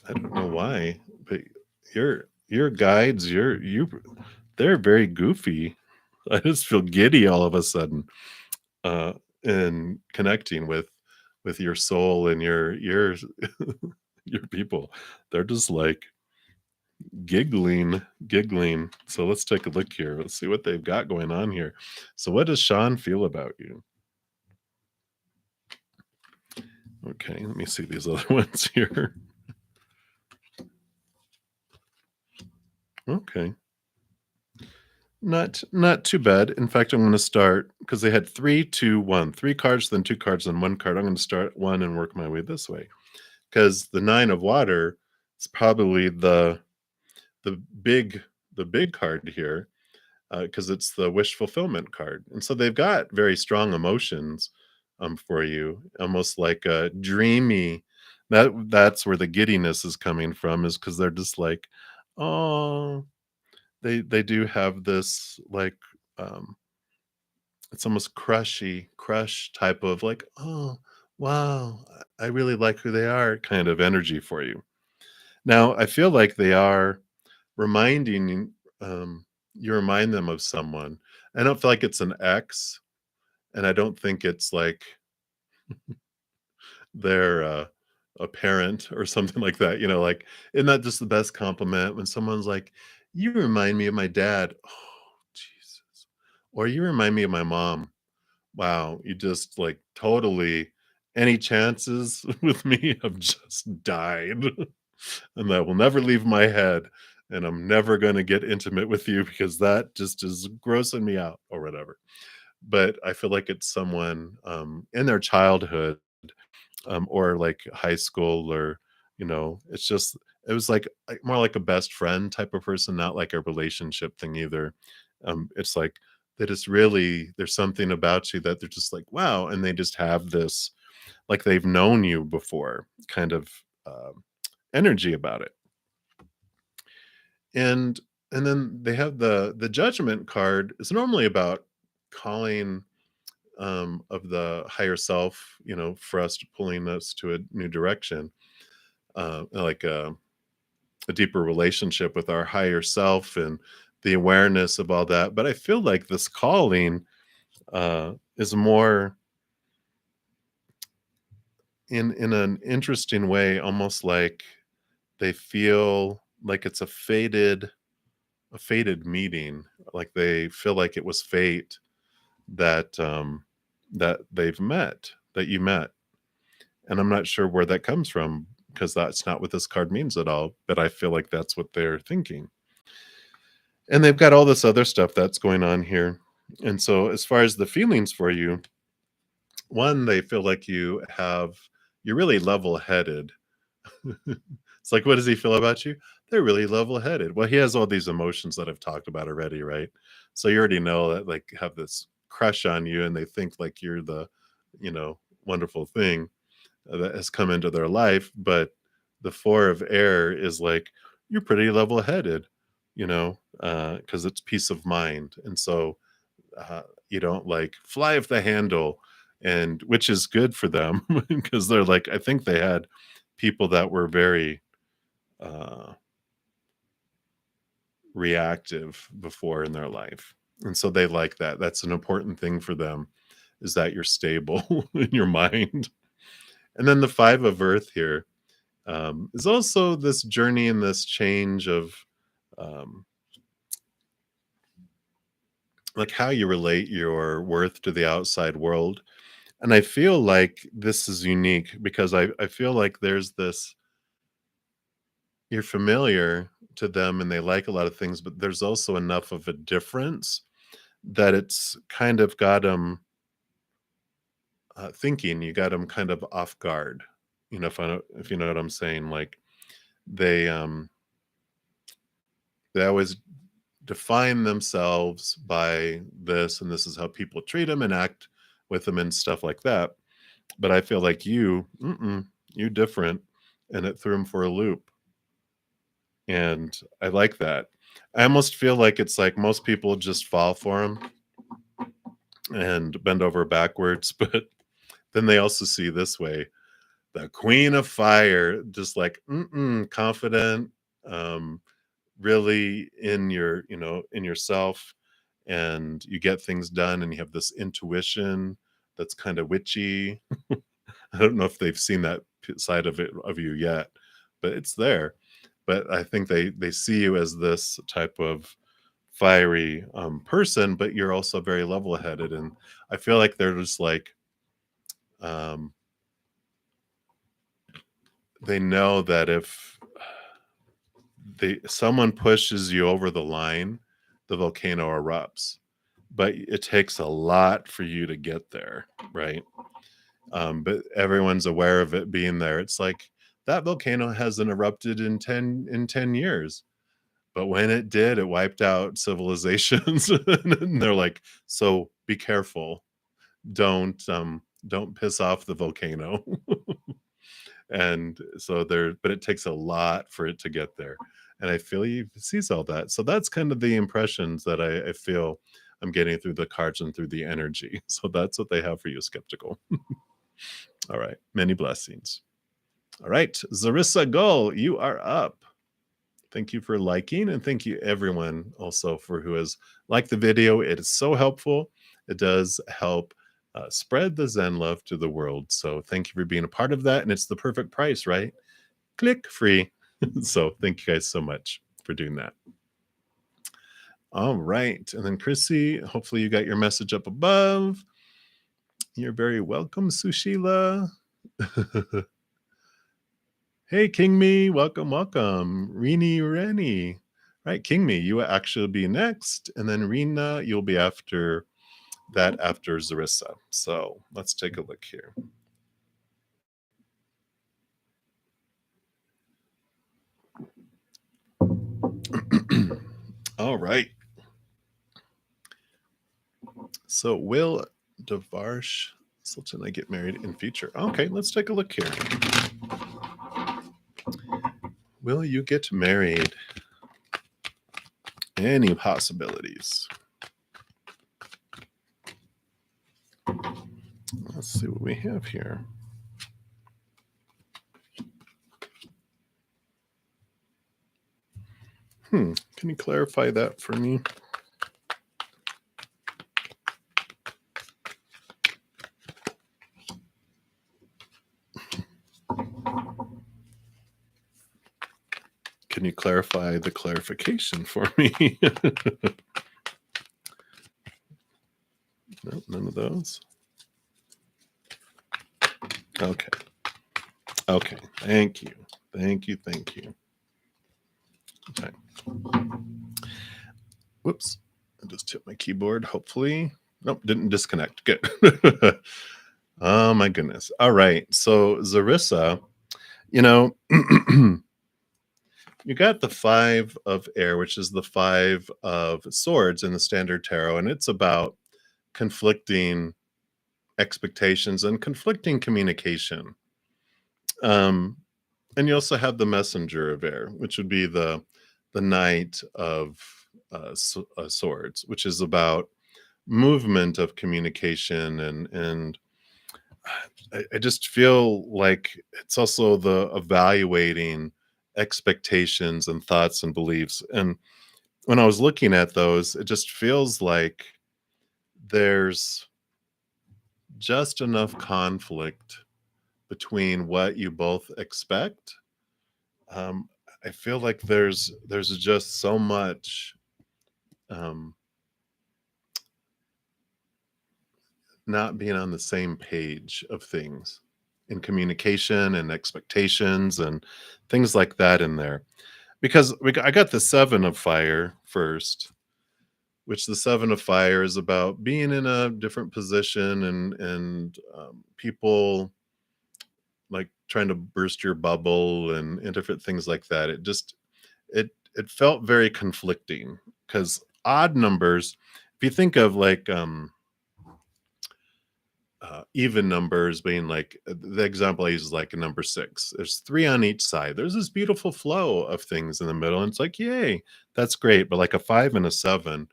I don't know why, but your guides, they're very goofy. I just feel giddy all of a sudden, and connecting with your soul and your your people. They're just like giggling. So let's take a look here. Let's see what they've got going on here. So what does Sean feel about you? Okay, let me see these other ones here. Okay. Not too bad. In fact, I'm going to start because they had 3, 2, 1. 3 cards, then 2 cards, then 1 card. I'm going to start 1 and work my way this way. Because the 9 of water is probably the big the big card here, because it's the wish fulfillment card. And so they've got very strong emotions for you, almost like a dreamy. That's where the giddiness is coming from, is because they're just like, oh, they do have this like it's almost crush type of like, oh wow, I really like who they are kind of energy for you. Now, I feel like they are reminding you remind them of someone. I don't feel like it's an ex, and I don't think it's like they're a parent or something like that. Like, isn't that just the best compliment when someone's like, "You remind me of my dad." Oh, Jesus. Or you remind me of my mom. Wow, you just like totally any chances with me have just died. And that will never leave my head. And I'm never going to get intimate with you because that just is grossing me out or whatever. But I feel like it's someone in their childhood or like high school or, it's just, it was like more like a best friend type of person, not like a relationship thing either. It's like that is really, there's something about you that they're just like, wow. And they just have this, like they've known you before kind of energy about it. And and then they have the judgment card. It's normally about calling of the higher self, for us to pulling us to a new direction, like a deeper relationship with our higher self and the awareness of all that. But I feel like this calling is more in an interesting way, almost like they feel like it's a fated meeting, like they feel like it was fate that that you met. And I'm not sure where that comes from because that's not what this card means at all, but I feel like that's what they're thinking. And they've got all this other stuff that's going on here. And so as far as the feelings for you, one, they feel like you're really level-headed. It's like, what does he feel about you? They're really level-headed. Well, he has all these emotions that I've talked about already, right? So you already know that, like, have this crush on you, and they think like you're the, wonderful thing that has come into their life. But the four of air is like you're pretty level-headed, because it's peace of mind, and so you don't like fly off the handle, and which is good for them because they're like, I think they had people that were very uh, reactive before in their life. And so they like that. That's an important thing for them is that you're stable in your mind. And then the five of earth here is also this journey and this change of um, like how you relate your worth to the outside world. And I feel like this is unique because I feel like there's this, you're familiar to them and they like a lot of things, but there's also enough of a difference that it's kind of got them thinking, you got them kind of off guard. If you know what I'm saying, like they um they always define themselves by this, and this is how people treat them and act with them and stuff like that. But I feel like you different, and it threw them for a loop. And I like that. I almost feel like it's like most people just fall for them and bend over backwards, but then they also see this way, the queen of fire, just like, confident, um, really in in yourself, and you get things done, and you have this intuition that's kind of witchy. I don't know if they've seen that side of it of you yet, but it's there. But I think they see you as this type of fiery person, but you're also very level-headed, and I feel like they're just like um, they know that if someone pushes you over the line, the volcano erupts. But it takes a lot for you to get there, right? But everyone's aware of it being there. It's like that volcano hasn't erupted in 10 years. But when it did, it wiped out civilizations. And they're like, so be careful. Don't piss off the volcano. And so there, but it takes a lot for it to get there. And I feel he sees all that. So that's kind of the impressions that I feel I'm getting through the cards and through the energy. So that's what they have for you, skeptical. All right. Many blessings. All right, Zarissa Gull, you are up. Thank you for liking, and thank you everyone also for who has liked the video. It is so helpful. It does help spread the Zen love to the world. So thank you for being a part of that. And it's the perfect price, right? Click free. So thank you guys so much for doing that. All right. And then Chrissy, hopefully you got your message up above. You're very welcome, Sushila. Hey, King Me, welcome, welcome. Rini Reni. Right, King Me, you will actually be next. And then Rena, you'll be after that after Zarissa. So let's take a look here. All right. So will Devarsh Sultan I get married in future? Okay, let's take a look here. Will you get married? Any possibilities? Let's see what we have here. Can you clarify that for me? Can you clarify the clarification for me? No, none of those. Okay. Okay. Thank you. Thank you. Thank you. Okay. Whoops. I just hit my keyboard. Hopefully. Nope, didn't disconnect. Good. Oh my goodness. All right. So Zarissa, you know, you got the 5 of air, which is the 5 of swords in the standard tarot, and it's about conflicting expectations and conflicting communication. And you also have the messenger of air, which would be the knight of swords, which is about movement of communication and I just feel like it's also the evaluating expectations and thoughts and beliefs. And when I was looking at those, it just feels like there's just enough conflict between what you both expect. Um, I feel like there's just so much um, not being on the same page of things in communication and expectations and things like that in there. Because I got the 7 of fire first, which the 7 of fire is about being in a different position and people like trying to burst your bubble and different things like that. It felt very conflicting because odd numbers, if you think of like even numbers being like the example I use is like a number 6. There's 3 on each side. There's this beautiful flow of things in the middle, and it's like, yay, that's great. But like a 5 and a 7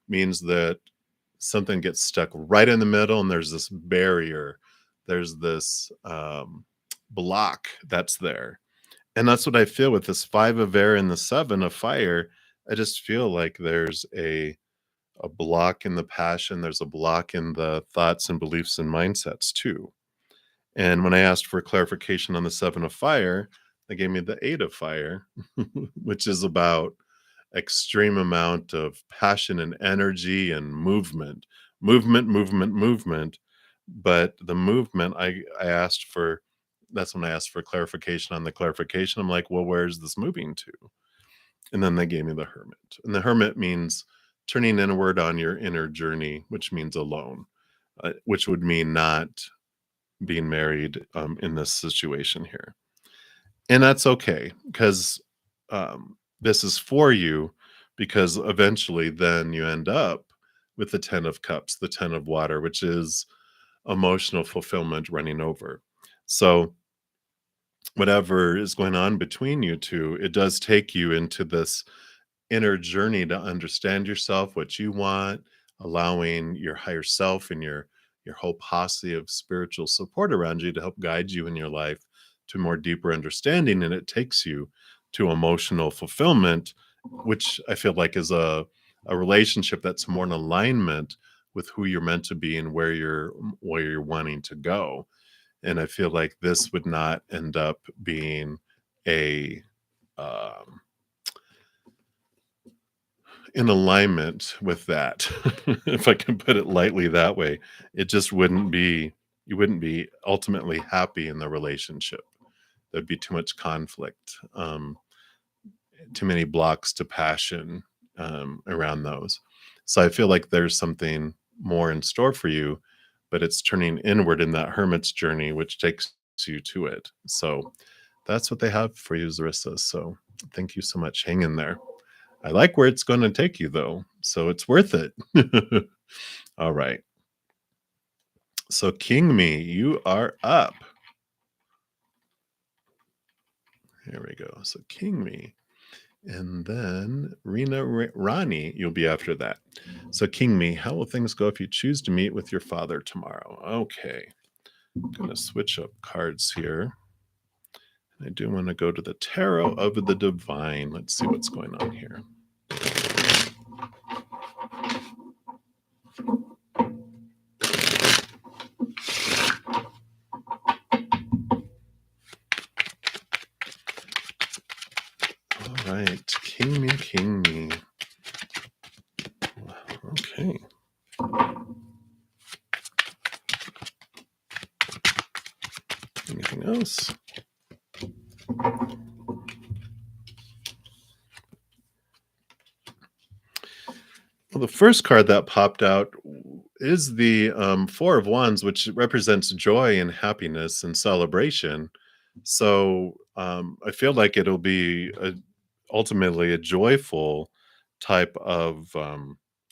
means that something gets stuck right in the middle, and there's this barrier. There's this block that's there. And that's what I feel with this 5 of air and the 7 of fire. I just feel like there's a block in the passion, there's a block in the thoughts and beliefs and mindsets too. And when I asked for clarification on the 7 of fire, they gave me the 8 of fire, which is about extreme amount of passion and energy and movement. Movement. But the movement, I asked for, that's when I asked for clarification on the clarification. I'm like, well, where's this moving to? And then they gave me the hermit. And the hermit means turning inward on your inner journey, which means alone, which would mean not being married in this situation here. And that's okay because this is for you, because eventually then you end up with the 10 of cups, the 10 of water, which is emotional fulfillment running over. So whatever is going on between you two, it does take you into this inner journey to understand yourself, what you want, allowing your higher self and your whole posse of spiritual support around you to help guide you in your life to more deeper understanding, and it takes you to emotional fulfillment, which I feel like is a relationship that's more in alignment with who you're meant to be and where you're wanting to go. And I feel like this would not end up being a um, in alignment with that. If I can put it lightly that way, it just wouldn't be you wouldn't be ultimately happy in the relationship. There'd be too much conflict, too many blocks to passion around those. So I feel like there's something more in store for you, but it's turning inward in that hermit's journey, which takes you to it. So that's what they have for you, Zarissa. So thank you so much. Hang in there. I like where it's going to take you, though. So it's worth it. All right. So, King Me, you are up. Here we go. So, King Me. And then Rani, you'll be after that. So, King Me, how will things go if you choose to meet with your father tomorrow? Okay. I'm going to switch up cards here. I do want to go to the Tarot of the Divine. Let's see what's going on here. All right. King Me, King Me. Okay. Anything else? Well, the first card that popped out is the Four of Wands, which represents joy and happiness and celebration. So I feel like it'll be ultimately a joyful type of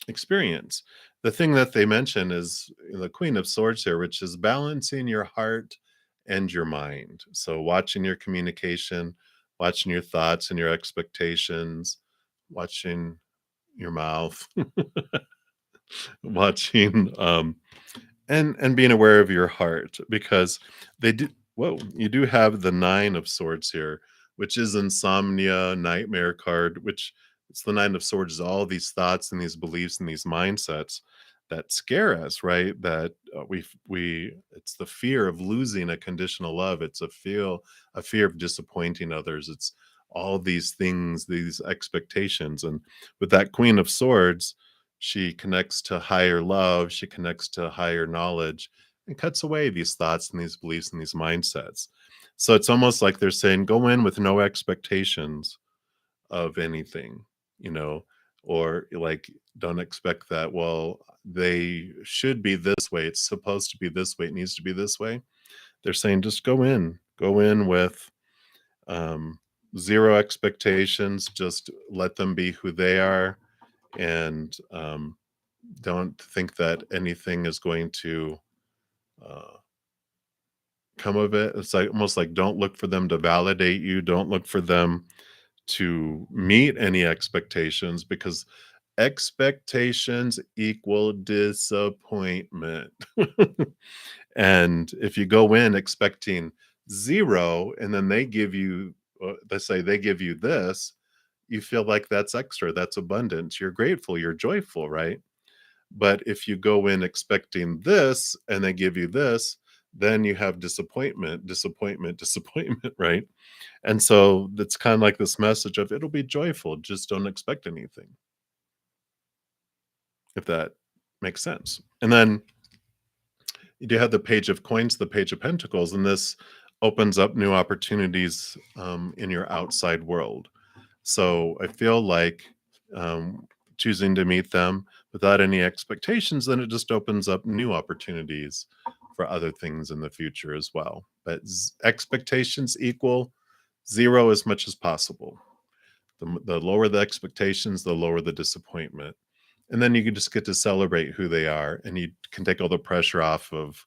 experience. The thing that they mention is the Queen of Swords here, which is balancing your heart and your mind. So watching your communication, watching your thoughts and your expectations, watching your mouth, watching and being aware of your heart, because they do you do have the Nine of Swords here, which is insomnia, nightmare card, which it's the Nine of Swords, all these thoughts and these beliefs and these mindsets that scare us, right? That we it's the fear of losing a conditional love. It's a fear of disappointing others. It's all these things, these expectations. And with that Queen of Swords, she connects to higher love, she connects to higher knowledge, and cuts away these thoughts and these beliefs and these mindsets. So it's almost like they're saying, go in with no expectations of anything, you know, or like, don't expect that, well, they should be this way. It's supposed to be this way. It needs to be this way. They're saying, just go in with um, zero expectations, just let them be who they are. And don't think that anything is going to uh, come of it. It's like almost like don't look for them to validate you. Don't look for them to meet any expectations, because expectations equal disappointment. And if you go in expecting zero and then they give you, let's say they give you this, you feel like that's extra, that's abundance. You're grateful, you're joyful, right? But if you go in expecting this and they give you this, then you have disappointment, disappointment, disappointment, right? And so it's kind of like this message of it'll be joyful, just don't expect anything, if that makes sense. And then you do have the Page of Coins, the Page of Pentacles, and this opens up new opportunities in your outside world. So I feel like choosing to meet them without any expectations, then it just opens up new opportunities for other things in the future as well. But expectations equal zero as much as possible. The lower the expectations, the lower the disappointment. And then you can just get to celebrate who they are, and you can take all the pressure off of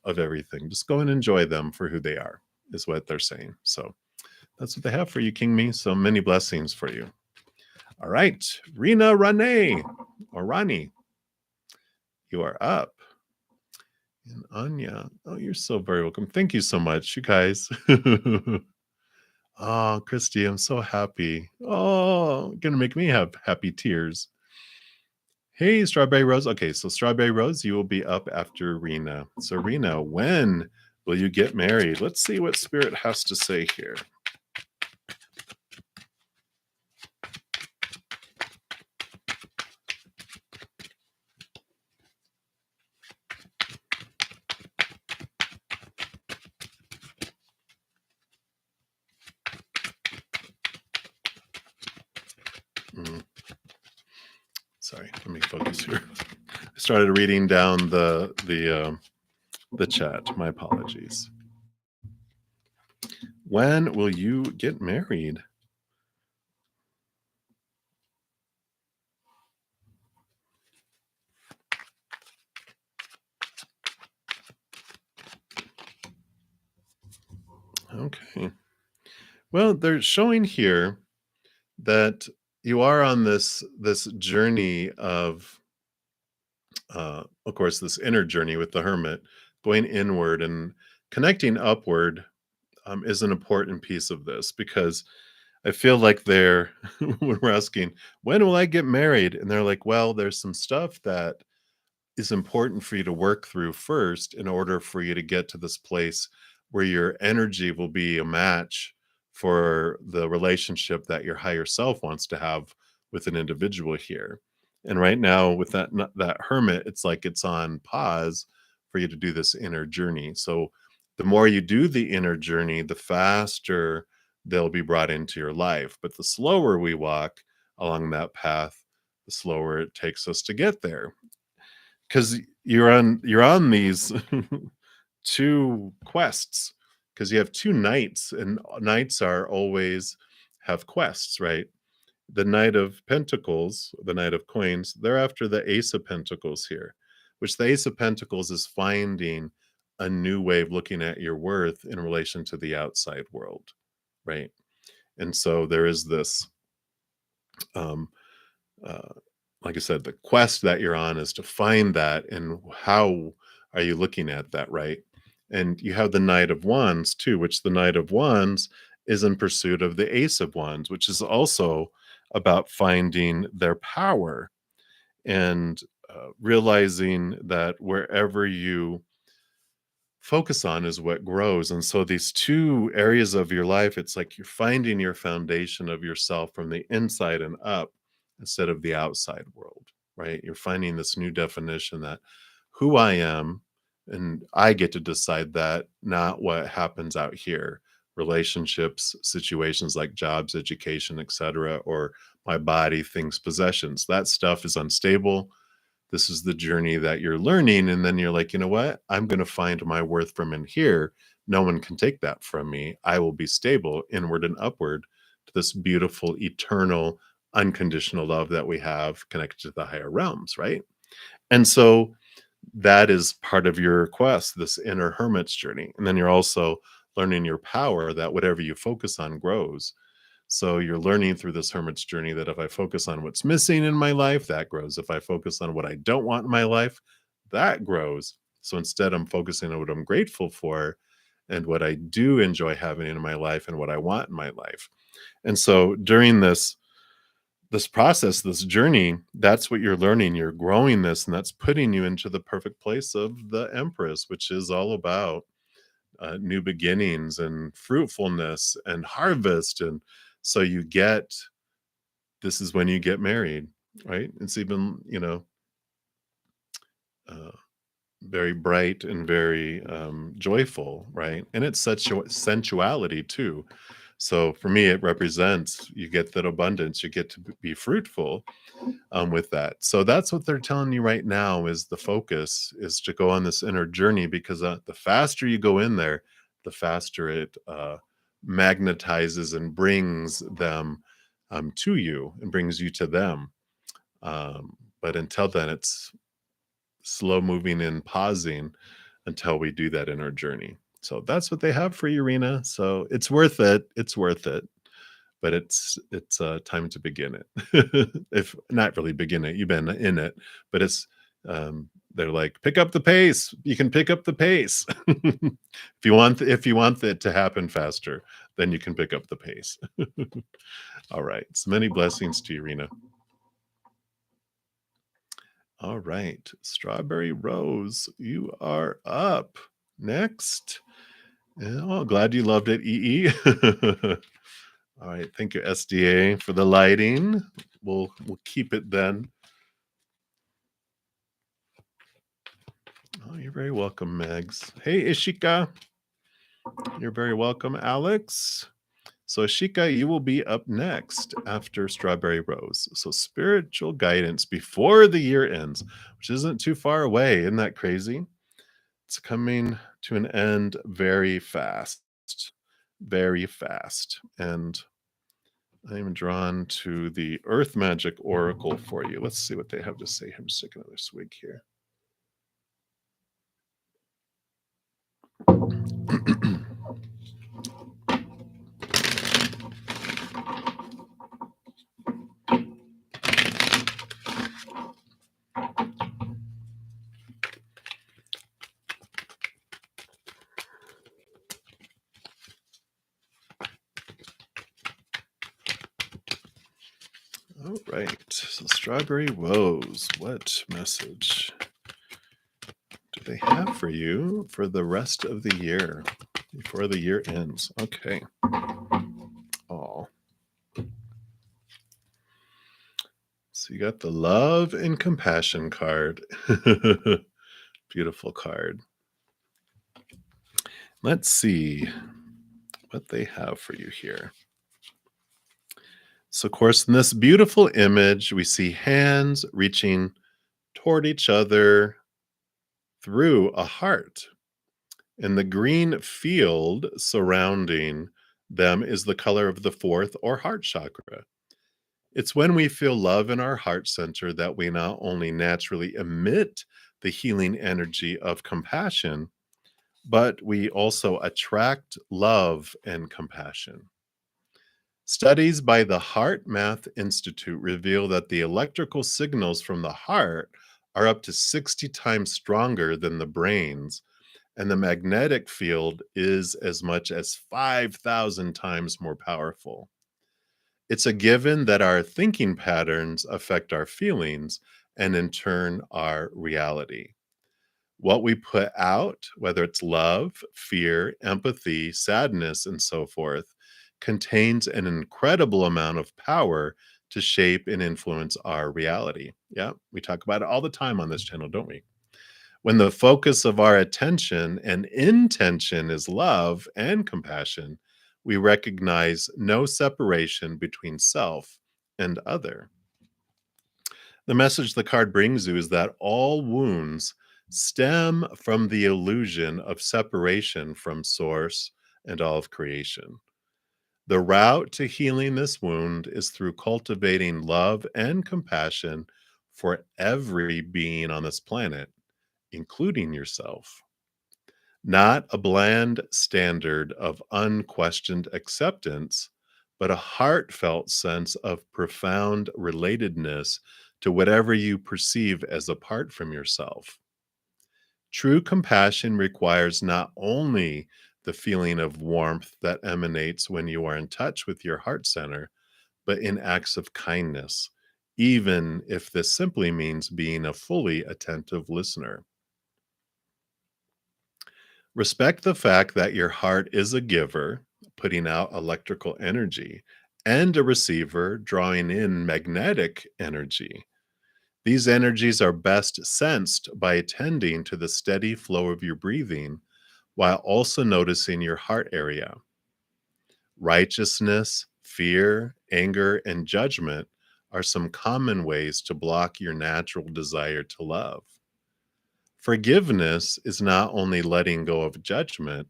everything. Just go and enjoy them for who they are, is what they're saying. So that's what they have for you, King Me. So many blessings for you. All right, Rena Rane or Rani, you are up. And Anya. Oh, you're so very welcome. Thank you so much, you guys. Oh, Christy, I'm so happy. Oh, gonna make me have happy tears. Hey, Strawberry Rose. Okay, so Strawberry Rose, you will be up after Rena. So, Rena, when will you get married? Let's see what Spirit has to say here. Mm, sorry, let me focus here. I started reading down the chat. My apologies. When will you get married? Okay. Well, they're showing here that you are on this journey of course, this inner journey with the hermit, going inward and connecting upward is an important piece of this because I feel like they're when we're asking, when will I get married? And they're like, well, there's some stuff that is important for you to work through first in order for you to get to this place where your energy will be a match for the relationship that your higher self wants to have with an individual here. And right now with that hermit, it's like it's on pause for you to do this inner journey. So the more you do the inner journey, the faster they'll be brought into your life. But the slower we walk along that path, the slower it takes us to get there. 'Cause you're on these 2 quests, because you have 2 knights, and knights are always have quests, right? The Knight of Pentacles, the Knight of Coins, they're after the Ace of Pentacles here, which the Ace of Pentacles is finding a new way of looking at your worth in relation to the outside world, right? And so there is this, um, uh, like I said, the quest that you're on is to find that, and how are you looking at that, right? And you have the Knight of Wands too, which the Knight of Wands is in pursuit of the Ace of Wands, which is also about finding their power and realizing that wherever you focus on is what grows. And so these 2 areas of your life, it's like you're finding your foundation of yourself from the inside and up instead of the outside world, right? You're finding this new definition that who I am, and I get to decide that, not what happens out here. Relationships, situations like jobs, education, etc., or my body, things, possessions. That stuff is unstable. This is the journey that you're learning, and then you're like, you know what, I'm going to find my worth from in here. No one can take that from me. I will be stable inward and upward to this beautiful eternal unconditional love that we have connected to the higher realms, right? And so that is part of your quest, this inner hermit's journey. And then you're also learning your power, that whatever you focus on grows. So you're learning through this hermit's journey that if I focus on what's missing in my life, that grows. If I focus on what I don't want in my life, that grows. So instead, I'm focusing on what I'm grateful for and what I do enjoy having in my life and what I want in my life. And so during this process, this journey, that's what you're learning. You're growing this, and that's putting you into the perfect place of the Empress, which is all about new beginnings and fruitfulness and harvest. And so you get this is when you get married, right? It's even, uh, very bright and very joyful, right? And it's such a sensuality too. So for me, it represents you get that abundance, you get to be fruitful with that. So that's what they're telling you right now is the focus is to go on this inner journey because the faster you go in there, the faster it magnetizes and brings them to you and brings you to them. But until then, it's slow moving and pausing until we do that inner journey. So that's what they have for you, Rena. So it's worth it. It's worth it. But it's time to begin it. If not really begin it, you've been in it, but it's They're like, pick up the pace. You can pick up the pace. If you want it to happen faster, then you can pick up the pace. All right. So many blessings to you, Rena. All right. Strawberry Rose, you are up next. Oh, glad you loved it, EE. All right. Thank you, SDA, for the lighting. We'll keep it then. Oh, you're very welcome, Megs. Hey, Ishika. You're very welcome, Alex. So, Ashika, you will be up next after Strawberry Rose. So, spiritual guidance before the year ends, which isn't too far away. Isn't that crazy? It's coming to an end very fast, very fast. And I'm drawn to the Earth Magic Oracle for you. Let's see what they have to say. I'm just taking another swig here. All right. So, Strawberry Rose, what message do they have for you for the rest of the year before the year ends? Okay. Oh. So, you got the Love and Compassion card. Beautiful card. Let's see what they have for you here. So, of course, in this beautiful image, we see hands reaching toward each other through a heart. And the green field surrounding them is the color of the fourth or heart chakra. It's when we feel love in our heart center that we not only naturally emit the healing energy of compassion, but we also attract love and compassion. Studies by the Heart Math Institute reveal that the electrical signals from the heart are up to 60 times stronger than the brain's, and the magnetic field is as much as 5,000 times more powerful. It's a given that our thinking patterns affect our feelings and, in turn, our reality. What we put out, whether it's love, fear, empathy, sadness, and so forth, contains an incredible amount of power to shape and influence our reality. Yeah, we talk about it all the time on this channel, don't we? When the focus of our attention and intention is love and compassion, we recognize no separation between self and other. The message the card brings you is that all wounds stem from the illusion of separation from source and all of creation. The route to healing this wound is through cultivating love and compassion for every being on this planet, including yourself. Not a bland standard of unquestioned acceptance, but a heartfelt sense of profound relatedness to whatever you perceive as apart from yourself. True compassion requires not only the feeling of warmth that emanates when you are in touch with your heart center, but in acts of kindness, even if this simply means being a fully attentive listener. Respect the fact that your heart is a giver, putting out electrical energy, and a receiver, drawing in magnetic energy. These energies are best sensed by attending to the steady flow of your breathing while also noticing your heart area. Righteousness, fear, anger, and judgment are some common ways to block your natural desire to love. Forgiveness is not only letting go of judgment,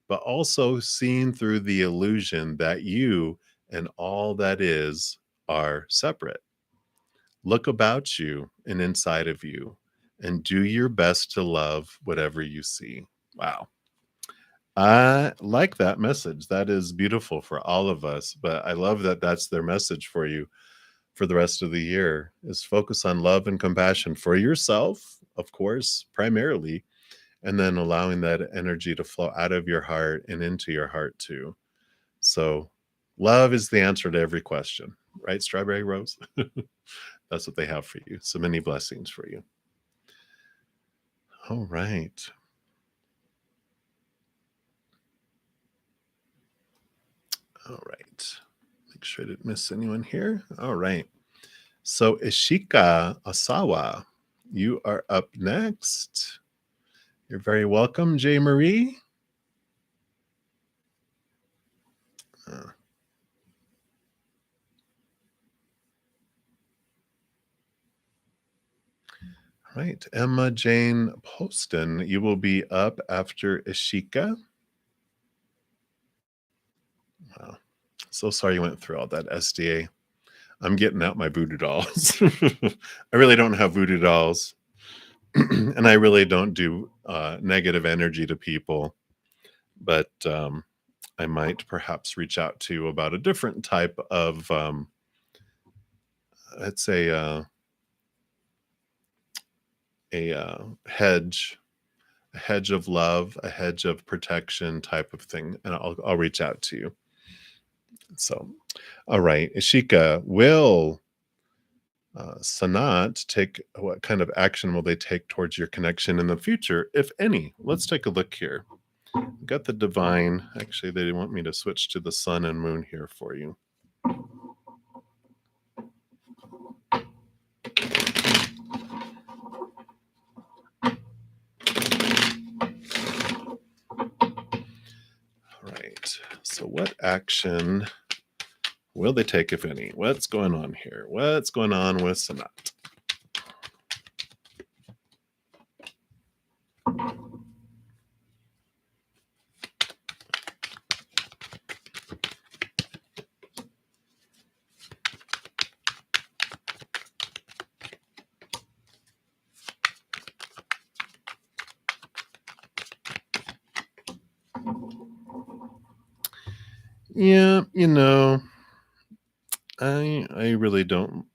but also seeing through the illusion that you and all that is are separate. Look about you and inside of you and do your best to love whatever you see. Wow. I like that message. That is beautiful for all of us, but I love that that's their message for you for the rest of the year is focus on love and compassion for yourself of course, primarily, and then allowing that energy to flow out of your heart and into your heart too. So, love is the answer to every question, right? Strawberry Rose? That's what they have for you. So many blessings for you. All right. All right. Make sure I didn't miss anyone here. All right. So, Ishika Asawa, you are up next. You're very welcome, J. Marie. Uh, right. Emma Jane Poston, you will be up after Ishika. Wow. So sorry you went through all that SDA. I'm getting out my voodoo dolls. I really don't have voodoo dolls. And I really don't do negative energy to people. But I might perhaps reach out to you about a different type of, let's say, hedge, a hedge of love, a hedge of protection type of thing, and I'll reach out to you. So, all right, Ishika, will Sanat take what kind of action will they take towards your connection in the future, if any? Let's take a look here. We got the divine. Actually, they want me to switch to the sun and moon here for you. All right. So, what action will they take, if any? What's going on here? What's going on with Sanat? Yeah, I really don't.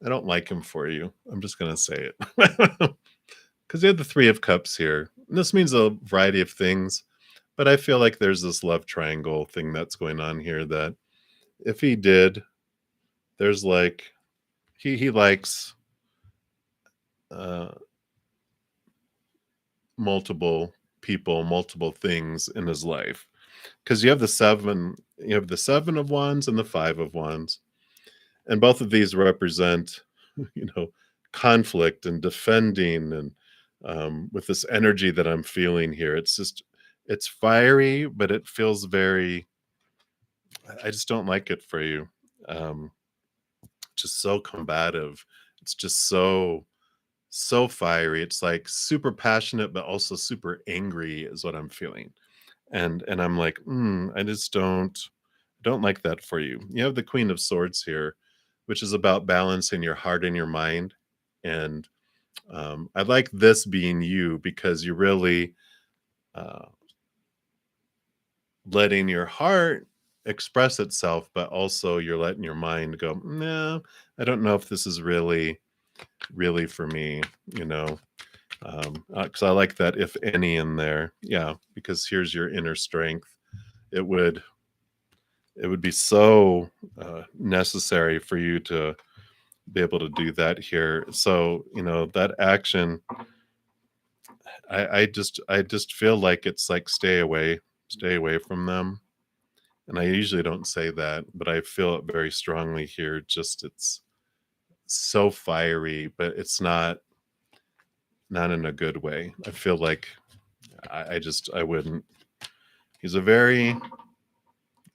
I don't like him for you. I'm just gonna say it because you have the Three of Cups here. And this means a variety of things, but I feel like there's this love triangle thing that's going on here. That if he did, there's like he likes uh, multiple people, multiple things in his life. Because you have the Seven of Wands and the Five of Wands, and both of these represent, you know, conflict and defending, and with this energy that I'm feeling here, it's fiery, but it feels very. I just don't like it for you. Um, just so combative. It's just so fiery. It's like super passionate, but also super angry is what I'm feeling. And I'm like, I just don't like that for you. You have the Queen of Swords here, which is about balancing your heart and your mind. And I like this being you because you're really uh, letting your heart express itself, but also you're letting your mind go, nah, I don't know if this is really for me, you know. Because I like that if any in there. Yeah, because here's your inner strength. It would it would be so necessary for you to be able to do that here. So, that action, I just feel like it's like stay away from them. And I usually don't say that, but I feel it very strongly here. Just it's so fiery, but it's not in a good way. I feel like I wouldn't. He's a very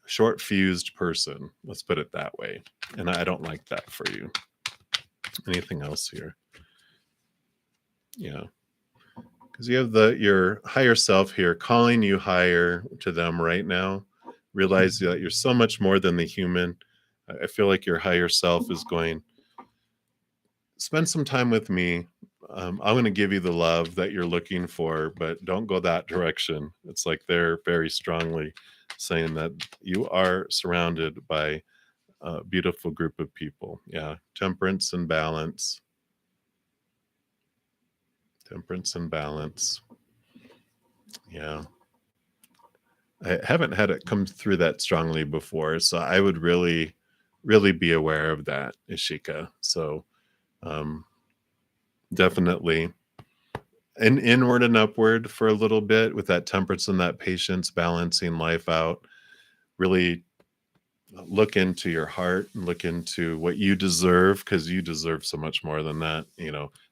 short fused person. Let's put it that way. And I don't like that for you. Anything else here? Yeah. Because you have your higher self here calling you higher to them right now. Realize that you're so much more than the human. I feel like your higher self is going, spend some time with me. I'm going to give you the love that you're looking for, but don't go that direction. It's like they're very strongly saying that you are surrounded by a beautiful group of people. Yeah. Temperance and balance. Temperance and balance. Yeah. I haven't had it come through that strongly before, so I would really, really be aware of that, Ishika. So, um, definitely an inward and upward for a little bit with that temperance and that patience, balancing life out. Really look into your heart and look into what you deserve because you deserve so much more than that.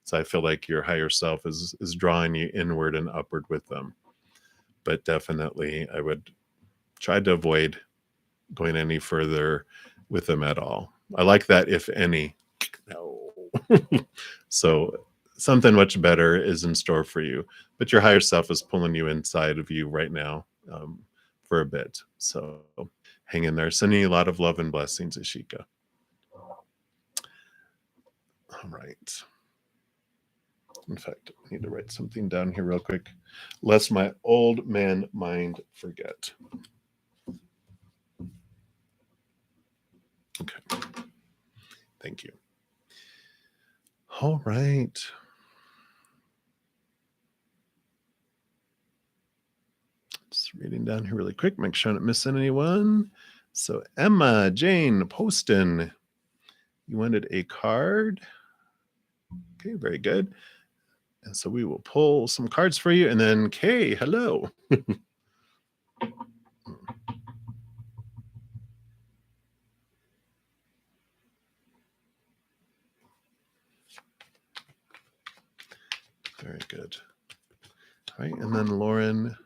So I feel like your higher self is drawing you inward and upward with them. But definitely, I would try to avoid going any further with them at all. I like that, if any. No. So something much better is in store for you, but your higher self is pulling you inside of you right now, for a bit. So hang in there. Sending you a lot of love and blessings, Ashika. All right. In fact, I need to write something down here real quick, lest my old man mind forget. Okay. Thank you. All right. Just reading down here really quick, make sure I'm not missing anyone. So Emma Jane Poston, you wanted a card. Okay, very good. And so we will pull some cards for you. And then Kay, hello. Very good. All right, and then Lauren,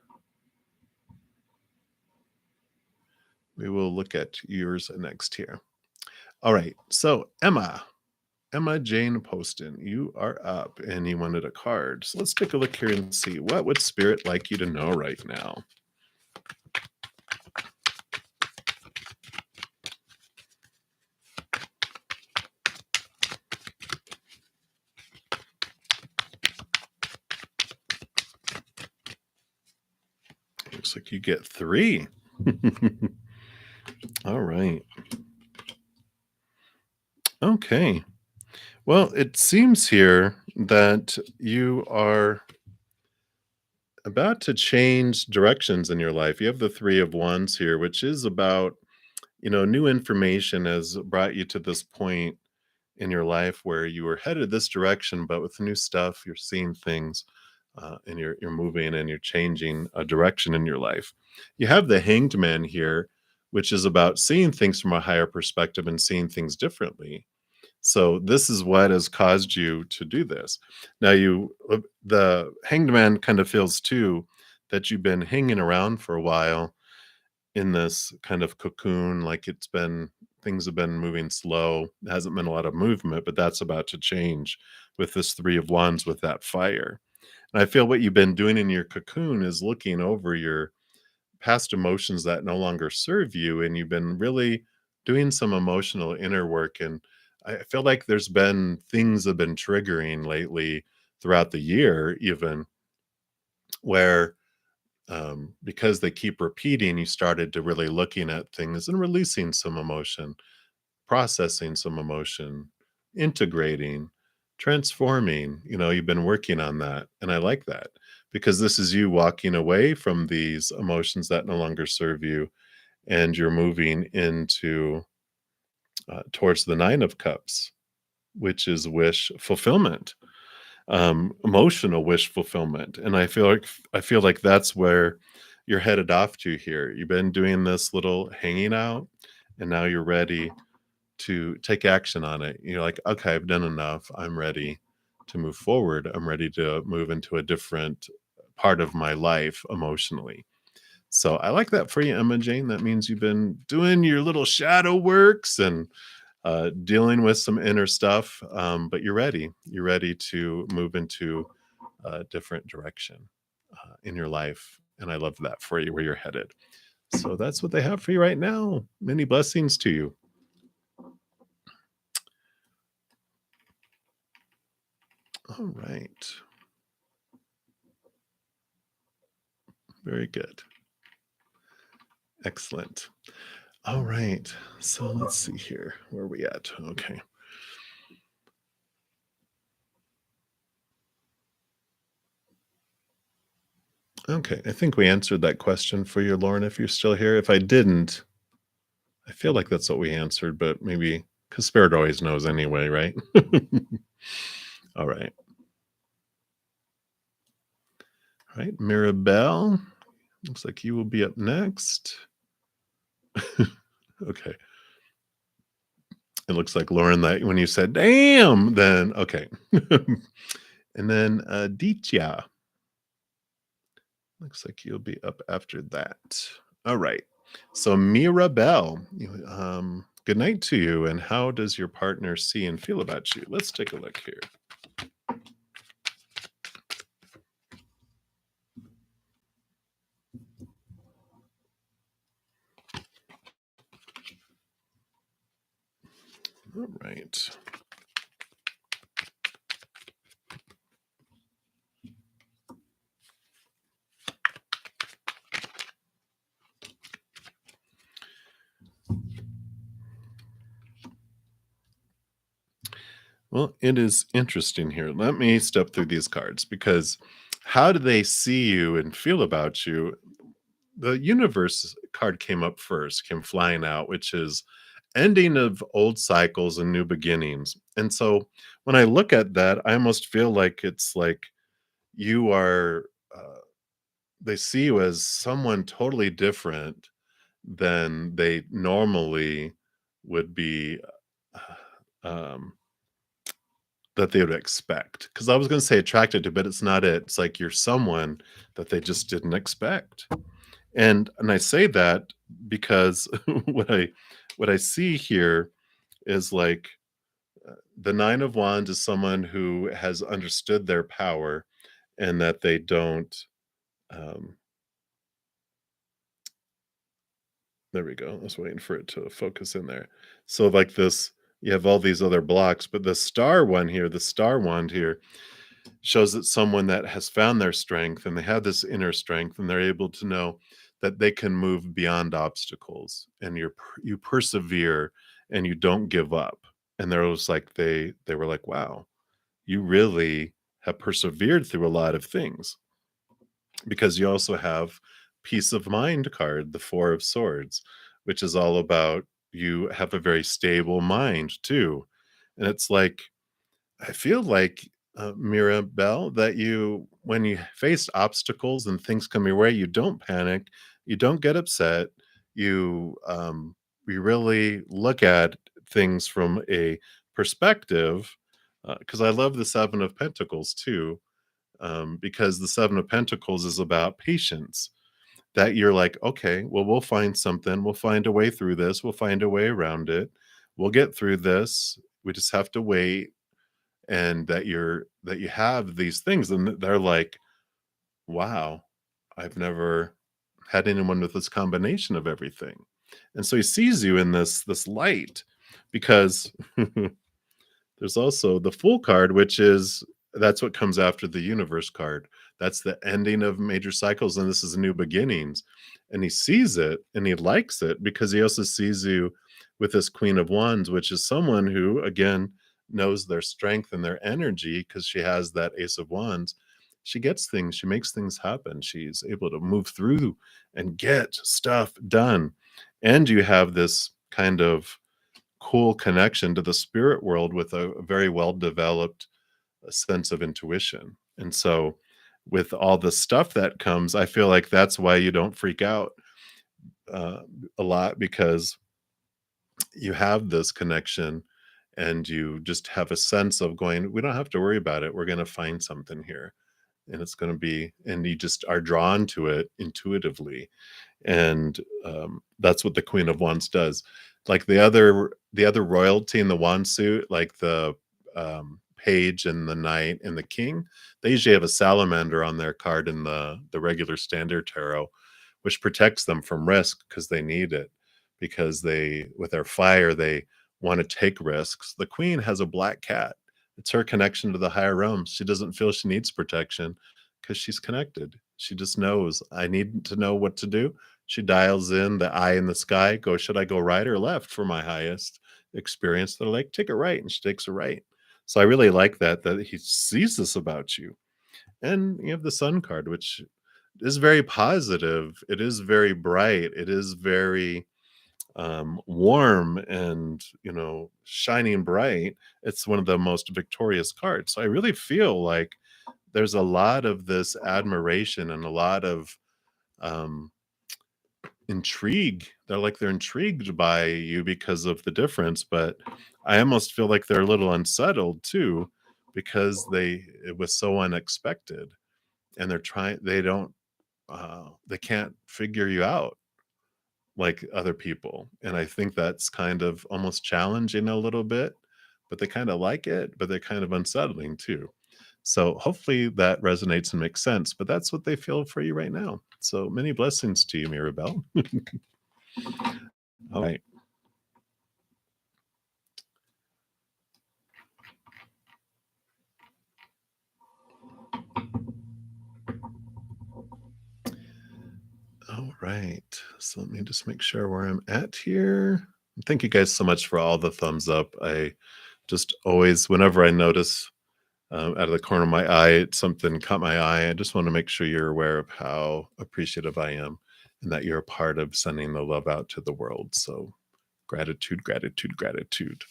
we will look at yours next here. All right, so Emma Jane Poston, you are up and you wanted a card. So let's take a look here and see, what would Spirit like you to know right now? Looks like you get 3. All right. Okay. Well, it seems here that you are about to change directions in your life. You have the 3 of Wands here, which is about, new information has brought you to this point in your life where you were headed this direction, but with new stuff, you're seeing things, and you're moving and you're changing a direction in your life. You have the Hanged Man here, which is about seeing things from a higher perspective and seeing things differently. So this is what has caused you to do this. Now the Hanged Man kind of feels too that you've been hanging around for a while in this kind of cocoon, like things have been moving slow. There hasn't been a lot of movement, but that's about to change with this 3 of Wands with that fire. And I feel what you've been doing in your cocoon is looking over your past emotions that no longer serve you, and you've been really doing some emotional inner work. And I feel like there's been things have been triggering lately throughout the year, even where, because they keep repeating, you started to really looking at things and releasing some emotion, processing some emotion, integrating, transforming. You've been working on that. And I like that because this is you walking away from these emotions that no longer serve you, and you're moving into, towards the 9 of Cups, which is wish fulfillment, emotional wish fulfillment. And I feel like that's where you're headed off to here. You've been doing this little hanging out, and now you're ready to take action on it. You're like, okay, I've done enough. I'm ready to move forward. I'm ready to move into a different part of my life emotionally. So I like that for you, Emma Jane. That means you've been doing your little shadow works and, dealing with some inner stuff, but you're ready. You're ready to move into a different direction, in your life. And I love that for you, where you're headed. So that's what they have for you right now. Many blessings to you. All right. Very good. Excellent. All right. So let's see here. Where are we at? Okay. Okay, I think we answered that question for you, Lauren, if you're still here. If I didn't, I feel like that's what we answered, but maybe because Spirit always knows anyway, right? All right. All right, Mirabelle, looks like you will be up next. Okay. It looks like Lauren, that when you said damn, then okay. And then Ditya. Looks like you'll be up after that. All right. So Mirabelle, good night to you. And how does your partner see and feel about you? Let's take a look here. All right. Well, it is interesting here. Let me step through these cards because how do they see you and feel about you? The universe card came up first, came flying out, which is ending of old cycles and new beginnings. And so when I look at that, I almost feel like it's like you are, they see you as someone totally different than they normally would be. Um, that they would expect. Because I was gonna say attracted to, but it's not it. It's like you're someone that they just didn't expect. And I say that because what I what I see here is like, the 9 of Wands is someone who has understood their power and that they don't, um there we go. I was waiting for it to focus in there. So, like this, you have all these other blocks, but the star one here, the star wand here, shows that someone that has found their strength and they have this inner strength and they're able to know that they can move beyond obstacles and you persevere and you don't give up. And there was like they were like, wow, you really have persevered through a lot of things, because you also have peace of mind card, the 4 of swords, which is all about you have a very stable mind too. And it's like, I feel like, Mirabelle, that you, when you face obstacles and things come your way, you don't panic, you don't get upset, you really look at things from a perspective. Because I love the 7 of Pentacles too, because the 7 of Pentacles is about patience. That you're like, okay, well, we'll find something, we'll find a way through this, we'll find a way around it, we'll get through this. We just have to wait, and that you have these things and they're like, wow, I've never had anyone with this combination of everything. And so he sees you in this light, because there's also the Fool card, which is, that's what comes after the Universe card. That's the ending of major cycles, and this is new beginnings. And he sees it and he likes it because he also sees you with this Queen of Wands, which is someone who, again, knows their strength and their energy because she has that Ace of Wands. She gets things, she makes things happen. She's able to move through and get stuff done. And you have this kind of cool connection to the spirit world with a very well developed sense of intuition. And so, with all the stuff that comes, I feel like that's why you don't freak out uh, a lot, because you have this connection and you just have a sense of going, we don't have to worry about it. We're going to find something here. And it's going to be, and you just are drawn to it intuitively. And that's what the Queen of Wands does. Like the other royalty in the wand suit, like the page and the knight and the king, they usually have a salamander on their card in the regular standard tarot, which protects them from risk because they need it, because they, with their fire, they want to take risks. The queen has a black cat. It's her connection to the higher realms. She doesn't feel she needs protection because she's connected. She just knows, I need to know what to do. She dials in the eye in the sky, goes, should I go right or left for my highest experience? They're like, take it right. And she takes it right. So I really like that he sees this about you. And you have the sun card, which is very positive. It is very bright. It is very warm and shining bright. It's one of the most victorious cards. So I really feel like there's a lot of this admiration and a lot of um, intrigue. They're intrigued by you because of the difference, but I almost feel like they're a little unsettled too because it was so unexpected, and they can't figure you out like other people. And I think that's kind of almost challenging a little bit, but they kind of like it, but they're kind of unsettling too. So hopefully that resonates and makes sense, but that's what they feel for you right now. So many blessings to you, Mirabelle. All right. All right. So let me just make sure where I'm at here. Thank you guys so much for all the thumbs up. I just always, whenever I notice out of the corner of my eye, something caught my eye. I just want to make sure you're aware of how appreciative I am and that you're a part of sending the love out to the world. So gratitude, gratitude, gratitude.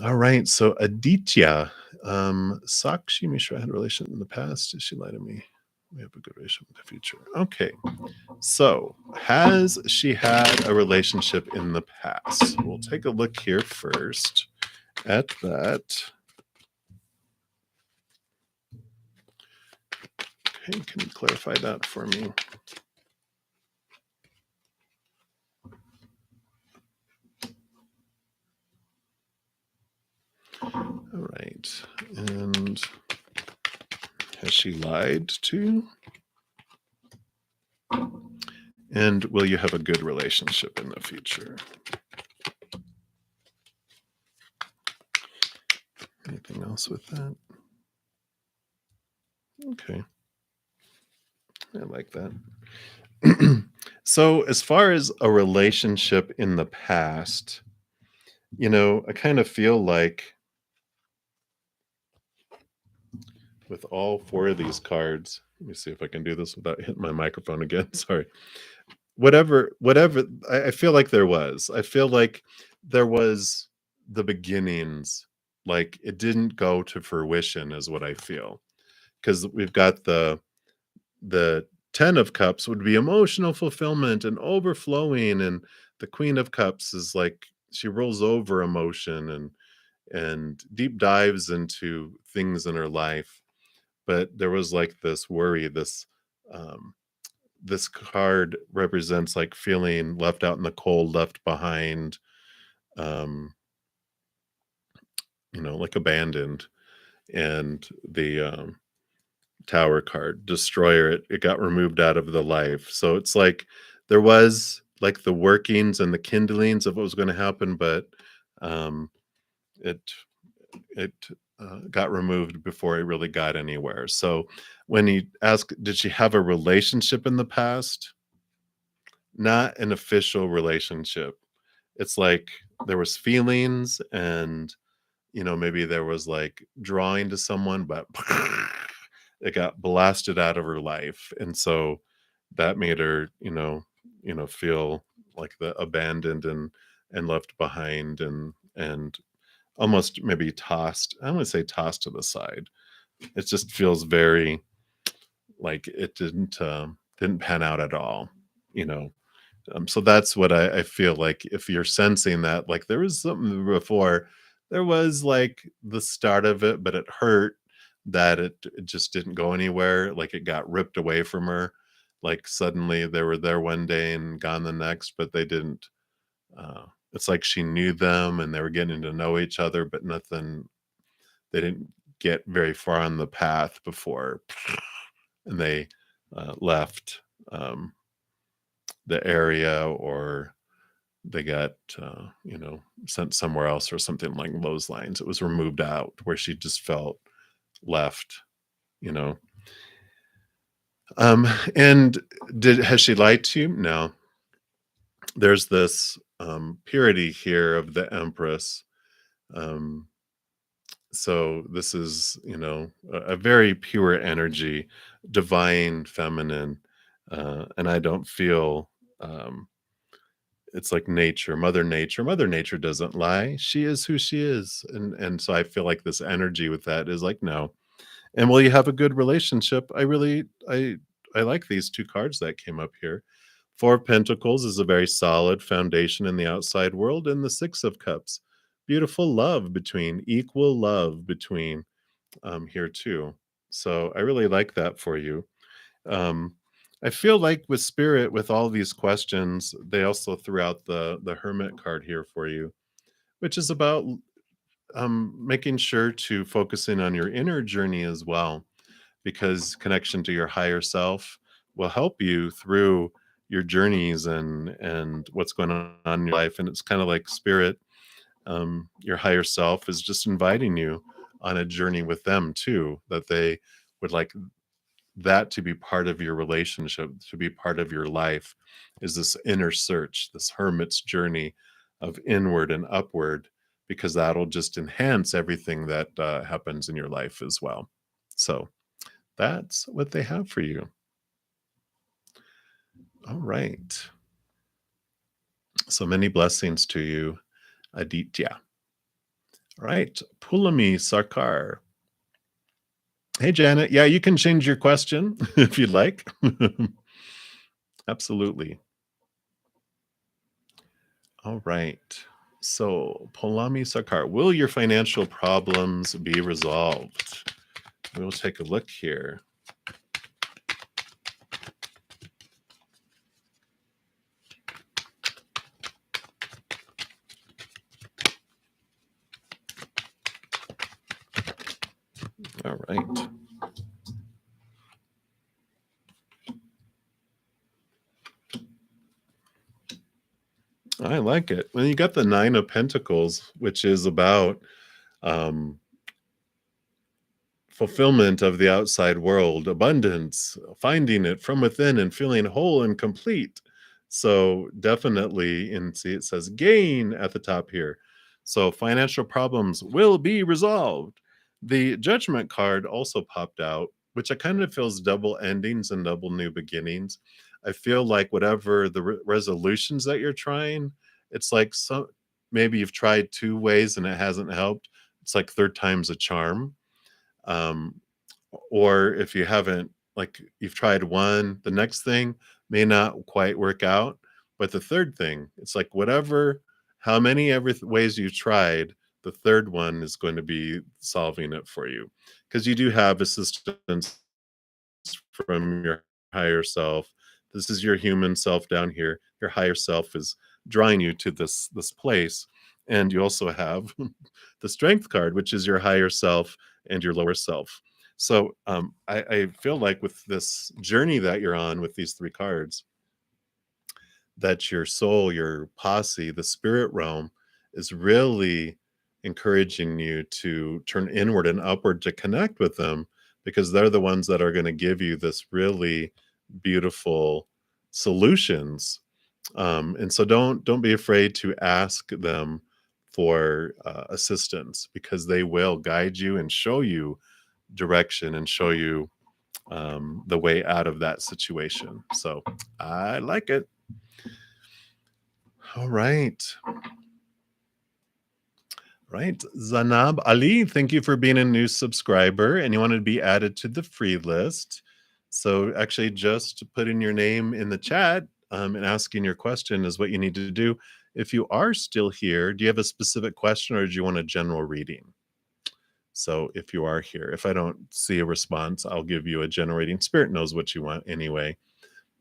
All right. So Aditya, Sakshi Mishra had a relation in the past. Did she lie to me? We have a good relationship in the future. Okay. So has she had a relationship in the past? We'll take a look here first at that. Okay, can you clarify that for me? All right. And has she lied to? And will you have a good relationship in the future? Anything else with that? Okay. I like that. So, as far as a relationship in the past, I kind of feel like with all four of these cards, let me see if I can do this without hitting my microphone again. Sorry. Whatever, I feel like I feel like there was the beginnings, like it didn't go to fruition, is what I feel. Because we've got the 10 of cups would be emotional fulfillment and overflowing, and the queen of cups is like she rolls over emotion and deep dives into things in her life. But there was like this worry, um this card represents like feeling left out in the cold, left behind, um like abandoned. And the tower card, destroyer, it got removed out of the life. So it's like there was like the workings and the kindlings of what was going to happen, but um it it got removed before it really got anywhere. So when you ask, did she have a relationship in the past? Not an official relationship. It's like there was feelings, and maybe there was like drawing to someone, but it got blasted out of her life. And so that made her, feel like the abandoned and left behind and almost maybe tossed. I don't want to say tossed to the side. It just feels very like it didn't pan out at all, you know. So that's what I feel like. If you're sensing that, like there was something before, there was like the start of it, but it hurt that it just didn't go anywhere. Like it got ripped away from her. Like suddenly they were there one day and gone the next, but they didn't. It's like she knew them and they were getting to know each other, but nothing. They didn't get very far on the path before, and they left. The area, or they got sent somewhere else or something along those lines. It was removed out where she just felt left, you know. And has she lied to you? No. There's this purity here of the Empress. um So this is, a very pure energy, divine feminine, and I don't feel it's like nature, mother nature. Mother nature doesn't lie. She is who she is. And so I feel like this energy with that is like, no. And will you have a good relationship? I like these two cards that came up here. Four of Pentacles is a very solid foundation in the outside world, and the Six of Cups. Beautiful love between, equal love between here too. So I really like that for you. Um, I feel like with Spirit, with all these questions, they also threw out the Hermit card here for you, which is about making sure to focus in on your inner journey as well, because connection to your higher self will help you through your journeys and what's going on in your life. And it's kind of like Spirit, your higher self is just inviting you on a journey with them too, that they would like that to be part of your relationship, to be part of your life, is this inner search, this hermit's journey of inward and upward, because that'll just enhance everything that happens in your life as well. So that's what they have for you. All right. So many blessings to you, Aditya. All right. Pulami Sarkar. Hey, Janet. Yeah, you can change your question if you'd like. Absolutely. All right. So, Polami Sarkar, will your financial problems be resolved? We'll take a look here. All right. I like it. Well, you got the Nine of Pentacles, which is about um, fulfillment of the outside world, abundance, finding it from within and feeling whole and complete. So definitely, and see, it says gain at the top here. So financial problems will be resolved. The Judgment card also popped out, which I kind of feels double endings and double new beginnings. I feel like whatever the resolutions that you're trying, it's like some maybe you've tried two ways and it hasn't helped. It's like third time's a charm. um, or if you haven't, like, you've tried one, the next thing may not quite work out, but the third thing, it's like whatever, how many ways you tried, the third one is going to be solving it for you, because you do have assistance from your higher self. This is your human self down here. Your higher self is drawing you to this place. And you also have the strength card, which is your higher self and your lower self. So I feel like with this journey that you're on with these three cards, that your soul, your posse, the spirit realm is really encouraging you to turn inward and upward to connect with them, because they're the ones that are going to give you this really beautiful solutions. And so don't be afraid to ask them for assistance, because they will guide you and show you direction and show you the way out of that situation. So I like it. All right. Right. Zanab Ali, thank you for being a new subscriber, and you wanted to be added to the free list. So actually just putting your name in the chat and asking your question is what you need to do. If you are still here, do you have a specific question or do you want a general reading? So if you are here, if I don't see a response, I'll give you a general reading. Spirit knows what you want anyway,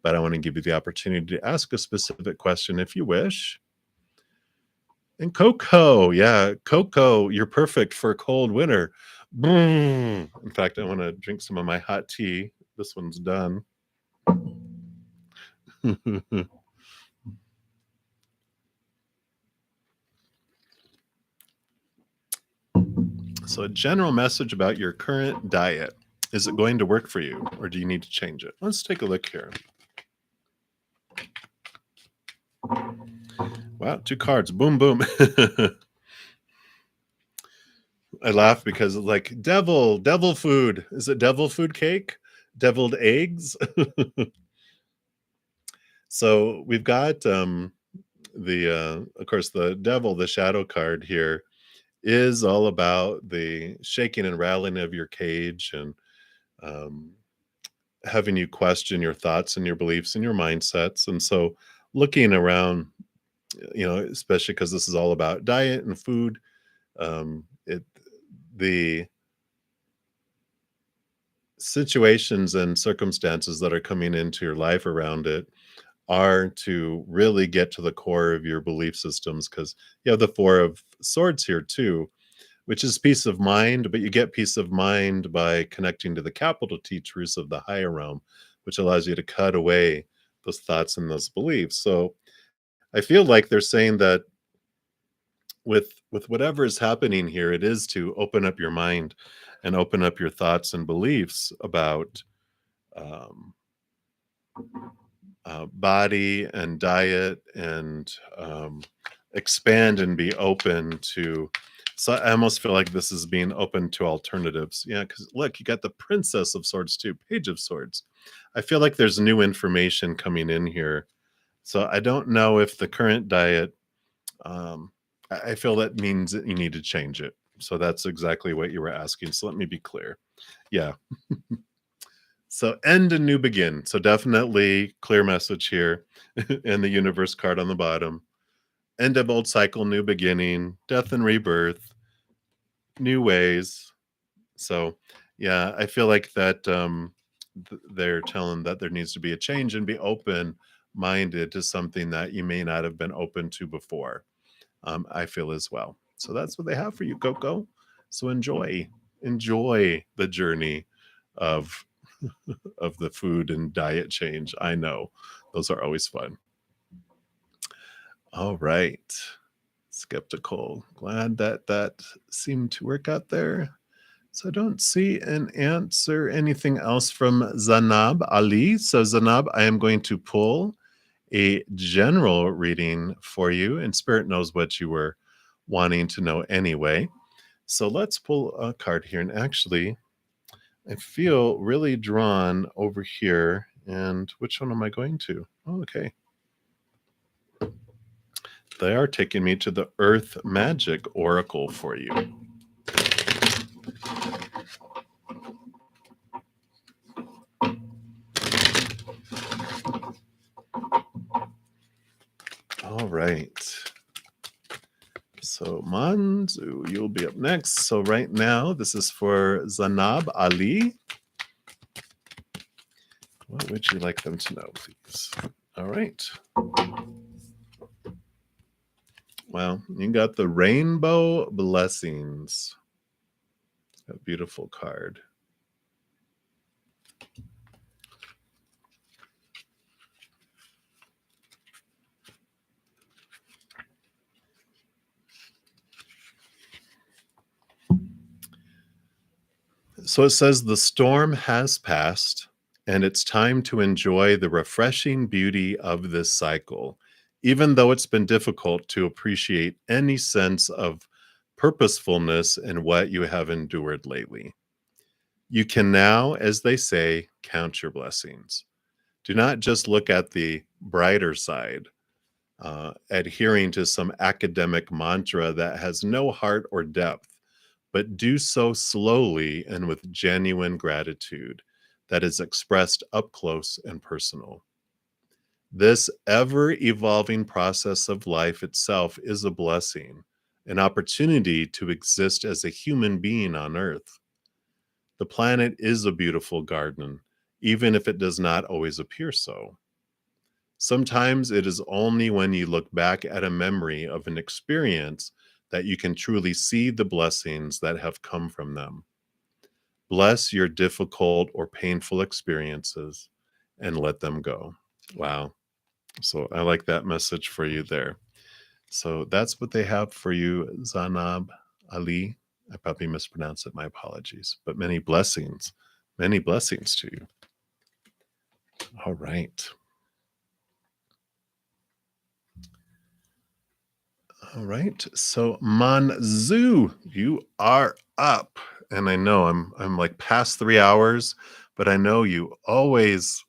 but I want to give you the opportunity to ask a specific question if you wish. And Coco, yeah, Coco, you're perfect for a cold winter. In fact, I want to drink some of my hot tea. This one's done. So, a general message about your current diet. Is it going to work for you, or do you need to change it? Let's take a look here. Wow, two cards. Boom, boom. I laugh because it's like devil food. Is it devil food cake? Deviled eggs? So we've got of course, the devil, the shadow card here is all about the shaking and rattling of your cage and um, having you question your thoughts and your beliefs and your mindsets. And so looking around, especially because this is all about diet and food, the situations and circumstances that are coming into your life around it are to really get to the core of your belief systems because you have the Four of Swords here too, which is peace of mind, but you get peace of mind by connecting to the capital T truths of the higher realm, which allows you to cut away those thoughts and those beliefs. So I feel like they're saying that with whatever is happening here, it is to open up your mind and open up your thoughts and beliefs about um, body and diet and expand and be open to. So I almost feel like this is being open to alternatives. Yeah, because look, you got the Princess of Swords too, Page of Swords. I feel like there's new information coming in here. So I don't know if the current diet, I feel that means that you need to change it. So that's exactly what you were asking. So let me be clear. Yeah. So end and new begin. So definitely clear message here and the universe card on the bottom. End of old cycle, new beginning, death and rebirth, new ways. So yeah, I feel like that they're telling that there needs to be a change and be open minded to something that you may not have been open to before. I feel as well. So that's what they have for you, Coco. So enjoy the journey of of the food and diet change. I know those are always fun. All right. Skeptical. Glad that that seemed to work out there. So I don't see an answer, anything else from Zanab Ali. So Zanab, I am going to pull a general reading for you, and Spirit knows what you were wanting to know anyway. So let's pull a card here. And actually, I feel really drawn over here. And which one am I going to? Oh, okay. They are taking me to the Earth Magic Oracle for you. All right. So Manzu, you'll be up next. So right now, this is for Zanab Ali. What would you like them to know, please? All right. Well, you got the Rainbow Blessings. A beautiful card. So it says the storm has passed, and it's time to enjoy the refreshing beauty of this cycle, even though it's been difficult to appreciate any sense of purposefulness in what you have endured lately. You can now, as they say, count your blessings. Do not just look at the brighter side, adhering to some academic mantra that has no heart or depth, but do so slowly and with genuine gratitude that is expressed up close and personal. This ever evolving process of life itself is a blessing, an opportunity to exist as a human being on Earth. The planet is a beautiful garden, even if it does not always appear so. Sometimes it is only when you look back at a memory of an experience that you can truly see the blessings that have come from them. Bless your difficult or painful experiences and let them go. Wow. So I like that message for you there. So that's what they have for you, Zanab Ali. I probably mispronounced it. My apologies. But many blessings to you. All right. All right. So Manzu, you are up. And I know I'm like past 3 hours, but I know you always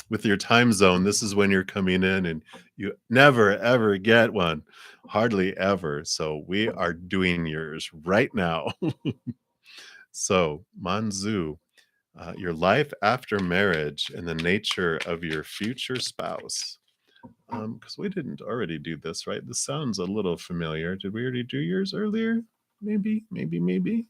with your time zone, this is when you're coming in and you never ever get one. Hardly ever. So we are doing yours right now. So Manzu, your life after marriage and the nature of your future spouse. Because we didn't already do this, right? This sounds a little familiar. Did we already do yours earlier? Maybe, maybe, maybe.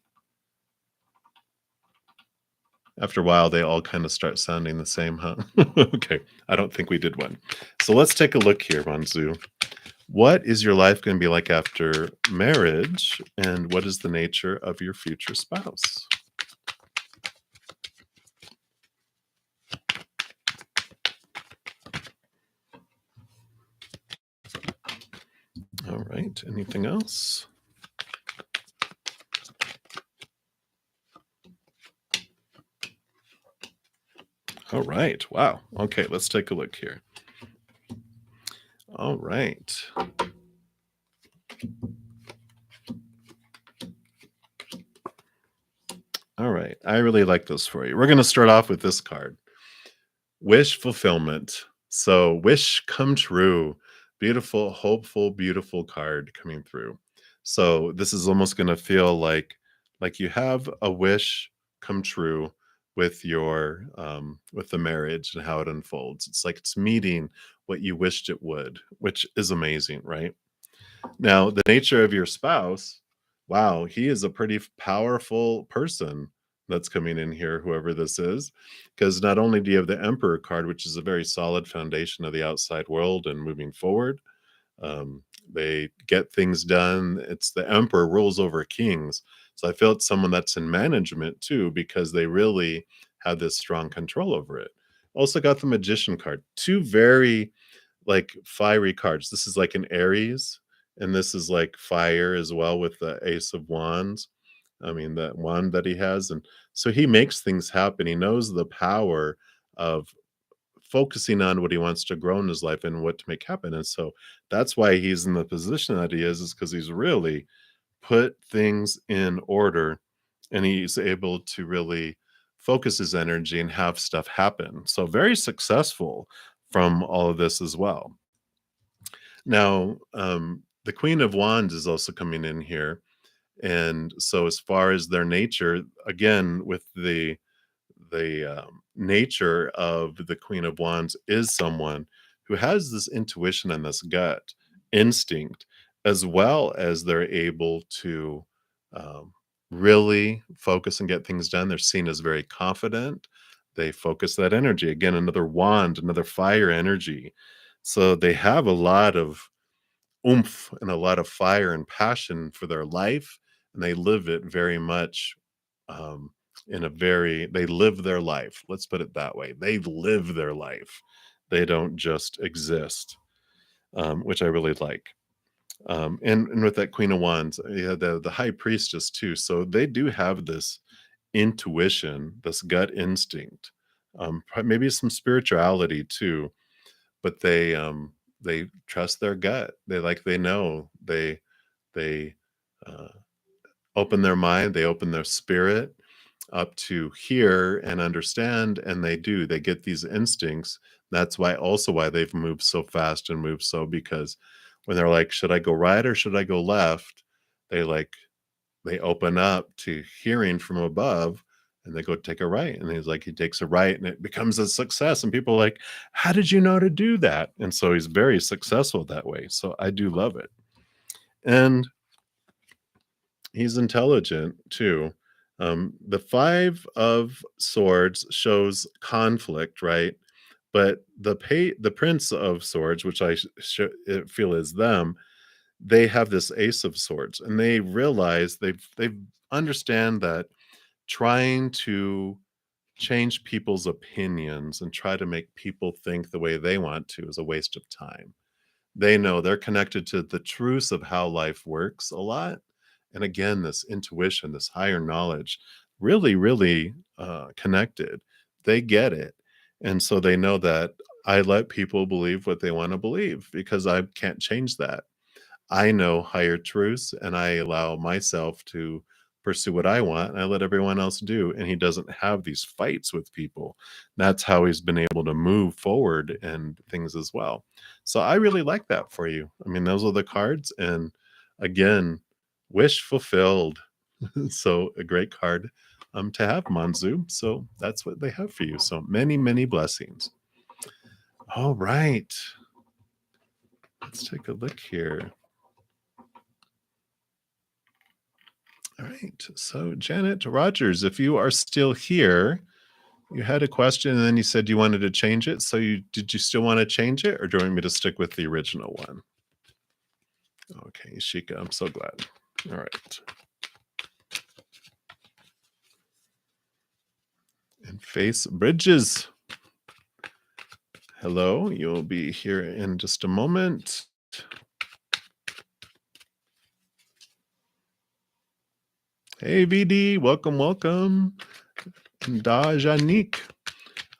After a while, they all kind of start sounding the same, huh? Okay, I don't think we did one. So let's take a look here, Manzu. What is your life going to be like after marriage, and what is the nature of your future spouse? All right. Anything else? All right. Wow. Okay, let's take a look here. All right. All right. I really like this for you. We're going to start off with this card. Wish fulfillment. So, wish come true. Beautiful, hopeful, beautiful card coming through. So, this is almost going to feel like you have a wish come true with your with the marriage and how it unfolds. It's like it's meeting what you wished it would, which is amazing, right? Now, the nature of your spouse, wow, he is a pretty powerful person that's coming in here, whoever this is, because not only do you have the Emperor card, which is a very solid foundation of the outside world and moving forward, they get things done. It's the Emperor rules over kings. So I feel it's someone that's in management too, because they really have this strong control over it. Also got the Magician card. Two very like fiery cards. This is like an Aries, and this is like fire as well with the Ace of Wands. I mean, that wand that he has. And so he makes things happen. He knows the power of focusing on what he wants to grow in his life and what to make happen. And so that's why he's in the position that he is because he's really put things in order and he's able to really focus his energy and have stuff happen. So very successful from all of this as well. Now, the Queen of Wands is also coming in here. And so as far as their nature, again, with the nature of the Queen of Wands is someone who has this intuition and this gut instinct, as well as they're able to um, really focus and get things done. They're seen as very confident. They focus that energy. Again, another wand, another fire energy. So they have a lot of oomph and a lot of fire and passion for their life, and they live it very much um, in a very they live their life. Let's put it that way. They live their life. They don't just exist, which I really like. And with that Queen of Wands, yeah, the High Priestess too. So they do have this intuition, this gut instinct, maybe some spirituality too, but they trust their gut. They know they uh, open their mind, they open their spirit up to hear and understand, and they do. They get these instincts. That's why also why they've moved so fast and moved so because when they're like, should I go right or should I go left? They like they open up to hearing from above and they go take a right. And he's like, he takes a right and it becomes a success. And people are like, how did you know to do that? And so he's very successful that way. So I do love it. And he's intelligent too. The Five of Swords shows conflict, right? But the Prince of Swords, which feel is them, they have this Ace of Swords, and they realize they understand that trying to change people's opinions and try to make people think the way they want to is a waste of time. They know they're connected to the truths of how life works a lot. And again, this intuition, this higher knowledge, really, really connected. They get it. And so they know that I let people believe what they want to believe because I can't change that. I know higher truths and I allow myself to pursue what I want and I let everyone else do. And he doesn't have these fights with people. That's how he's been able to move forward and things as well. So I really like that for you. I mean, those are the cards. And again, wish fulfilled. So a great card to have, Manzu. So that's what they have for you. So many, many blessings. All right. Let's take a look here. All right. So, Janet Rogers, if you are still here, you had a question and then you said you wanted to change it. So, you still want to change it or do you want me to stick with the original one? Okay, Shika, I'm so glad. All right. And Face Bridges. Hello, you'll be here in just a moment. Hey, VD, welcome, welcome. And Dajanique.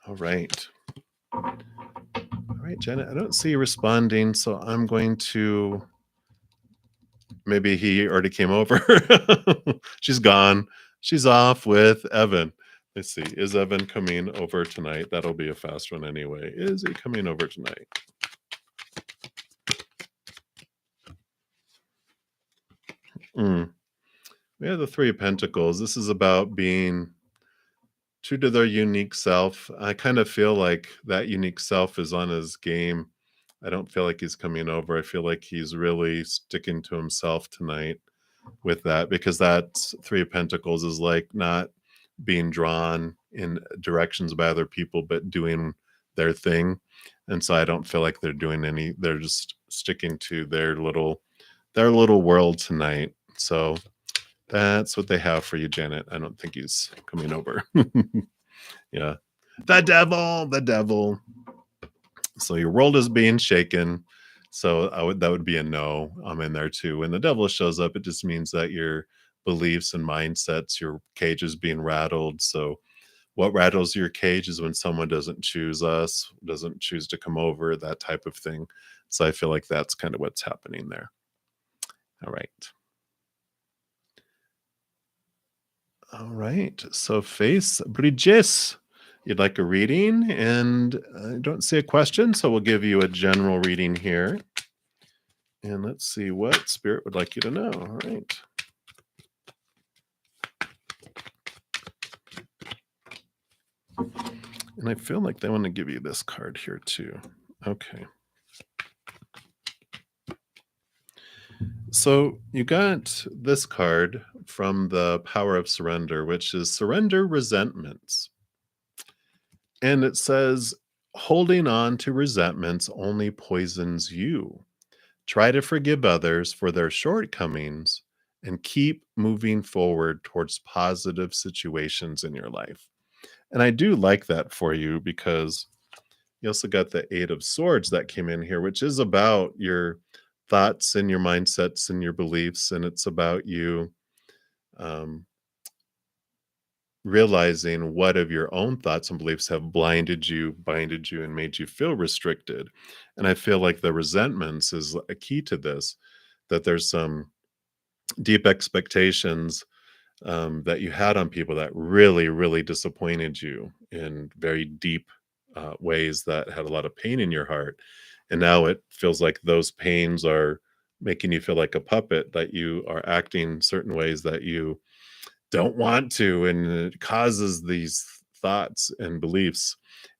All right. All right, Janet, I don't see you responding, so I'm going to. Maybe he already came over. She's gone. She's off with Evan. Let's see. Is Evan coming over tonight? That'll be a fast one anyway. Is he coming over tonight? We have the Three of Pentacles. This is about being true to their unique self. I kind of feel like that unique self is on his game. I don't feel like he's coming over. I feel like he's really sticking to himself tonight with that because that Three of Pentacles is like not being drawn in directions by other people, but doing their thing. And so I don't feel like they're just sticking to their little world tonight. So that's what they have for you, Janet. I don't think he's coming over. Yeah. The devil. So your world is being shaken. So that would be a no. I'm in there too. When the devil shows up, it just means that your beliefs and mindsets, your cage is being rattled. So what rattles your cage is when someone doesn't choose us, doesn't choose to come over, that type of thing. So I feel like that's kind of what's happening there. All right. All right. So Face Bridges, you'd like a reading, and I don't see a question, so we'll give you a general reading here. And let's see what Spirit would like you to know. All right. And I feel like they want to give you this card here too. Okay. So you got this card from the Power of Surrender, which is surrender resentments. And it says, holding on to resentments only poisons you. Try to forgive others for their shortcomings and keep moving forward towards positive situations in your life. And I do like that for you because you also got the Eight of Swords that came in here, which is about your thoughts and your mindsets and your beliefs. And it's about you um, realizing what of your own thoughts and beliefs have blinded you, binded you, and made you feel restricted. And I feel like the resentments is a key to this, that there's some deep expectations that you had on people that really, really disappointed you in very deep ways that had a lot of pain in your heart. And now it feels like those pains are making you feel like a puppet, that you are acting certain ways that you don't want to. And it causes these thoughts and beliefs.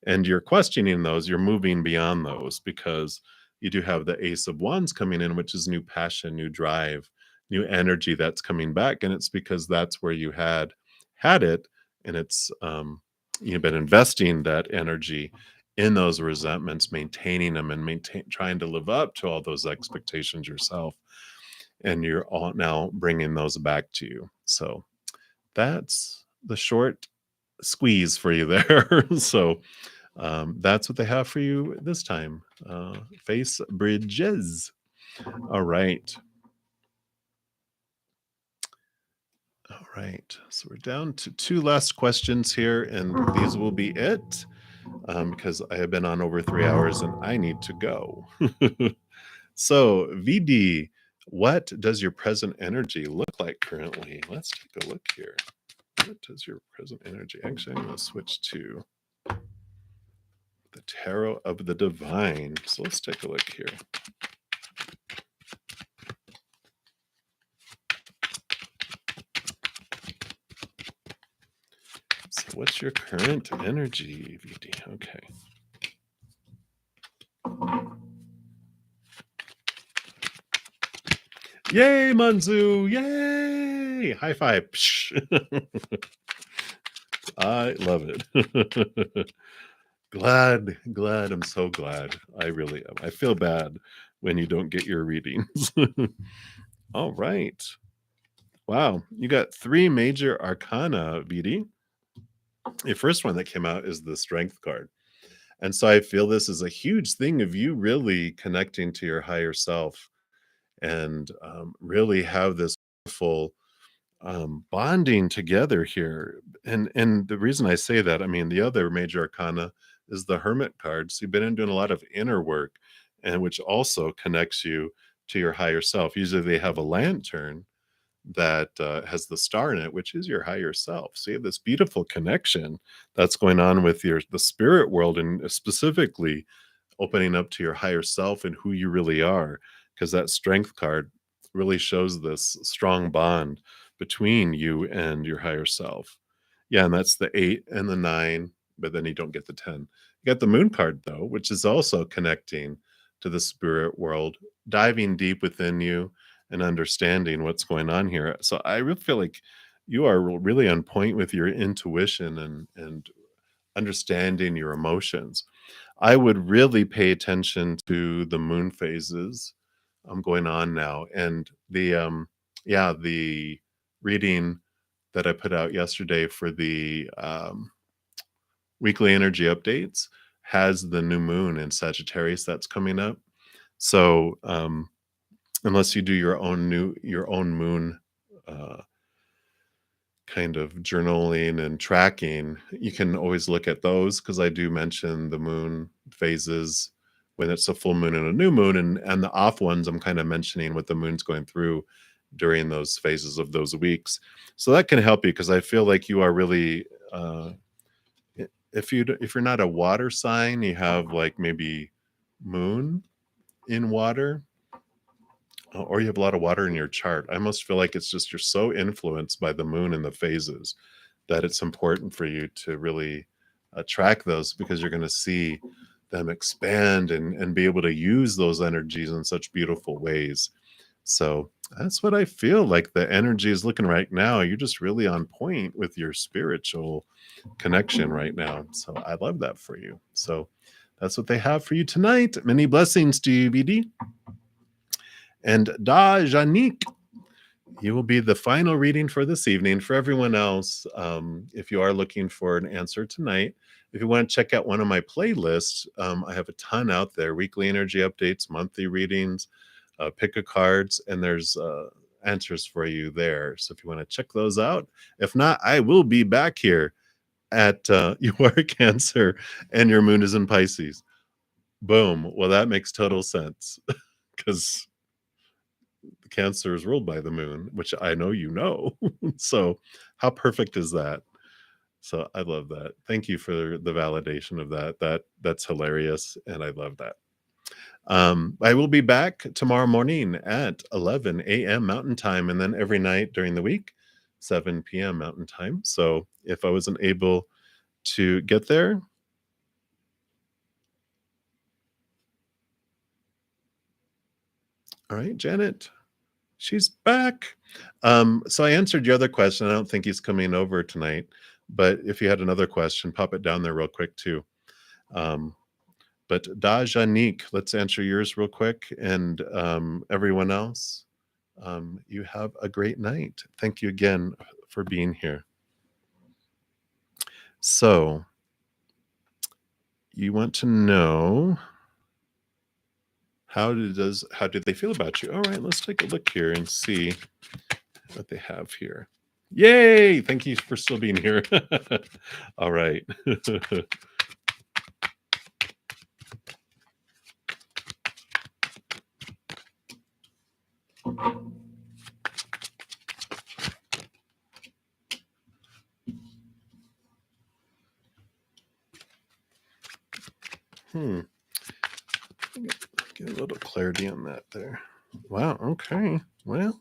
And you're questioning those, you're moving beyond those because you do have the Ace of Wands coming in, which is new passion, new drive, new energy that's coming back. And it's because that's where you had it. And it's you've been investing that energy in those resentments, maintaining them and trying to live up to all those expectations yourself. And you're all now bringing those back to you. So that's the short squeeze for you there. So that's what they have for you this time. Face Bridges. All right. All right. So we're down to two last questions here, and these will be it because I have been on over 3 hours and I need to go. So, VD, What does your present energy look like currently? Let's take a look here. What does your present energy? Actually, I'm going to switch to the Tarot of the Divine. So let's take a look here. So what's your current energy, VD? Okay. Yay, Manzu! Yay! High five. I love it. Glad. I'm so glad. I really am. I feel bad when you don't get your readings. All right. Wow. You got 3 major arcana, VD. The first one that came out is the Strength card. And so I feel this is a huge thing of you really connecting to your higher self and really have this full bonding together here. And the reason I say that, I mean, the other major arcana is the Hermit card. So you've been doing a lot of inner work, and which also connects you to your higher self. Usually they have a lantern that has the star in it, which is your higher self. So you have this beautiful connection that's going on with the spirit world, and specifically opening up to your higher self and who you really are, because that Strength card really shows this strong bond between you and your higher self. Yeah, and that's the 8 and the 9, but then you don't get the 10. You got the Moon card though, which is also connecting to the spirit world, diving deep within you and understanding what's going on here. So I really feel like you are really on point with your intuition and understanding your emotions. I would really pay attention to the moon phases going on now, and the reading that I put out yesterday for the weekly energy updates has the new moon in Sagittarius that's coming up. So unless you do your own moon uh, kind of journaling and tracking, you can always look at those, because I do mention the moon phases when it's a full moon and a new moon, and the off ones I'm kind of mentioning what the moon's going through during those phases of those weeks. So that can help you, because I feel like you are really if you're not a water sign, you have like maybe moon in water, or you have a lot of water in your chart. I almost feel like it's just you're so influenced by the moon and the phases that it's important for you to really track those, because you're going to see them expand and be able to use those energies in such beautiful ways. So that's what I feel like the energy is looking right now. You're just really on point with your spiritual connection right now. So I love that for you. So that's what they have for you tonight. Many blessings to you, VD. And Da Janique, you will be the final reading for this evening. For everyone else, if you are looking for an answer tonight, if you want to check out one of my playlists, I have a ton out there: weekly energy updates, monthly readings, pick a cards, and there's answers for you there. So if you want to check those out, if not, I will be back here at you are Cancer and your moon is in Pisces. Boom. Well, that makes total sense, because Cancer is ruled by the moon, which I know you know. So how perfect is that? So I love that. Thank you for the validation of that. That's hilarious, and I love that. I will be back tomorrow morning at 11 a.m. Mountain Time, and then every night during the week, 7 p.m. Mountain Time. So if I wasn't able to get there, all right, Janet, she's back. So I answered your other question. I don't think he's coming over tonight, but if you had another question, pop it down there real quick too. But Da Janique, let's answer yours real quick, and everyone else, you have a great night. Thank you again for being here. So you want to know how do they feel about you? All right, let's take a look here and see what they have here. Yay! Thank you for still being here. All right. Hmm. Get a little clarity on that there. Wow. Okay. Well,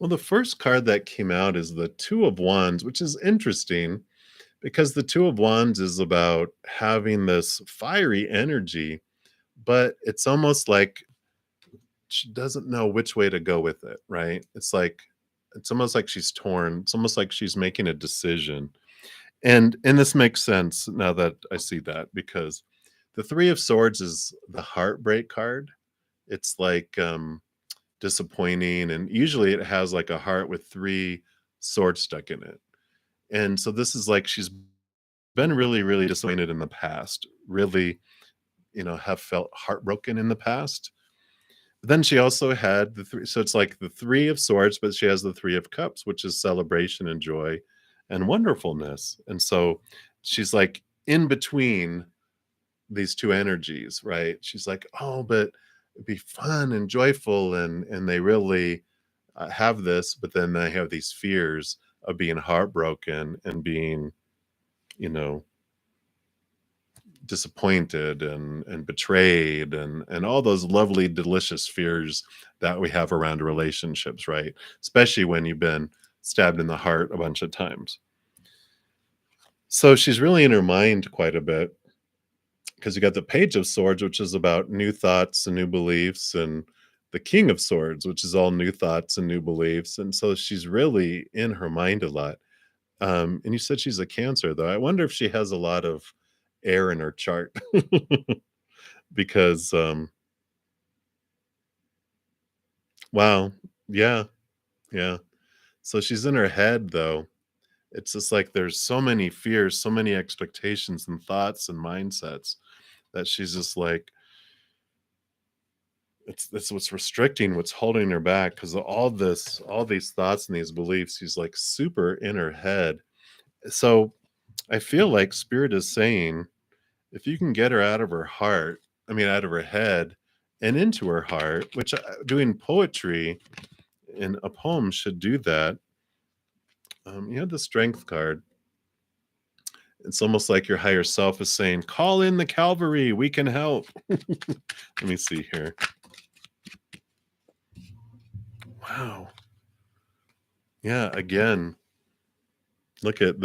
the first card that came out is the Two of Wands, which is interesting because the Two of Wands is about having this fiery energy, but it's almost like she doesn't know which way to go with it, right? It's almost like she's torn. It's almost like she's making a decision. And this makes sense now that I see that because the 3 of Swords is the heartbreak card. It's like disappointing, and usually it has like a heart with 3 swords stuck in it. And so this is like she's been really, really disappointed in the past, really, have felt heartbroken in the past. But then she also had the 3, so it's like the 3 of Swords, but she has the 3 of Cups, which is celebration and joy and wonderfulness. And so she's like in between these 2 energies, right? She's like, "Oh, but it'd be fun and joyful," and they really, have this, but then they have these fears of being heartbroken and being, you know, disappointed and betrayed and all those lovely, delicious fears that we have around relationships, right? Especially when you've been stabbed in the heart a bunch of times. So she's really in her mind quite a bit because you got the Page of Swords, which is about new thoughts and new beliefs, and the King of Swords, which is all new thoughts and new beliefs. And so she's really in her mind a lot. And you said she's a Cancer, though. I wonder if she has a lot of air in her chart because, wow, yeah, yeah. So she's in her head, though. It's just like there's so many fears, so many expectations and thoughts and mindsets that she's just like, it's what's restricting, what's holding her back because all these thoughts and these beliefs, she's like super in her head. So I feel like spirit is saying, if you can get her out of her heart, I mean, out of her head and into her heart, which doing poetry in a poem should do that. You have the Strength card. It's almost like your higher self is saying, call in the cavalry, we can help. Let me see here. Wow. Yeah, again, look at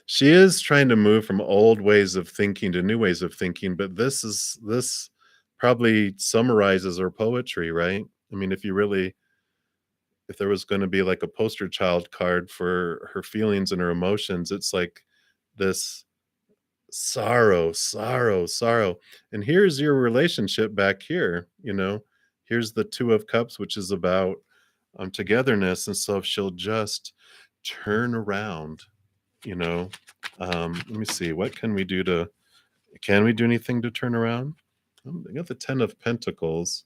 she is trying to move from old ways of thinking to new ways of thinking, but this probably summarizes her poetry, right? I mean, if there was going to be like a poster child card for her feelings and her emotions, it's like this sorrow, sorrow, sorrow. And here's your relationship back here, here's the 2 of Cups, which is about togetherness. And so if she'll just turn around, you know, let me see, what can we do anything to turn around? I got the 10 of Pentacles.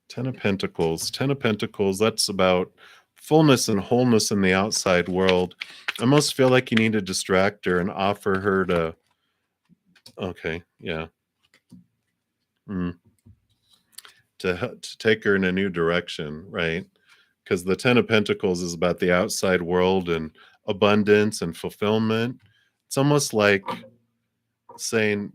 10 of Pentacles. 10 of Pentacles, that's about fullness and wholeness in the outside world. I almost feel like you need to distract her and offer her to, okay, yeah, mm, to take her in a new direction, right? Because the 10 of Pentacles is about the outside world and abundance and fulfillment. It's almost like saying,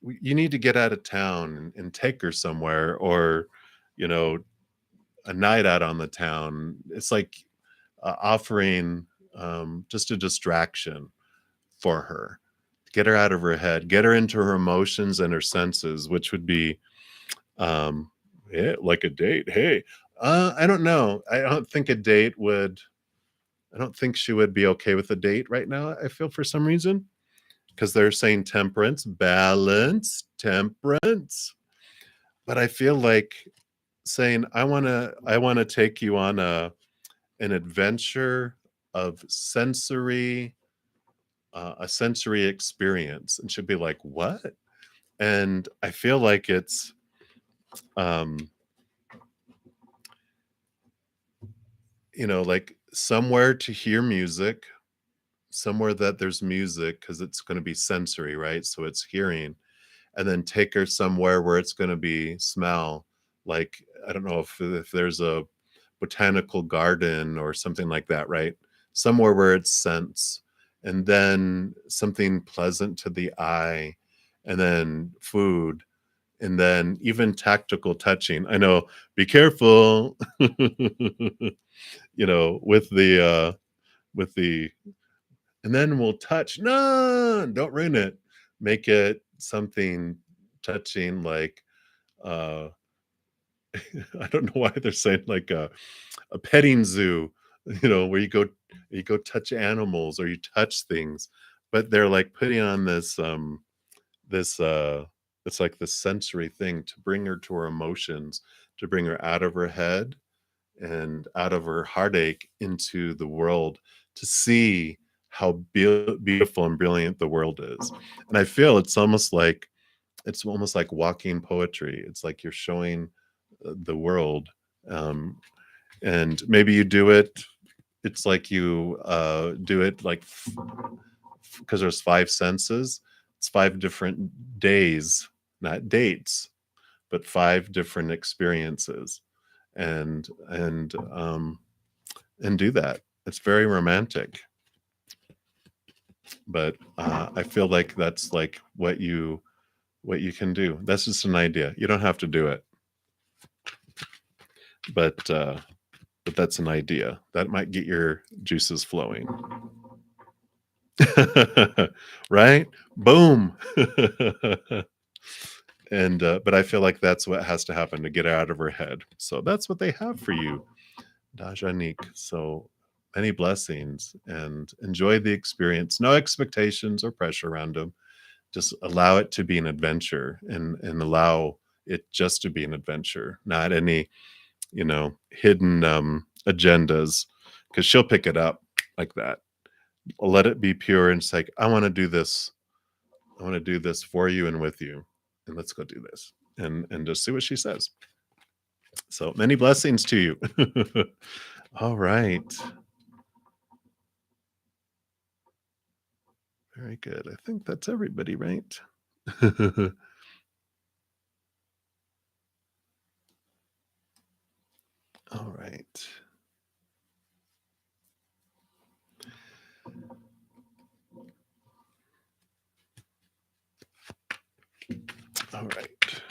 you need to get out of town and take her somewhere, or, you know, a night out on the town. It's like offering just a distraction for her, get her out of her head, get her into her emotions and her senses, which would be yeah, like a date. Hey, I don't know. I don't think she would be okay with a date right now. I feel for some reason because they're saying temperance, balance, temperance. But I feel like saying I want to take you on an adventure of a sensory experience, and she'd be like, what? And I feel like it's um like somewhere to hear music, somewhere that there's music because it's going to be sensory, right? So it's hearing, and then take her somewhere where it's going to be smell. Like, I don't know if there's a botanical garden or something like that, right? Somewhere where it's scents, and then something pleasant to the eye, and then food, and then even tactical touching. I know, be careful, with the and then we'll touch. No, don't ruin it. Make it something touching like uh I don't know why they're saying like a petting zoo, where you go touch animals or you touch things, but they're like putting on this it's like this sensory thing to bring her to her emotions, to bring her out of her head and out of her heartache into the world, to see how beautiful and brilliant the world is. And I feel it's almost like walking poetry. It's like you're showing the world, um, and maybe you do it. It's like you do it like because there's five senses. It's five different days, not dates, but five different experiences, and do that. It's very romantic, but I feel like that's like what you can do. That's just an idea. You don't have to do it, but that's an idea that might get your juices flowing. Right? Boom. And but I feel like that's what has to happen to get her out of her head. So that's what they have for you, Dajanik. So many blessings, and enjoy the experience. No expectations or pressure around them. Just allow it to be an adventure, and allow it just to be an adventure, not any, hidden agendas, because she'll pick it up like that. Let it be pure, and it's like, I want to do this. I want to do this for you and with you, and let's go do this, and just see what she says. So many blessings to you. All right. Very good. I think that's everybody, right? All right. All right.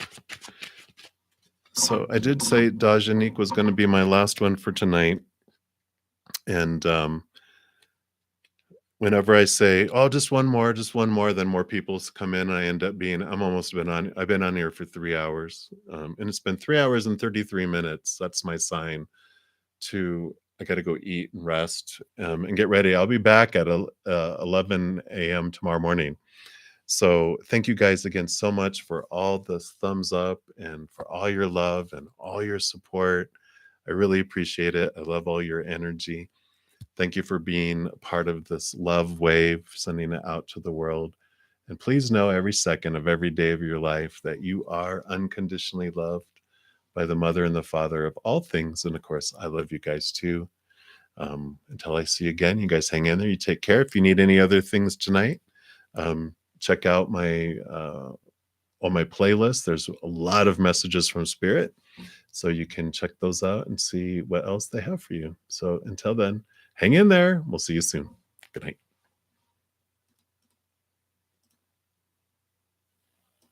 So I did say Dajanique was going to be my last one for tonight. And whenever I say, oh, just one more, then more people come in. I end up I've been on here for 3 hours. And it's been 3 hours and 33 minutes. That's my sign I got to go eat and rest, and get ready. I'll be back at 11 a.m. tomorrow morning. So thank you guys again so much for all the thumbs up and for all your love and all your support. I really appreciate it. I love all your energy. Thank you for being a part of this love wave, sending it out to the world. And please know every second of every day of your life that you are unconditionally loved by the mother and the father of all things. And of course, I love you guys too. Until I see you again, you guys hang in there. You take care. If you need any other things tonight, check out my on my playlist. There's a lot of messages from Spirit, so you can check those out and see what else they have for you. So until then, hang in there. We'll see you soon. Good night.